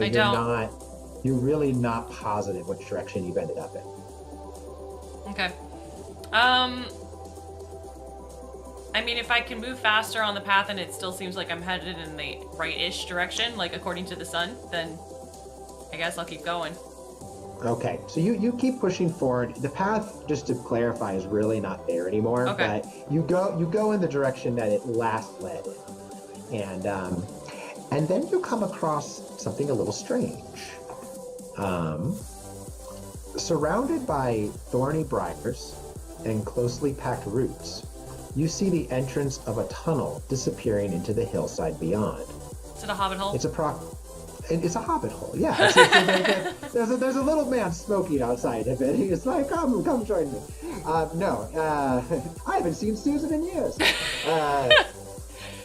you're really not positive which direction you've ended up in. Okay. I mean, if I can move faster on the path and it still seems like I'm headed in the right-ish direction, like according to the sun, then I guess I'll keep going. Okay, so you keep pushing forward. The path, just to clarify, is really not there anymore. Okay. But you go in the direction that it last led in, and then you come across something a little strange. Surrounded by thorny briars and closely packed roots, you see the entrance of a tunnel disappearing into the hillside beyond. Is it a hobbit hole? It's a hobbit hole, yeah. There's a little man smoking outside of it. He's like, come join me. No, I haven't seen Susan in years.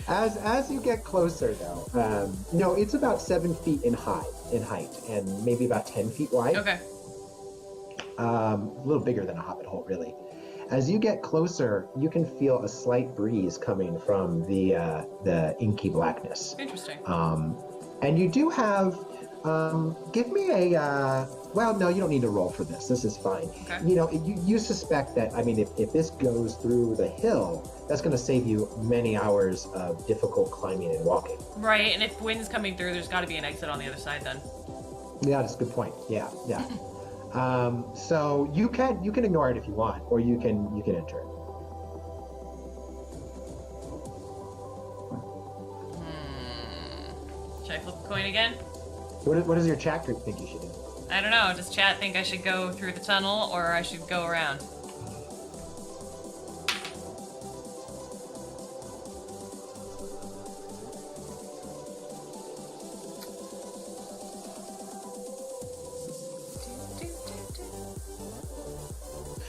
As you get closer, though, no, it's about 7 feet in height, and maybe about 10 feet wide. Okay. A little bigger than a hobbit hole, really. As you get closer, you can feel a slight breeze coming from the inky blackness. Interesting. And you do have, give me a, well, no, you don't need to roll for this. This is fine. Okay. You know, you suspect that, I mean, if this goes through the hill, that's going to save you many hours of difficult climbing and walking. Right, and if wind's coming through, there's got to be an exit on the other side then. Yeah, that's a good point. Yeah. So you can ignore it if you want, or you can enter it. Should I flip the coin again? What does your chat group think you should do? I don't know. Does chat think I should go through the tunnel or I should go around?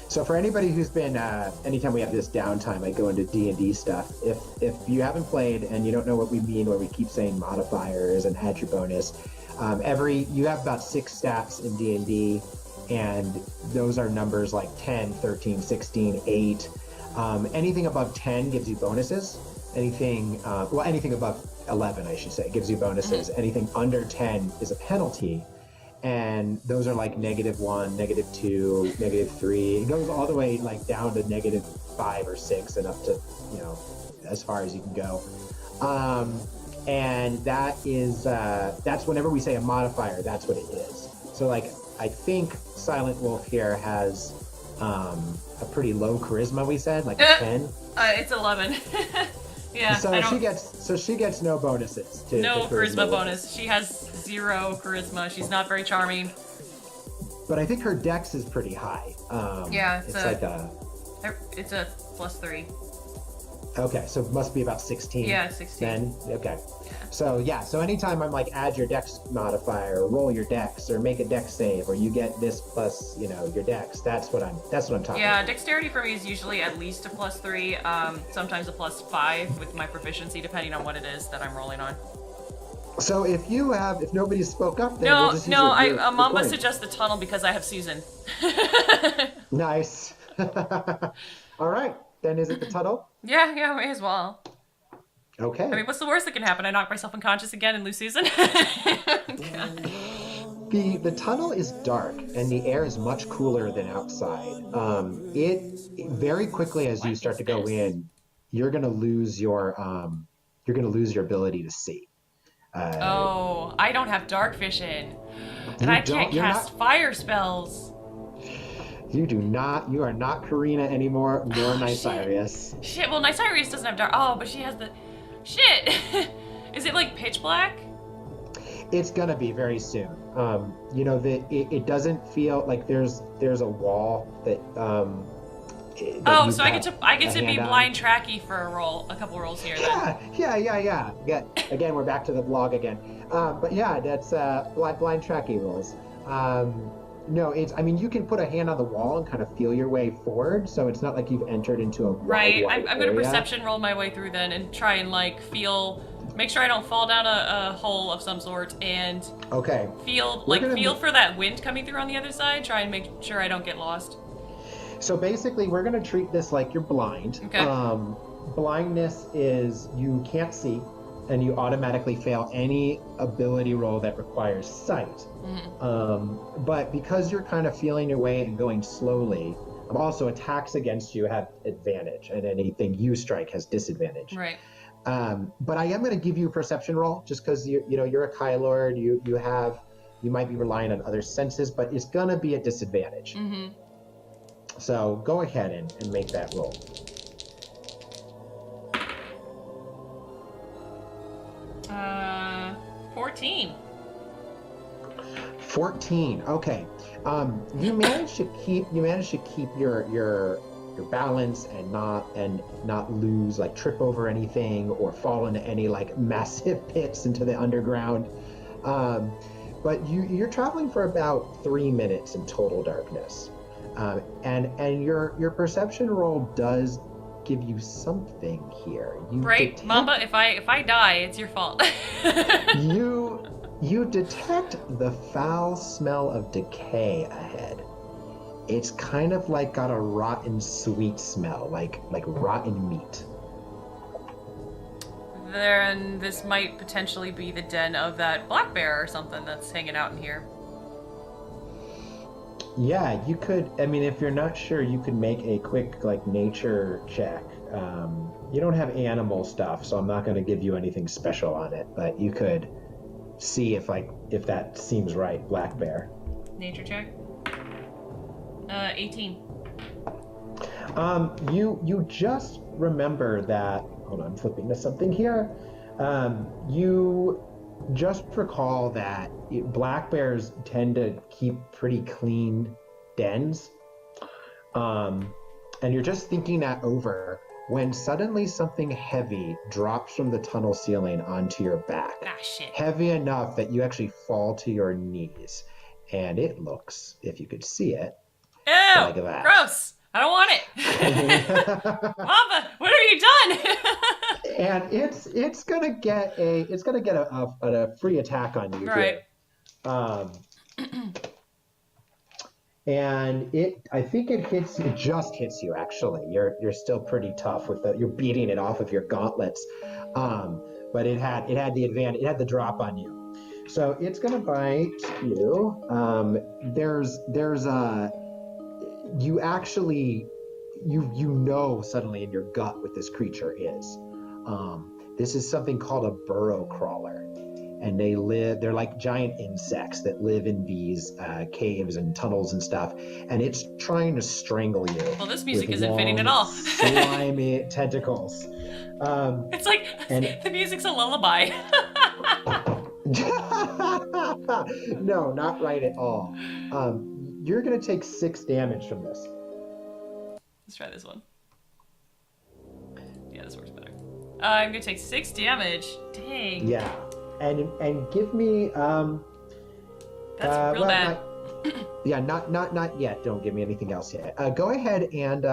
So for anybody who's been, anytime we have this downtime, I go into D&D stuff. If you haven't played and you don't know what we mean where we keep saying modifiers and add your bonus, you have about 6 stats in D&D, and those are numbers like 10, 13, 16, 8. Anything above 10 gives you bonuses. Anything above 11, I should say, gives you bonuses. Mm-hmm. Anything under 10 is a penalty. And those are like -1, -2, -3. It goes all the way like down to -5 or 6 and up to, as far as you can go. And that is, that's whenever we say a modifier, that's what it is. So like, I think Silent Wolf here has a pretty low charisma, we said, like a 10. It's 11. Yeah. So she gets no bonuses. No charisma bonus. She has 0 charisma. She's not very charming. But I think her dex is pretty high. Yeah, it's like a +3. Okay, so it must be about 16. Yeah, 16. Then okay. So anytime I'm like add your dex modifier, or roll your dex, or make a dex save, or you get this plus your dex, that's what I'm talking about. Yeah, dexterity for me is usually at least a +3, sometimes a +5 with my proficiency, depending on what it is that I'm rolling on. So if nobody spoke up, then we'll just use Mom must suggest the tunnel because I have Susan. Nice. All right, then is it the tunnel? Yeah, may as well. Okay. I mean, what's the worst that can happen? I knock myself unconscious again and lose Susan? The tunnel is dark and the air is much cooler than outside. It very quickly as you start to go in, you're going to lose your you're gonna lose your ability to see. Oh, I don't have dark vision, and I can't You're cast fire spells. You do not. You are not Karina anymore, nor Nysarius. Shit. Well, Nysarius doesn't have dark. Oh, but she has the. Shit. Is it like pitch black? It's gonna be very soon. You know, it doesn't feel like there's a wall that. Oh, so I get to be blind tracky for a couple rolls here. Then. Yeah. Again, we're back to the blog again. But yeah, that's blind tracky rolls. No, I mean, you can put a hand on the wall and kind of feel your way forward, so it's not like you've entered into a right. wide I'm gonna perception roll my way through then and try and like make sure I don't fall down a hole of some sort, and feel for that wind coming through on the other side. Try and make sure I don't get lost. So basically, we're gonna treat this like you're blind. Okay. Blindness is you can't see, and you automatically fail any ability roll that requires sight. Mm-hmm. But because you're kind of feeling your way and going slowly, also attacks against you have advantage, and anything you strike has disadvantage. Right. But I am going to give you a perception roll, just because you're a Kai Lord. You might be relying on other senses, but it's going to be a disadvantage. Mm-hmm. So go ahead and make that roll. 14. 14. Okay. You managed to keep your balance and not lose, like trip over anything or fall into any like massive pits into the underground. But you're traveling for about 3 minutes in total darkness. And your perception roll does give you something here. Mamba, if I die, it's your fault. You detect the foul smell of decay ahead. It's kind of like got a rotten sweet smell, like rotten meat. Then this might potentially be the den of that black bear or something that's hanging out in here. Yeah, you could. I mean, if you're not sure, you could make a quick nature check. You don't have animal stuff, so I'm not going to give you anything special on it. But you could see if that seems right. Black bear. Nature check. 18. You just remember that. Hold on, I'm flipping to something here. You just recall that black bears tend to keep pretty clean dens. And you're just thinking that over when suddenly something heavy drops from the tunnel ceiling onto your back. Ah, shit. Heavy enough that you actually fall to your knees. And it looks, if you could see it, ew, like that. Gross. I don't want it. Mamba, what have you done? And it's gonna get a free attack on you. Right. And I think it just hits you actually. You're still pretty tough you're beating it off of your gauntlets. But it had the advantage, it had the drop on you. So it's gonna bite you. You actually know suddenly in your gut what this creature is. This is something called a burrow crawler, and they're like giant insects that live in these caves and tunnels and stuff, and it's trying to strangle you. Well, this music isn't fitting at all. Slimy tentacles. It's like the music's a lullaby. No, not right at all. You're gonna take 6 damage from this. Let's try this one. Yeah, this works better. I'm gonna take 6 damage. Dang. Yeah, and give me That's real bad. Not yet. Don't give me anything else yet. Go ahead and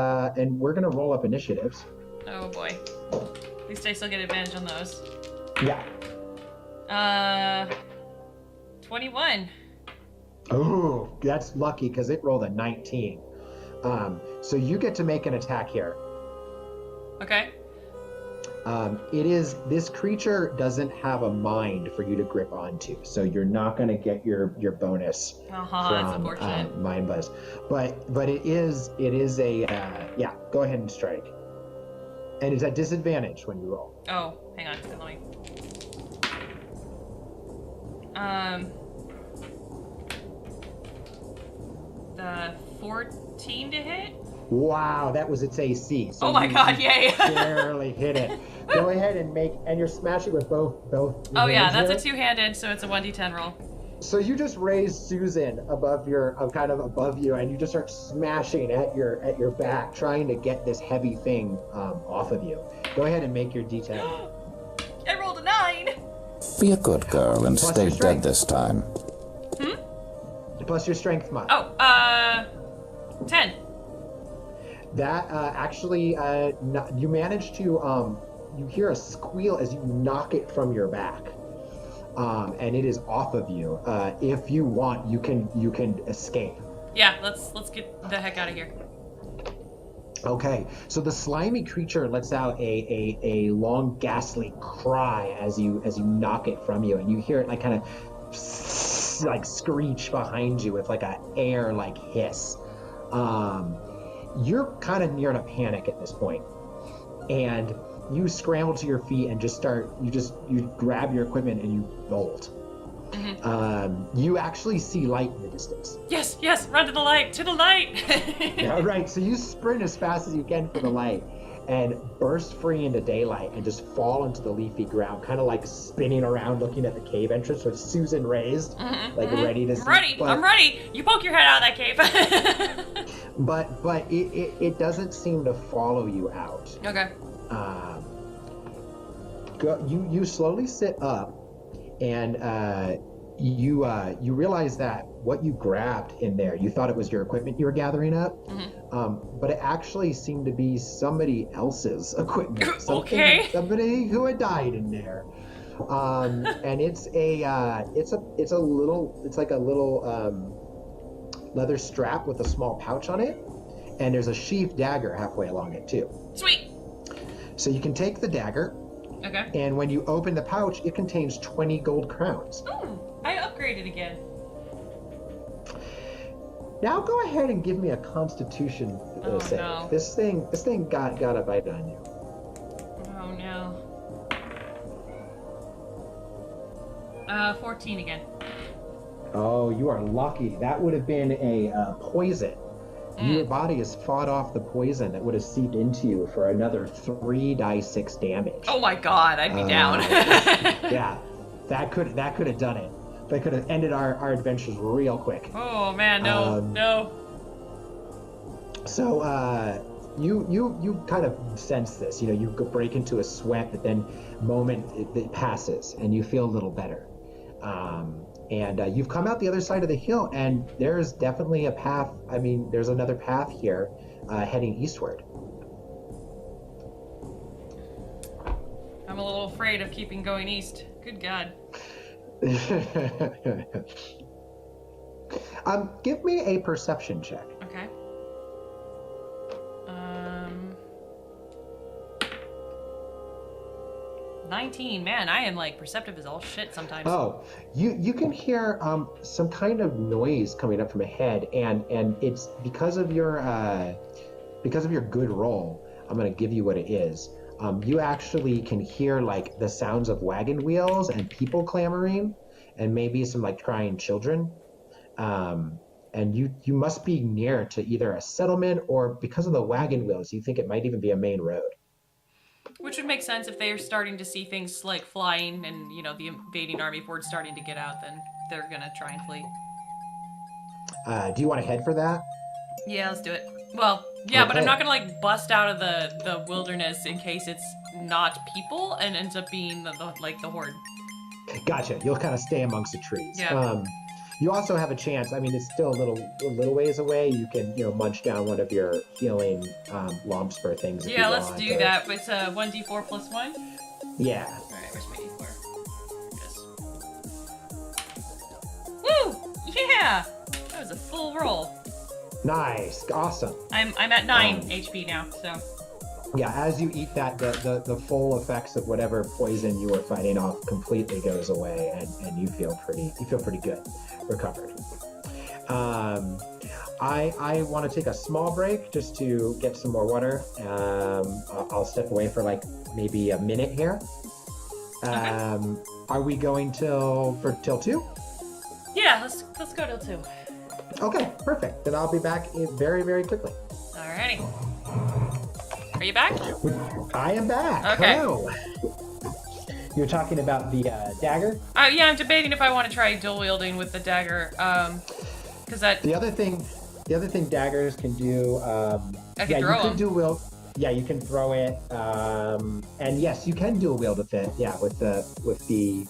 we're gonna roll up initiatives. Oh boy. At least I still get advantage on those. Yeah. 21. Oh, that's lucky because it rolled a 19. So you get to make an attack here. Okay. This creature doesn't have a mind for you to grip onto, so you're not going to get your bonus from mind buzz. But it is a yeah. Go ahead and strike. And it's at disadvantage when you roll. Oh, hang on. Let me. 14 to hit? Wow, that was its AC. So oh my god, yay! barely hit it. Go ahead and you're smashing with both. Oh yeah, that's here. a two-handed, so it's a 1d10 roll. So you just raise Susan above you, and you just start smashing at your back, trying to get this heavy thing off of you. Go ahead and make your D10. I rolled a 9. Be a good girl and Plus stay your dead strength. this time. Plus your strength mod. Oh, 10. That you manage to you hear a squeal as you knock it from your back, and it is off of you. If you want, you can escape. Yeah, let's get the heck out of here. Okay, so the slimy creature lets out a long ghastly cry as you knock it from you, and you hear it like kind of like screech behind you with like a air like hiss. You're kind of near in a panic at this point, and you scramble to your feet and you grab your equipment and you bolt. Mm-hmm. You actually see light in the distance. Yes, run to the light, Yeah, right. So you sprint as fast as you can for the light and burst free into daylight and just fall into the leafy ground, kind of like spinning around looking at the cave entrance with Susan raised, ready to see. I'm ready. You poke your head out of that cave. But it doesn't seem to follow you out. Okay. You slowly sit up, and you realize that what you grabbed in there, you thought it was your equipment you were gathering up, but it actually seemed to be somebody else's equipment. Okay. Somebody who had died in there. And it's like a little leather strap with a small pouch on it, and there's a sheathed dagger halfway along it too. Sweet. So you can take the dagger. Okay. And when you open the pouch, it contains 20 gold crowns. I upgraded again. Now go ahead and give me a Constitution save. No. This thing got a bite on you. Oh no. 14 again. Oh, you are lucky. That would have been a poison. Your body has fought off the poison that would have seeped into you for another 3d6 damage. Oh my god, I'd be down. Yeah, that could have done it. That could have ended our adventures real quick. Oh man, no. So you kind of sense this. You break into a sweat, but then moment it passes, and you feel a little better. And you've come out the other side of the hill, and there's definitely a path. I mean, there's another path here heading eastward. I'm a little afraid of keeping going east. Good God. Give me a perception check. Okay. 19. Man, I am like perceptive as all shit sometimes. Oh, you can hear some kind of noise coming up from ahead, and it's because of your good roll. I'm gonna give you what it is. You actually can hear like the sounds of wagon wheels and people clamoring, and maybe some like crying children. And you must be near to either a settlement, or because of the wagon wheels, you think it might even be a main road. Which would make sense if they're starting to see things like flying and, the invading army force starting to get out, then they're gonna try and flee. Do you want to head for that? Yeah, let's do it. Well, yeah, but I'm Okay. not gonna like bust out of the wilderness in case it's not people and ends up being the horde. Gotcha. You'll kind of stay amongst the trees. Yeah. You also have a chance. I mean, it's still a little ways away. You can, munch down one of your healing lump spur things. Yeah, let's do that. It's 1d4 plus 1. Yeah. All right, where's my d4? Yes. Woo! Yeah! That was a full roll. Nice. Awesome. I'm at 9 HP now, so. Yeah, as you eat that, the full effects of whatever poison you were fighting off completely goes away, and you feel pretty good, recovered. I want to take a small break just to get some more water. I'll step away for like maybe a minute here. Are we going till 2? Yeah, let's go till 2. Okay, perfect. Then I'll be back very, very quickly. Alrighty. Are you back? I am back. Okay. Hello. You're talking about the dagger? Yeah, I'm debating if I want to try dual wielding with the dagger. Because that. The other thing daggers can do. I can throw you can them. dual wield. Yeah, you can throw it. And yes, you can dual wield with it. Yeah, with the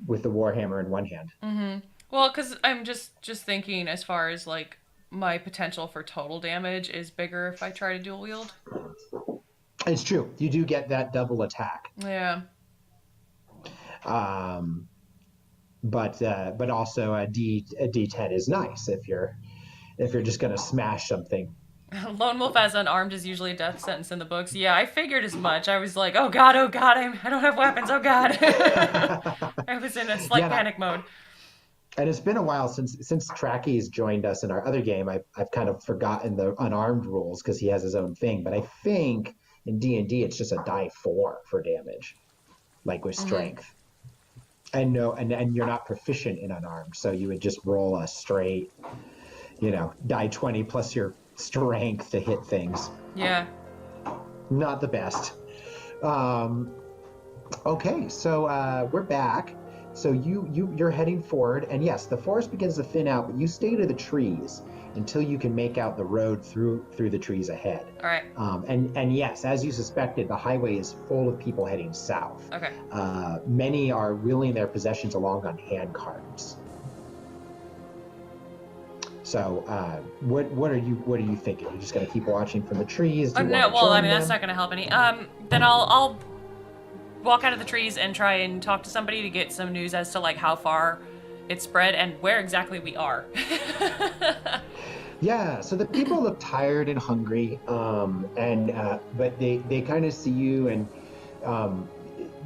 warhammer in one hand. Mm-hmm. Well, because I'm just thinking as far as like my potential for total damage is bigger if I try to dual wield. It's true. You do get that double attack. Yeah. But also a D10 is nice if you're just gonna smash something. Lone wolf as unarmed is usually a death sentence in the books. Yeah, I figured as much. I was like, oh god, I don't have weapons. Oh god. I was in a slight panic mode. And it's been a while since Tracky's joined us in our other game. I've kind of forgotten the unarmed rules because he has his own thing. But I think in D&D it's just a die 4 for damage, like with strength. And no, and you're not proficient in unarmed, so you would just roll a straight, die 20 plus your strength to hit things. Yeah. Not the best. Okay, so we're back. So you're heading forward, and yes, the forest begins to thin out, but you stay to the trees until you can make out the road through the trees ahead. All right. And yes, as you suspected, the highway is full of people heading south. Okay. Many are wheeling their possessions along on hand carts. So, what are you thinking? You're just gonna keep watching from the trees? No, well, I mean that's not gonna help any. Then I'll walk out of the trees and try and talk to somebody to get some news as to like how far it's spread and where exactly we are. Yeah, so the people look tired and hungry, but they kind of see you and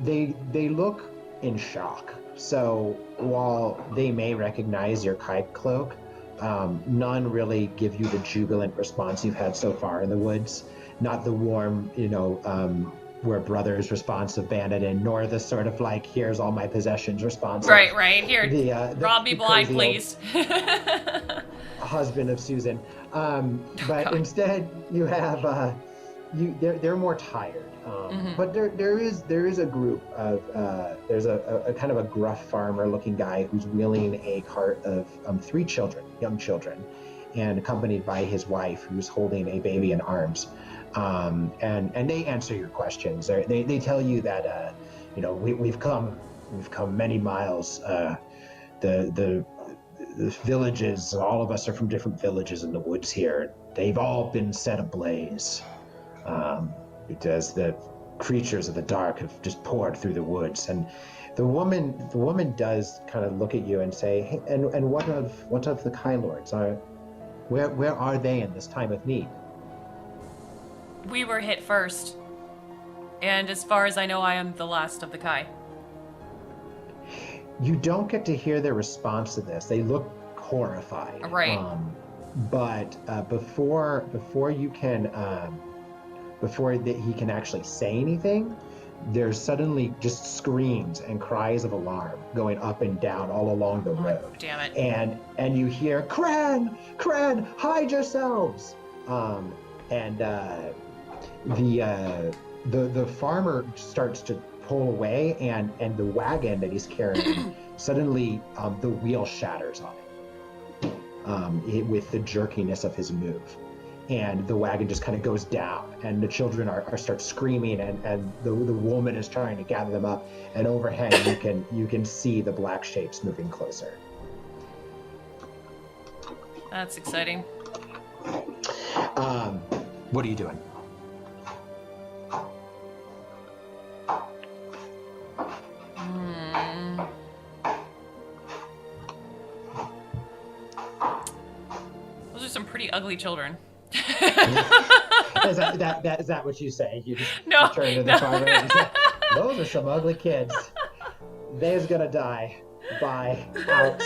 they look in shock. So while they may recognize your kite cloak, none really give you the jubilant response you've had so far in the woods. Not the warm, we're brothers response of Bannerton, nor the sort of like, here's all my possessions response. Right, here. Rob me blind, please. Husband of Susan. But instead you have, they're more tired. But there is a group of, there's a kind of a gruff farmer looking guy who's wheeling a cart of 3 children, young children, and accompanied by his wife who's holding a baby in arms. And they answer your questions. They tell you that we've come many miles. The villages, all of us are from different villages in the woods here. They've all been set ablaze because the creatures of the dark have just poured through the woods. And the woman does kind of look at you and say, hey, and what of the Kai Lords? Where are they in this time of need? We were hit first, and as far as I know, I am the last of the Kai. You don't get to hear their response to this. They look horrified. Right. But before he can actually say anything, there's suddenly just screams and cries of alarm going up and down all along the road. Damn it. And you hear, Cran, hide yourselves. The farmer starts to pull away, and the wagon that he's carrying suddenly the wheel shatters on it with the jerkiness of his move, and the wagon just kind of goes down, and the children start screaming, and the woman is trying to gather them up, and overhead you can see the black shapes moving closer. That's exciting. What are you doing? Those are some pretty ugly children. Is that what you say? You just turn to the farmer and say, those are some ugly kids. They's gonna die. Bye. Out.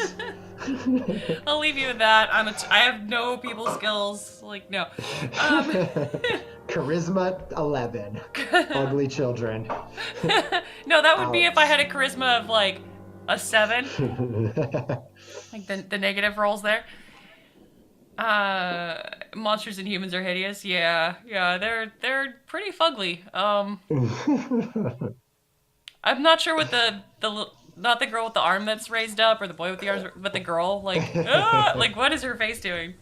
I'll leave you with that. I have no people skills. Like, no. Charisma 11. Ugly children. No, that would be if I had a charisma of like a 7. Like the negative rolls there. Monsters and humans are hideous. Yeah, they're pretty fugly. I'm not sure what the not the girl with the arm that's raised up or the boy with the arms, but the girl like like what is her face doing?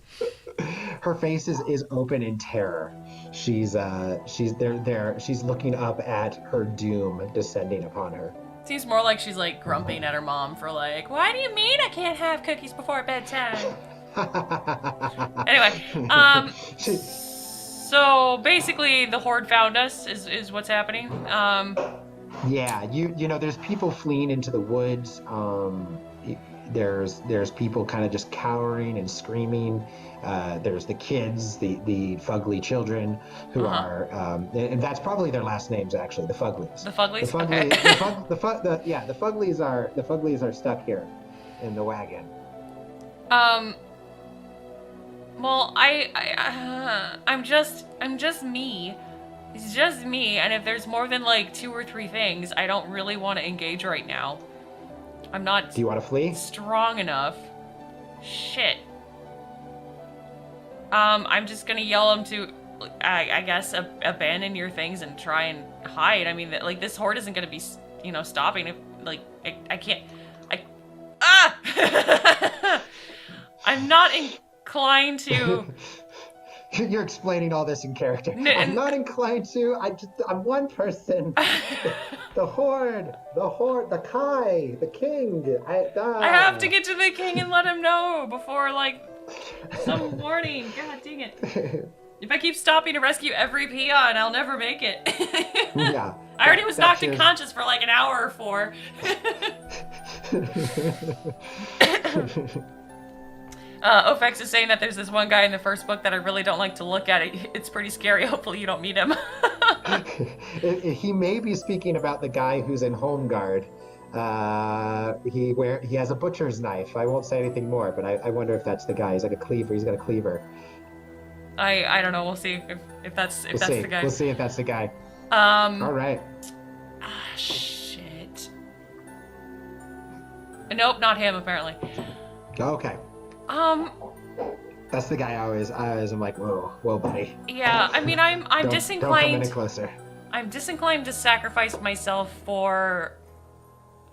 Her face is open in terror. She's there. She's looking up at her doom descending upon her. Seems more like she's like grumping at her mom for like, why do you mean I can't have cookies before bedtime? Anyway, so basically the horde found us is what's happening. Yeah, you know, there's people fleeing into the woods. There's people kind of just cowering and screaming. There's the kids, the fugly children who are, and that's probably their last names actually, the Fuglies. The Fuglies. The Fuglies. Okay. The Fuglies are stuck here in the wagon. Well, I'm just me. It's just me, and if there's more than like 2 or 3 things, I don't really want to engage right now. I'm not. Do you want to flee? Strong enough. Shit. I'm just gonna yell them to, I guess, abandon your things and try and hide. I mean, like this horde isn't gonna be, you know, stopping. If like I can't. I'm not inclined to. You're explaining all this in character. I'm not inclined to. I'm one person. The horde, the Kai, the king. I have to get to the king and let him know before like some warning. God dang it. If I keep stopping to rescue every peon, I'll never make it. Yeah. I already was knocked unconscious for like an hour or 4. Ofex is saying that there's this one guy in the first book that I really don't like to look at. It's pretty scary. Hopefully you don't meet him. He may be speaking about the guy who's in Home Guard. He has a butcher's knife. I won't say anything more, but I wonder if that's the guy. He's like a cleaver. He's got a cleaver. I don't know. We'll see if that's the guy. We'll see if that's the guy. All right. Shit. Nope, not him apparently. Okay. That's the guy I'm like, whoa, buddy. Yeah, I mean, I'm disinclined. Don't come any closer. I'm disinclined to sacrifice myself for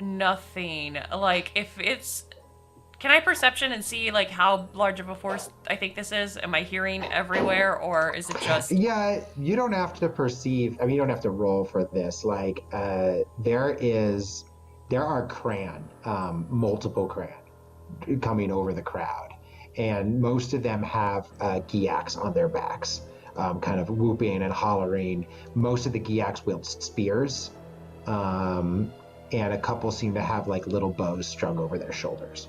nothing. Like, if it's, can I perception and see like how large of a force I think this is? Am I hearing everywhere, or is it just? Yeah, you don't have to perceive. I mean, you don't have to roll for this. Like, there are cran, multiple cran, coming over the crowd, and most of them have Giaks on their backs, kind of whooping and hollering. Most of the Giaks wield spears, and a couple seem to have like little bows strung over their shoulders.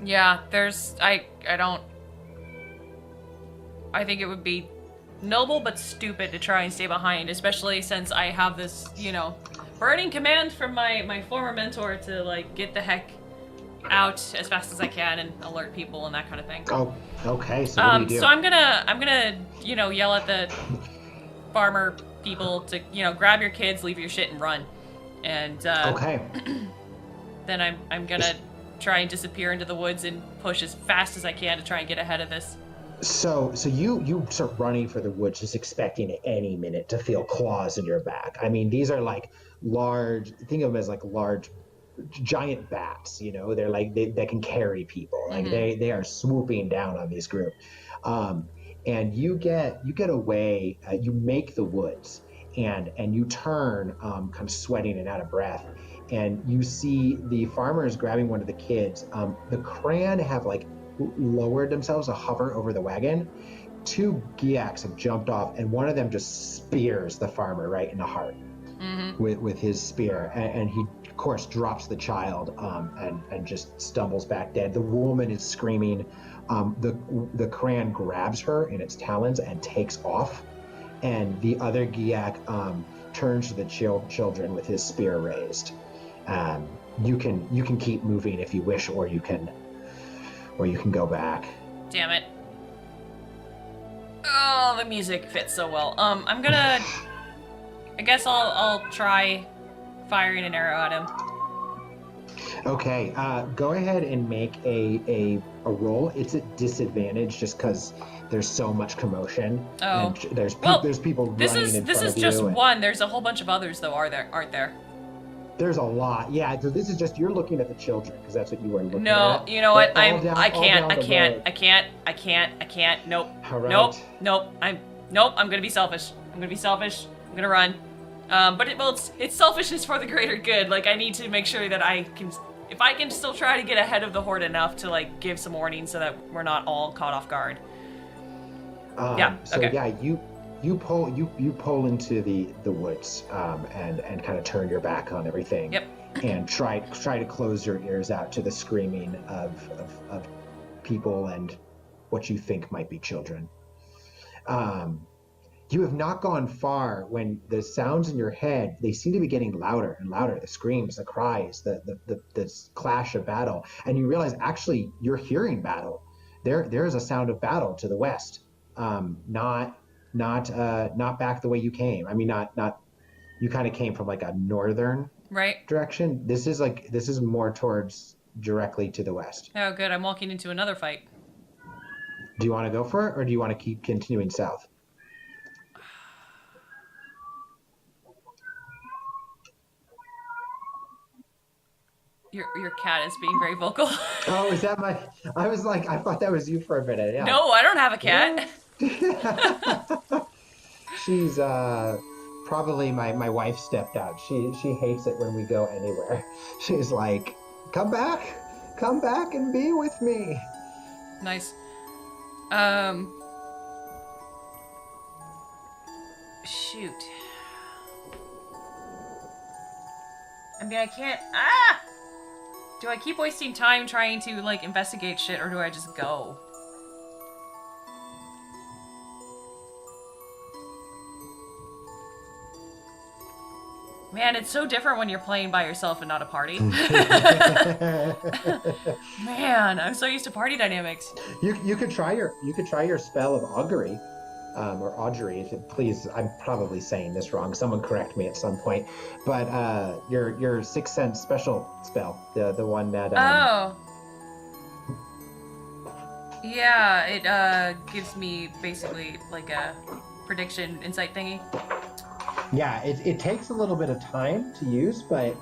Yeah, I think it would be noble but stupid to try and stay behind, especially since I have this, you know, burning command from my former mentor to like get the heck out as fast as I can and alert people and that kind of thing. Oh, okay. So what do you do? So I'm gonna you know, yell at the farmer people to, you know, grab your kids, leave your shit, and run. And okay. Then I'm gonna try and disappear into the woods and push as fast as I can to try and get ahead of this. So you start running for the woods, just expecting at any minute to feel claws in your back. I mean, these are like large. Think of them as like large, giant bats. You know, they're like they can carry people. Like they are swooping down on this group, and you get away. You make the woods, and you turn, kind of sweating and out of breath. And you see the farmers grabbing one of the kids. The cran have like lowered themselves to hover over the wagon. 2 Giaks have jumped off, and one of them just spears the farmer right in the heart with his spear. And he, of course, drops the child and just stumbles back dead. The woman is screaming. The cran grabs her in its talons and takes off. And the other Giak turns to the children with his spear raised. You can keep moving if you wish, or you can or you can go back. Damn it. Oh, the music fits so well. I'm gonna... I guess I'll try firing an arrow at him. Okay, go ahead and make a roll. It's at disadvantage just because there's so much commotion. Oh. And there's people running in front of you. This is just one. There's a whole bunch of others, though, aren't there? There's a lot. Yeah, so this is just, you're looking at the children, because that's what you were looking at. No, you know what? I can't. Nope. All right. Nope. I'm gonna be selfish. I'm gonna run. But it's selfishness for the greater good. Like, I need to make sure that if I can still try to get ahead of the horde enough to, like, give some warning so that we're not all caught off guard. Yeah, so okay. yeah, you pull into the woods, and kind of turn your back on everything. Yep. And try to close your ears out to the screaming of people and what you think might be children. You have not gone far when the sounds in your head, they seem to be getting louder and louder. The screams, the cries, the clash of battle. And you realize, actually, you're hearing battle. There is a sound of battle to the west. Not back the way you came. I mean, not you kind of came from like a northern direction. This is more towards directly to the west. Oh, good. I'm walking into another fight. Do you want to go for it, or do you want to keep continuing south? Your cat is being very vocal. Oh, is that my... I was like, I thought that was you for a minute. Yeah. No, I don't have a cat. She's probably my wife stepped out. She hates it when we go anywhere. She's like, come back and be with me. Nice. Shoot. I mean, I can't... Do I keep wasting time trying to, like, investigate shit, or do I just go? Man, it's so different when you're playing by yourself and not a party. Man, I'm so used to party dynamics. You could try your spell of augury, or augury. Please, I'm probably saying this wrong. Someone correct me at some point. But your sixth sense special spell, the one that. Oh. Yeah, it gives me basically like a prediction insight thingy. Yeah, it takes a little bit of time to use, but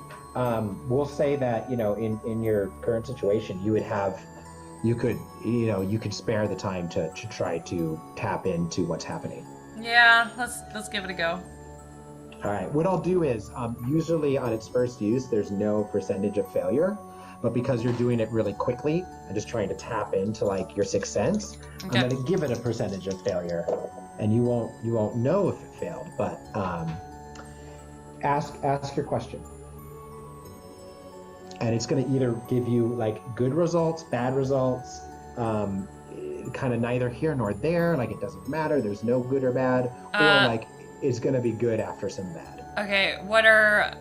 we'll say that, in your current situation, you could spare the time to try to tap into what's happening. Yeah, let's give it a go. All right, what I'll do is, usually on its first use, there's no percentage of failure, but because you're doing it really quickly and just trying to tap into like your sixth sense, okay. I'm going to give it a percentage of failure, and you won't know if it failed, but ask your question. And it's going to either give you like good results, bad results, kind of neither here nor there, like it doesn't matter, there's no good or bad, or like it's going to be good after some bad. Okay, what are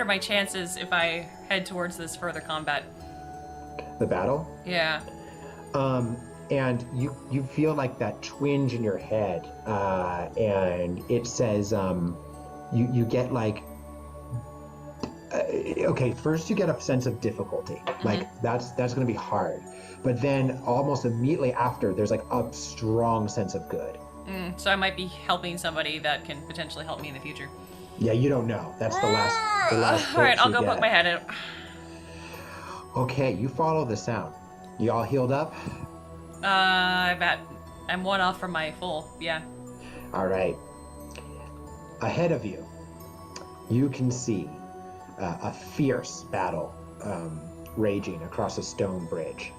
my chances if I head towards this further combat? The battle? Yeah. And you feel like that twinge in your head, and it says, you get like, okay, first you get a sense of difficulty, mm-hmm. like that's going to be hard, but then almost immediately after, there's like a strong sense of good. So I might be helping somebody that can potentially help me in the future. Yeah, you don't know. That's the last. All right, I'll go poke my head in. Okay, you follow the sound. You all healed up? I bet I'm one off from my full. Yeah. All right. Ahead of you, you can see a fierce battle raging across a stone bridge.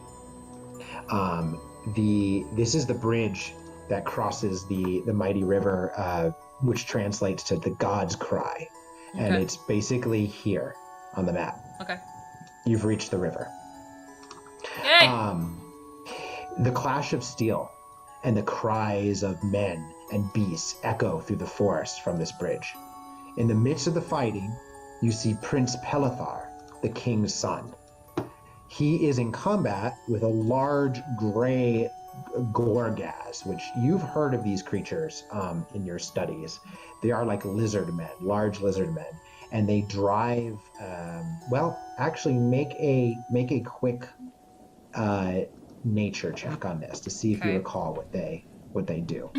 This is the bridge that crosses the mighty river, which translates to the God's Cry. Okay. And it's basically here on the map. Okay. You've reached the river. Yay! The clash of steel and the cries of men and beasts echo through the forest from this bridge. In the midst of the fighting, you see Prince Pelethar, the king's son. he is in combat with a large gray Gorgaz, which you've heard of these creatures in your studies. They are like lizard men, large lizard men, and they drive. Well, actually, make a quick nature check on this to see if you recall what they do.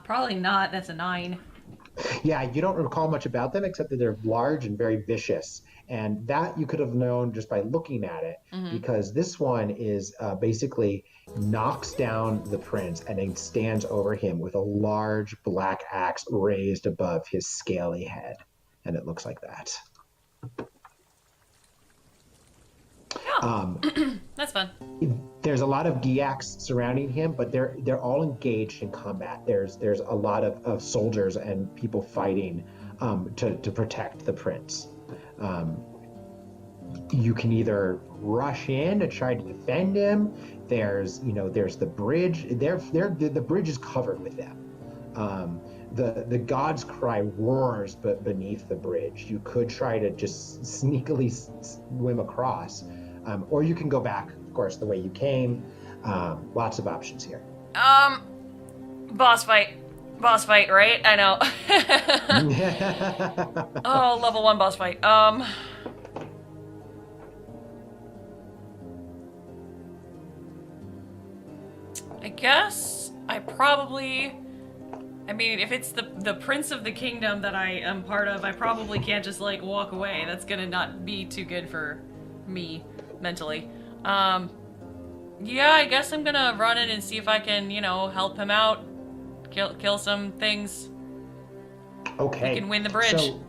Probably not. That's a 9. Yeah, you don't recall much about them except that they're large and very vicious. And that you could have known just by looking at it, because this one is basically knocks down the prince and then stands over him with a large black axe raised above his scaly head. And it looks like that. Oh. That's fun. There's a lot of Giaks surrounding him, but they're all engaged in combat. There's a lot of soldiers and people fighting to protect the prince. You can either rush in to try to defend him. There's the bridge. The bridge is covered with them. The god's cry roars beneath the bridge. You could try to just sneakily swim across, or you can go back, of course, the way you came. Lots of options here. Boss fight, right? I know. Oh, level 1 boss fight. I guess I mean, if it's the prince of the kingdom that I am part of, I probably can't just, like, walk away. That's gonna not be too good for me, mentally. Yeah, I guess I'm gonna run in and see if I can, help him out. Kill some things. Okay. We can win the bridge. So,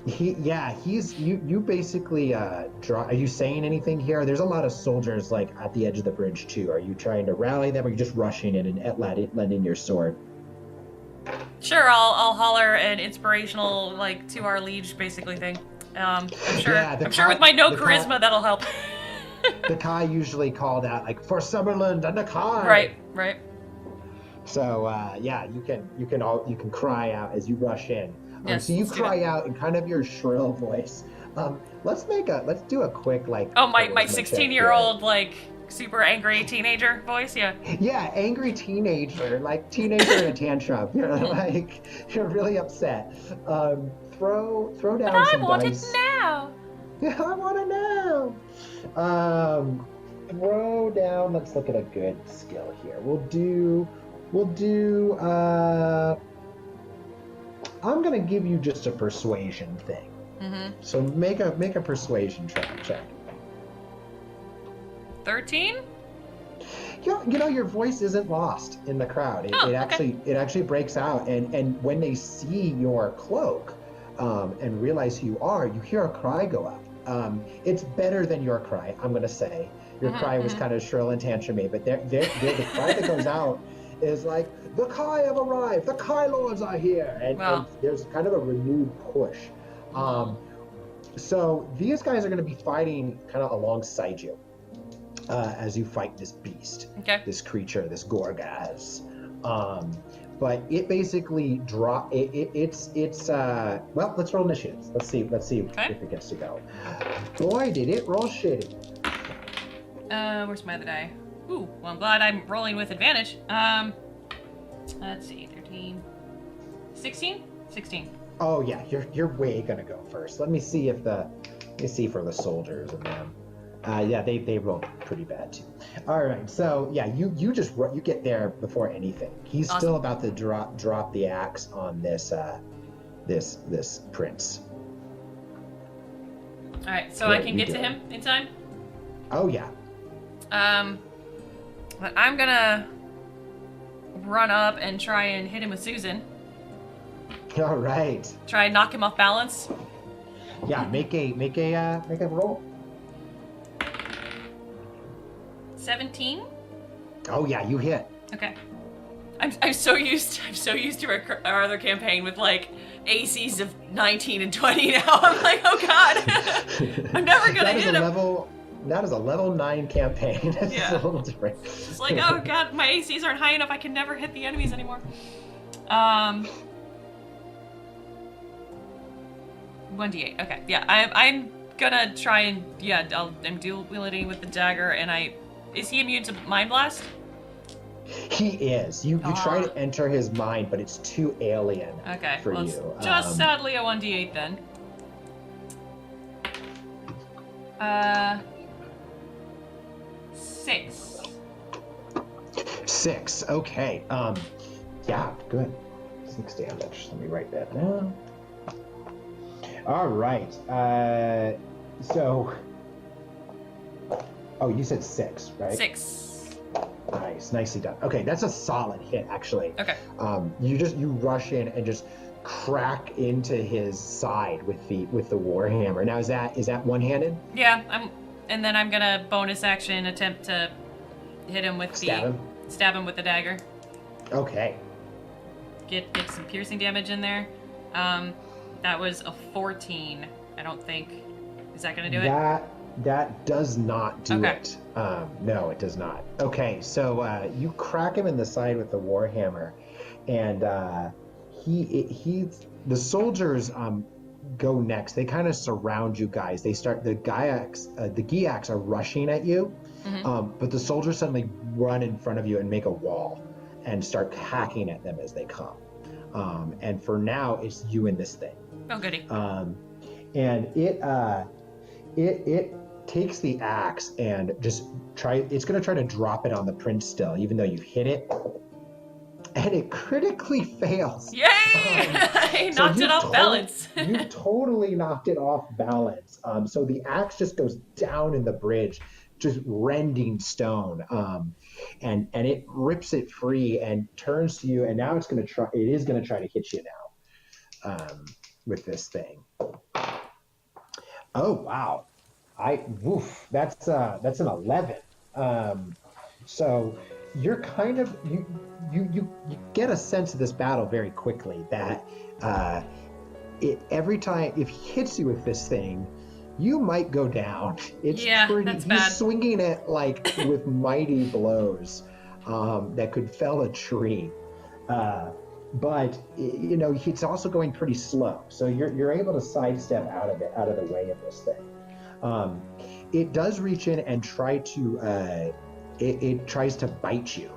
you basically are you saying anything here? There's a lot of soldiers, like, at the edge of the bridge, too. Are you trying to rally them, or are you just rushing in and lending your sword? Sure, I'll holler an inspirational, like, to our liege, basically thing. I'm sure with my no charisma that'll help. The Kai usually called out, like, for Summerland and the Kai. Right. So you can cry out as you rush in. Yes, so you cry out in kind of your shrill voice. Let's do a quick, like. Oh, my 16-year-old, like, super angry teenager voice, yeah. Yeah, angry teenager, like teenager in a tantrum. You're really upset. Throw down but some I want dice. it now. Yeah, I want it now. Throw down. Let's look at a good skill here. We'll do. I'm gonna give you just a persuasion thing. Mm-hmm. So make a persuasion check. 13? Your voice isn't lost in the crowd. It actually breaks out, and when they see your cloak and realize who you are, you hear a cry go up. It's better than your cry, I'm gonna say. Your cry was kind of shrill and tantrumy, but the cry that goes out is like, the Kai have arrived, the Kai Lords are here, and there's kind of a renewed push. So these guys are going to be fighting kind of alongside you as you fight this beast, this creature, this Gorgaz. But it basically well, let's roll initiatives. Let's see if it gets to go. Boy, did it roll shitty. Where's my other die? Ooh, well, I'm glad I'm rolling with advantage. Let's see, 13, 16? 16. Oh yeah, you're way gonna go first. Let me see for the soldiers and them. Yeah, they rolled pretty bad too. All right, so yeah, you get there before anything. He's still about to drop the axe on this prince. All right, so I can get to him in time. Oh yeah. But I'm gonna run up and try and hit him with Susan. All right. Try and knock him off balance. Yeah, make a roll. 17. Oh yeah, you hit. Okay. I'm so used to our other campaign with like ACs of 19 and 20 now. I'm like, oh god, I'm never gonna hit him. That is a level 9 campaign. It's a little different. It's like, oh god, my ACs aren't high enough. I can never hit the enemies anymore. 1d8. Okay, yeah, gonna try and I'm dual wielding with the dagger, and is he immune to Mind Blast? He is. You try to enter his mind, but it's too alien for you. It's just sadly a 1d8 then. 6. 6. Okay. Yeah, good. 6 damage. Let me write that down. All right. So. Oh, you said 6, right? 6. Nice, nicely done. Okay, that's a solid hit, actually. Okay. You rush in and just crack into his side with the warhammer. Now, is that one-handed? Yeah, and then I'm gonna bonus action attempt to hit him with stab him with the dagger. Okay. Get some piercing damage in there. That was a 14. I don't think. Is that gonna do it? That does not do it. No, it does not. Okay, so you crack him in the side with the warhammer, and the soldiers go next. They kind of surround you guys. They start the Giaks are rushing at you, but the soldiers suddenly run in front of you and make a wall and start hacking at them as they come. And for now, it's you and this thing. Oh, goody. And it takes the axe and it's going to try to drop it on the prince still, even though you hit it. And it critically fails. Yay! I knocked it off balance. You totally knocked it off balance. So the axe just goes down in the bridge, just rending stone. And it rips it free and turns to you. And now it is going to try to hit you now with this thing. Oh, wow. That's an 11. So you're kind of you get a sense of this battle very quickly that every time if he hits you with this thing, you might go down. It's that's bad. He's swinging it like with mighty blows that could fell a tree. But it's also going pretty slow, so you're able to sidestep out of the way of this thing. It does reach in and try to it tries to bite you,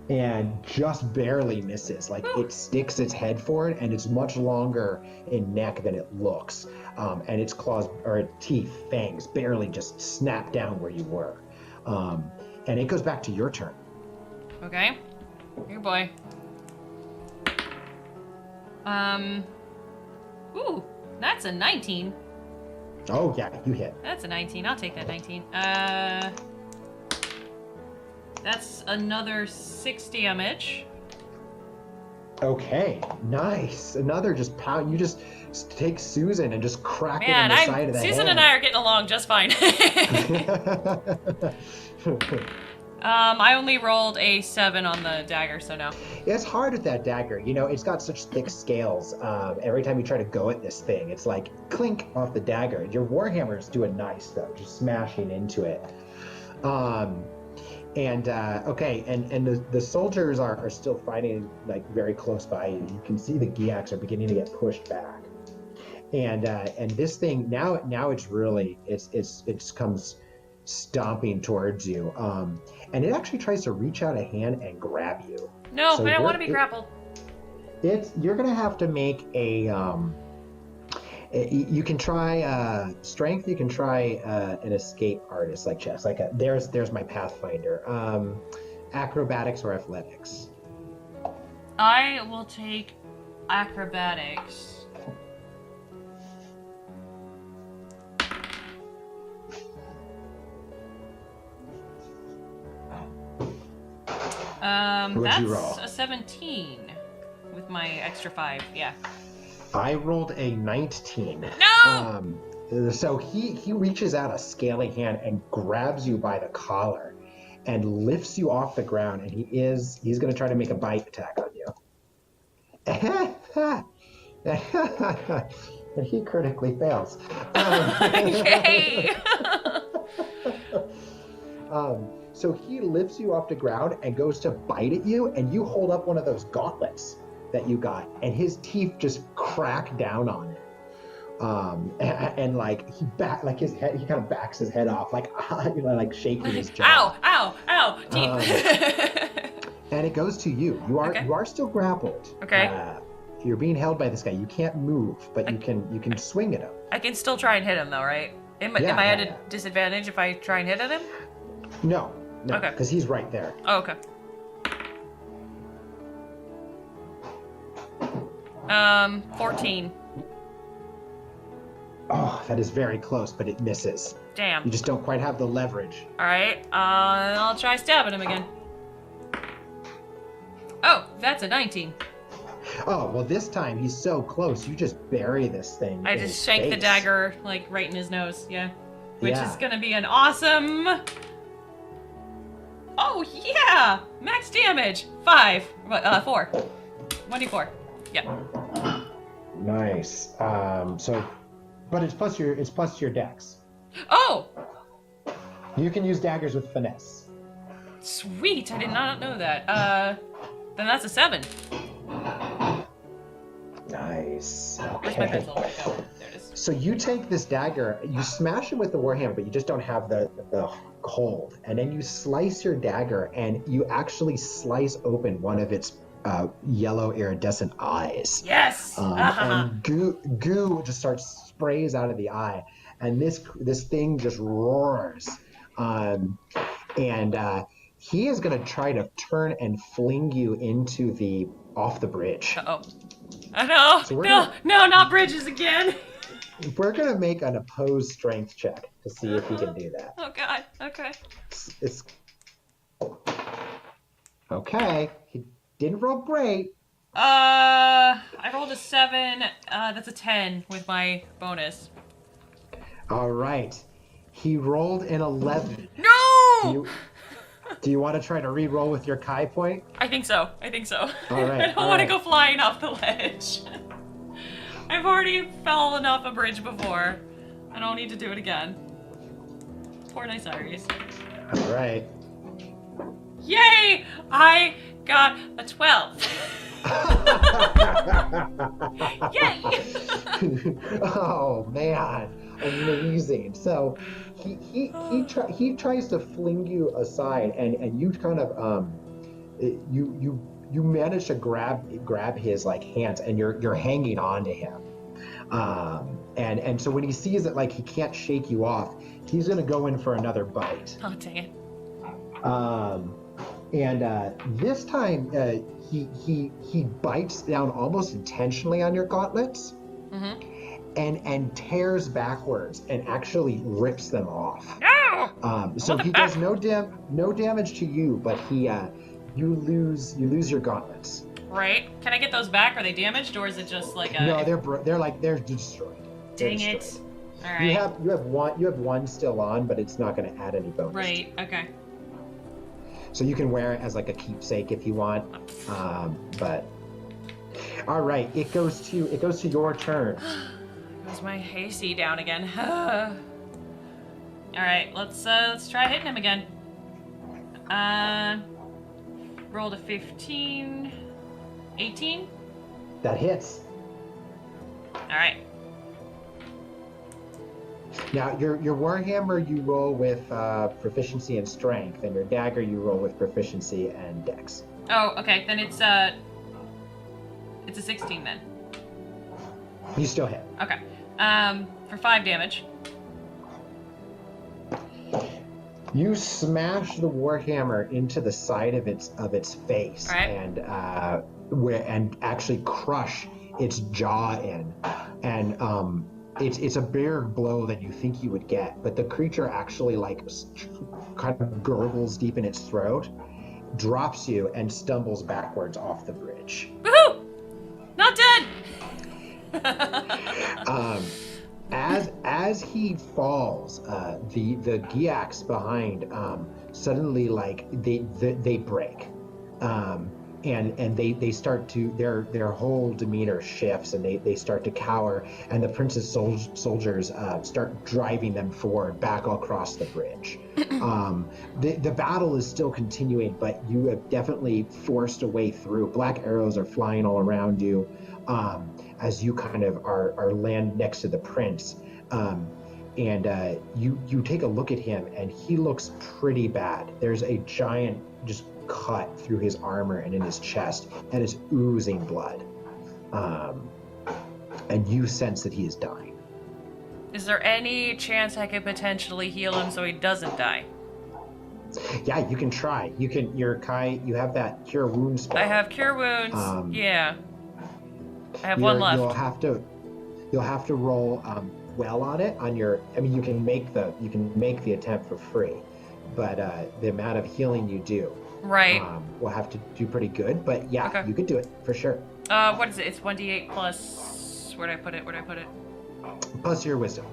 and just barely misses. Like it sticks its head forward, and it's much longer in neck than it looks, and its claws or teeth, fangs, barely just snap down where you were, and it goes back to your turn. Okay. Here, boy. Ooh, that's a 19. Oh, yeah, you hit. That's a 19. I'll take that 19. That's another 6 damage. Okay, nice. Another just pound. You just take Susan and just crack it in the side of the Susan head. and I are getting along just fine. I only rolled a 7 on the dagger, so no. It's hard with that dagger. It's got such thick scales. Every time you try to go at this thing, it's like clink off the dagger. Your warhammer's doing nice though, just smashing into it. Okay, and the soldiers are still fighting like very close by you. You can see the Giaks are beginning to get pushed back. And this thing now it's really it comes stomping towards you. And it actually tries to reach out a hand and grab you. No, I don't want to be grappled. You're gonna have to make a you can try strength. You can try an escape artist like chess. There's my Pathfinder. Acrobatics or athletics. I will take acrobatics. That's a 17 with my extra 5. Yeah. I rolled a 19. No! So he reaches out a scaly hand and grabs you by the collar and lifts you off the ground, and he's going to try to make a bite attack on you. And he critically fails. Yay! So he lifts you off the ground and goes to bite at you, and you hold up one of those gauntlets that you got, and his teeth just crack down on it. and like he kind of backs his head off, like like shaking his jaw. Ow, teeth. And it goes to you. You are still grappled. Okay. You're being held by this guy. You can't move, but you can swing at him. I can still try and hit him though, right? Am I at a disadvantage if I try and hit at him? No, okay, because he's right there. Oh, okay. 14. Oh, that is very close, but it misses. Damn. You just don't quite have the leverage. All right. I'll try stabbing him again. Oh, that's a 19. Oh, well, this time he's so close, you just bury this thing. I just shank the dagger, like, right in his nose, yeah. Which is gonna be an awesome... Oh, yeah! Max damage! 4. 1d4. Yeah. Nice. But it's plus your dex. Oh! You can use daggers with finesse. Sweet, I did not know that. Then that's a 7. Nice. Okay. Where's my pencil? Oh, there it is. So you take this dagger, you smash it with the warhammer, but you just don't have the hold. And then you slice your dagger, and you actually slice open one of its yellow iridescent eyes. Yes! And goo just sprays out of the eye, and this thing just roars. He is going to try to turn and fling you off the bridge. Uh-oh. Oh, no. So no, not bridges again. We're going to make an opposed strength check to see if he can do that. Oh, God. Okay. It's okay. He didn't roll great. I rolled a 7. That's a 10 with my bonus. All right. He rolled an 11. No! Do you want to try to re-roll with your Kai point? I think so. All right. I don't want to go flying off the ledge. I've already fallen off a bridge before. I don't need to do it again. Poor nice Iris. All right. Yay! I got a 12. Yay! Oh man, amazing. So he tries to fling you aside, and you kind of you manage to grab his like hands, and you're hanging on to him. And so when he sees that like he can't shake you off, he's gonna go in for another bite. Oh dang it. This time he bites down almost intentionally on your gauntlets, and tears backwards and actually rips them off. No! So he does no damage to you, but you lose your gauntlets. Right? Can I get those back? Are they damaged, or is it just like a? No, they're destroyed. Dang they're it! destroyed. All right. You have one still on, but it's not going to add any bonus. Right. Okay. So you can wear it as like a keepsake if you want. But all right, it goes to your turn. Goes my AC down again. All right, let's try hitting him again. Rolled a 15, 18. That hits. All right. Now your warhammer you roll with proficiency and strength, and your dagger you roll with proficiency and dex. Oh, okay. Then it's a 16 then. You still hit. Okay. For 5 damage. You smash the warhammer into the side of its face, right, and actually crush its jaw in, and it's a bigger blow than you think you would get, but the creature actually like kind of gurgles deep in its throat, drops you, and stumbles backwards off the bridge. Woohoo! Not dead. As he falls, the Giaks behind suddenly like they break, and they start to their whole demeanor shifts, and they start to cower, and the prince's soldiers start driving them forward back across the bridge. The battle is still continuing, but you have definitely forced a way through. Black arrows are flying all around you. as you kind of are land next to the prince. And you take a look at him, and he looks pretty bad. There's a giant just cut through his armor and in his chest, and is oozing blood. And you sense that he is dying. Is there any chance I could potentially heal him so he doesn't die? Yeah, you can try. You have that cure wounds spell. I have cure wounds. Yeah. I have one left. You'll have to roll well on it. You can make the attempt for free, but the amount of healing you do, right, will have to do pretty good. But yeah, okay. You could do it for sure. What is it? It's 1d8 plus. Where'd I put it? Plus your wisdom.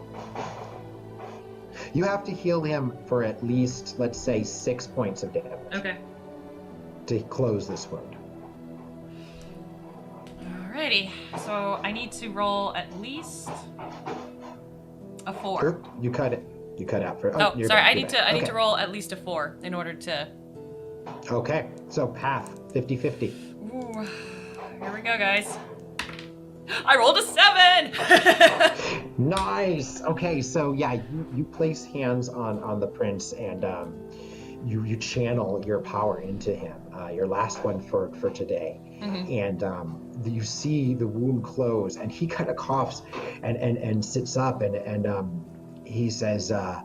You have to heal him for at least, let's say, 6 points of damage. Okay. To close this wound. Alrighty. So I need to roll at least a 4. Sure. You cut out for. Oh, sorry. I need to roll at least a 4 in order to. Okay. So path 50-50. Ooh. Here we go, guys. I rolled a 7. Nice. Okay, so yeah, you place hands on the prince, and you channel your power into him. Your last one for today, and you see the wound close, and he kind of coughs and sits up, and he says the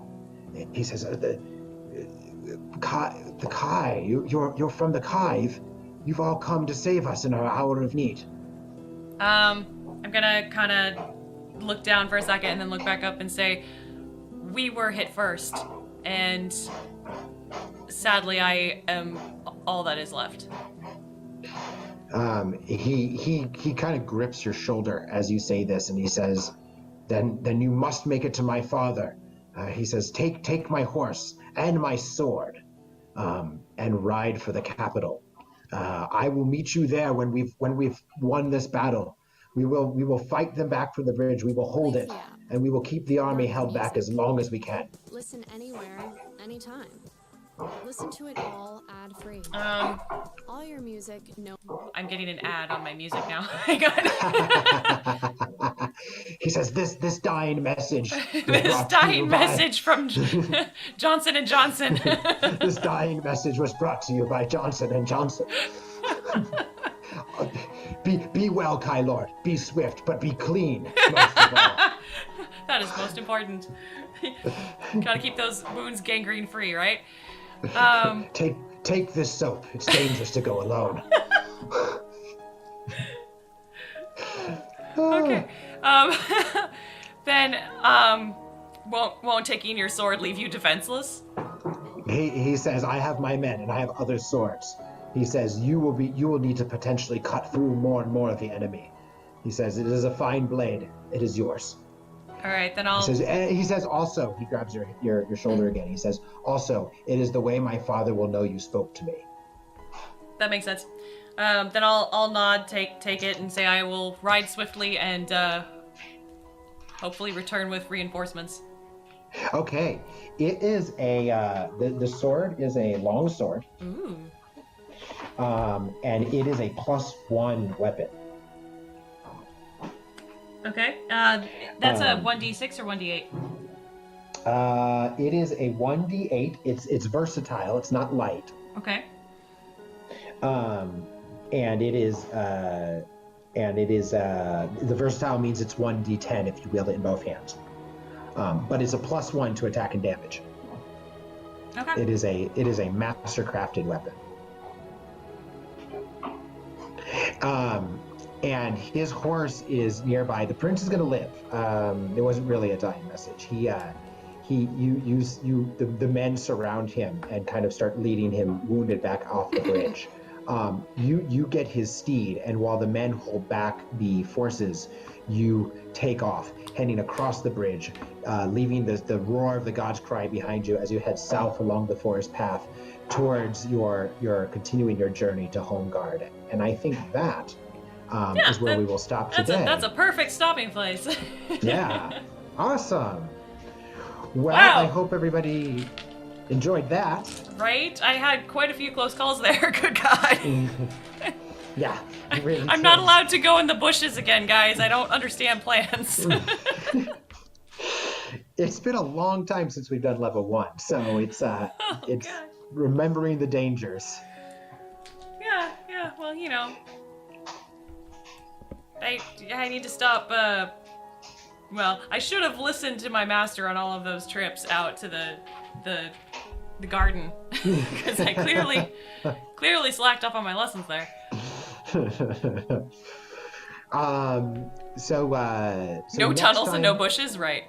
Kai, you're from the Kai. You've all come to save us in our hour of need. I'm gonna kind of look down for a second and then look back up and say, we were hit first, and sadly I am all that is left. He kind of grips your shoulder as you say this, and he says, then you must make it to my father. He says, take my horse and my sword, and ride for the capital. I will meet you there when we've won this battle. We will fight them back from the bridge. We will hold it, and we will keep the army held back as long as we can. Listen anywhere, anytime. Listen to it all ad-free. All your music, no. I'm getting an ad on my music now. Hang on. He says, this dying message. This dying message from Johnson & Johnson. This dying message was brought to you by Johnson & Johnson. Be well, Kai Lord. Be swift, but be clean, most of all. That is most important. Gotta keep those wounds gangrene free, right? Take this soap. It's dangerous to go alone. Okay. Then won't taking your sword leave you defenseless? He says, I have my men and I have other swords. He says, you will need to potentially cut through more and more of the enemy. He says, it is a fine blade. It is yours. All right, then I'll... He says also, he grabs your shoulder again. He says, also, it is the way my father will know you spoke to me. That makes sense. Then I'll nod, take it, and say I will ride swiftly and hopefully return with reinforcements. Okay. It is the sword is a long sword. Ooh. And it is a +1 weapon. Okay. That's a 1d6 or 1d8? It is a 1d8. It's versatile. It's not light. Okay. And it is the versatile means it's 1d10 if you wield it in both hands. But it's a +1 to attack and damage. Okay. It is a master crafted weapon. And his horse is nearby. The prince is going to live. It wasn't really a dying message. The men surround him and kind of start leading him wounded back off the bridge. You get his steed, and while the men hold back the forces, you take off, heading across the bridge, leaving the roar of the god's cry behind you as you head south along the forest path towards your continuing your journey to Homeguard. And I think that is where we will stop today. That's a perfect stopping place. Yeah. Awesome. Well, wow. I hope everybody enjoyed that. Right? I had quite a few close calls there. Good God. Yeah. Really I'm not allowed to go in the bushes again, guys. I don't understand plans. It's been a long time since we've done level 1, so it's God. remembering the dangers. Yeah, well, you know. I need to stop, well, I should have listened to my master on all of those trips out to the garden. Because I clearly slacked off on my lessons there. So No next tunnels time, and no bushes, right?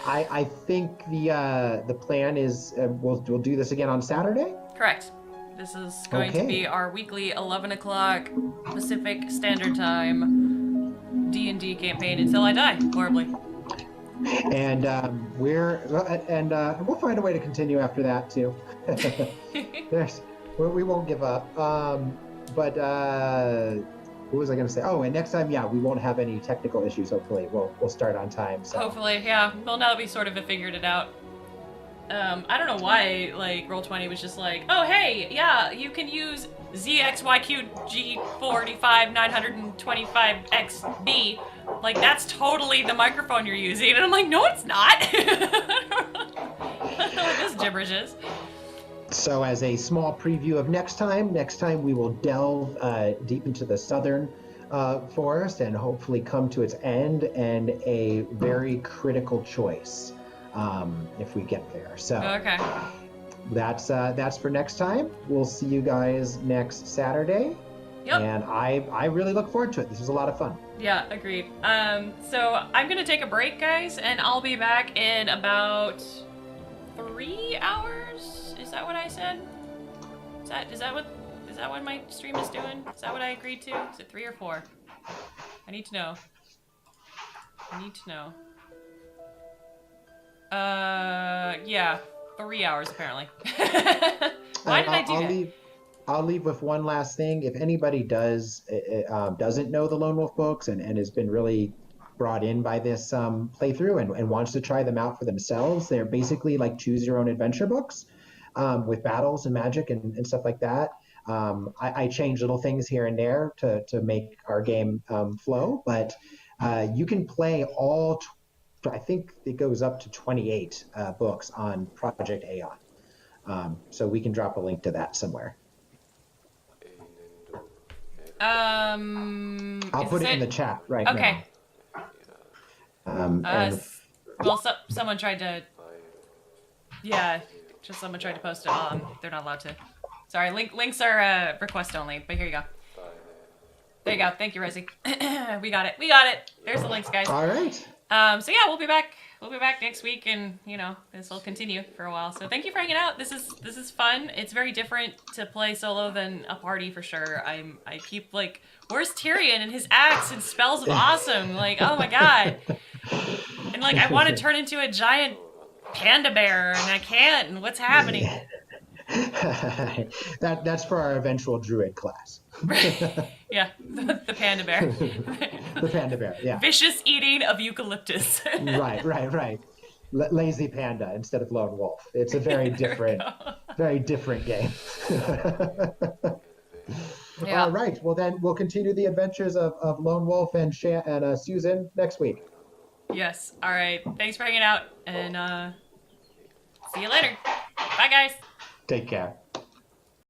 I think the plan is we'll do this again on Saturday. Correct. This is going to be our weekly 11 o'clock Pacific Standard Time D&D campaign until I die horribly. And we'll find a way to continue after that too. We won't give up. But what was I going to say? Oh, and next time, we won't have any technical issues. Hopefully, we'll start on time. So. Hopefully, yeah. Well, now that we sort of have figured it out. I don't know why, like, Roll20 was just like, oh, hey, yeah, you can use ZXYQG45925XB. Like, that's totally the microphone you're using. And I'm like, no, it's not. I don't know what this gibberish is. So as a small preview of next time we will delve deep into the southern forest and hopefully come to its end and a very critical choice. If we get there. So okay. That's for next time. We'll see you guys next Saturday. Yep. And I really look forward to it. This was a lot of fun. Yeah, agreed. So I'm gonna take a break, guys, and I'll be back in about 3 hours. Is that what I said? Is that what my stream is doing? Is that what I agreed to? Is it 3 or 4? I need to know. Yeah, 3 hours apparently. Why did I do that? I'll leave with one last thing. If anybody doesn't know the Lone Wolf books and has been really brought in by this playthrough and wants to try them out for themselves, they're basically like choose your own adventure books with battles and magic and stuff like that. I change little things here and there to make our game flow, but you can play all. I think it goes up to 28 books on Project Aeon. So we can drop a link to that somewhere. I'll put it in the chat right now. Okay. Well, someone tried to... Yeah, just someone tried to post it. They're not allowed to. Sorry, links are request only, but here you go. There you go. Thank you, Rosie. We got it. There's the links, guys. All right. So yeah, we'll be back next week, and this will continue for a while. So thank you for hanging out. This is fun. It's very different to play solo than a party for sure. I keep like, where's Tyrion and his axe and spells of awesome? Like, oh my god. And like, I want to turn into a giant panda bear, and I can't. And what's happening? That's for our eventual druid class. Yeah, the panda bear. The panda bear, yeah. Vicious eating of eucalyptus. Right. Lazy panda instead of lone wolf. It's a very different game. Yeah. All right. Well, then we'll continue the adventures of Lone Wolf and Susan next week. Yes. All right. Thanks for hanging out, and see you later. Bye, guys. Take care.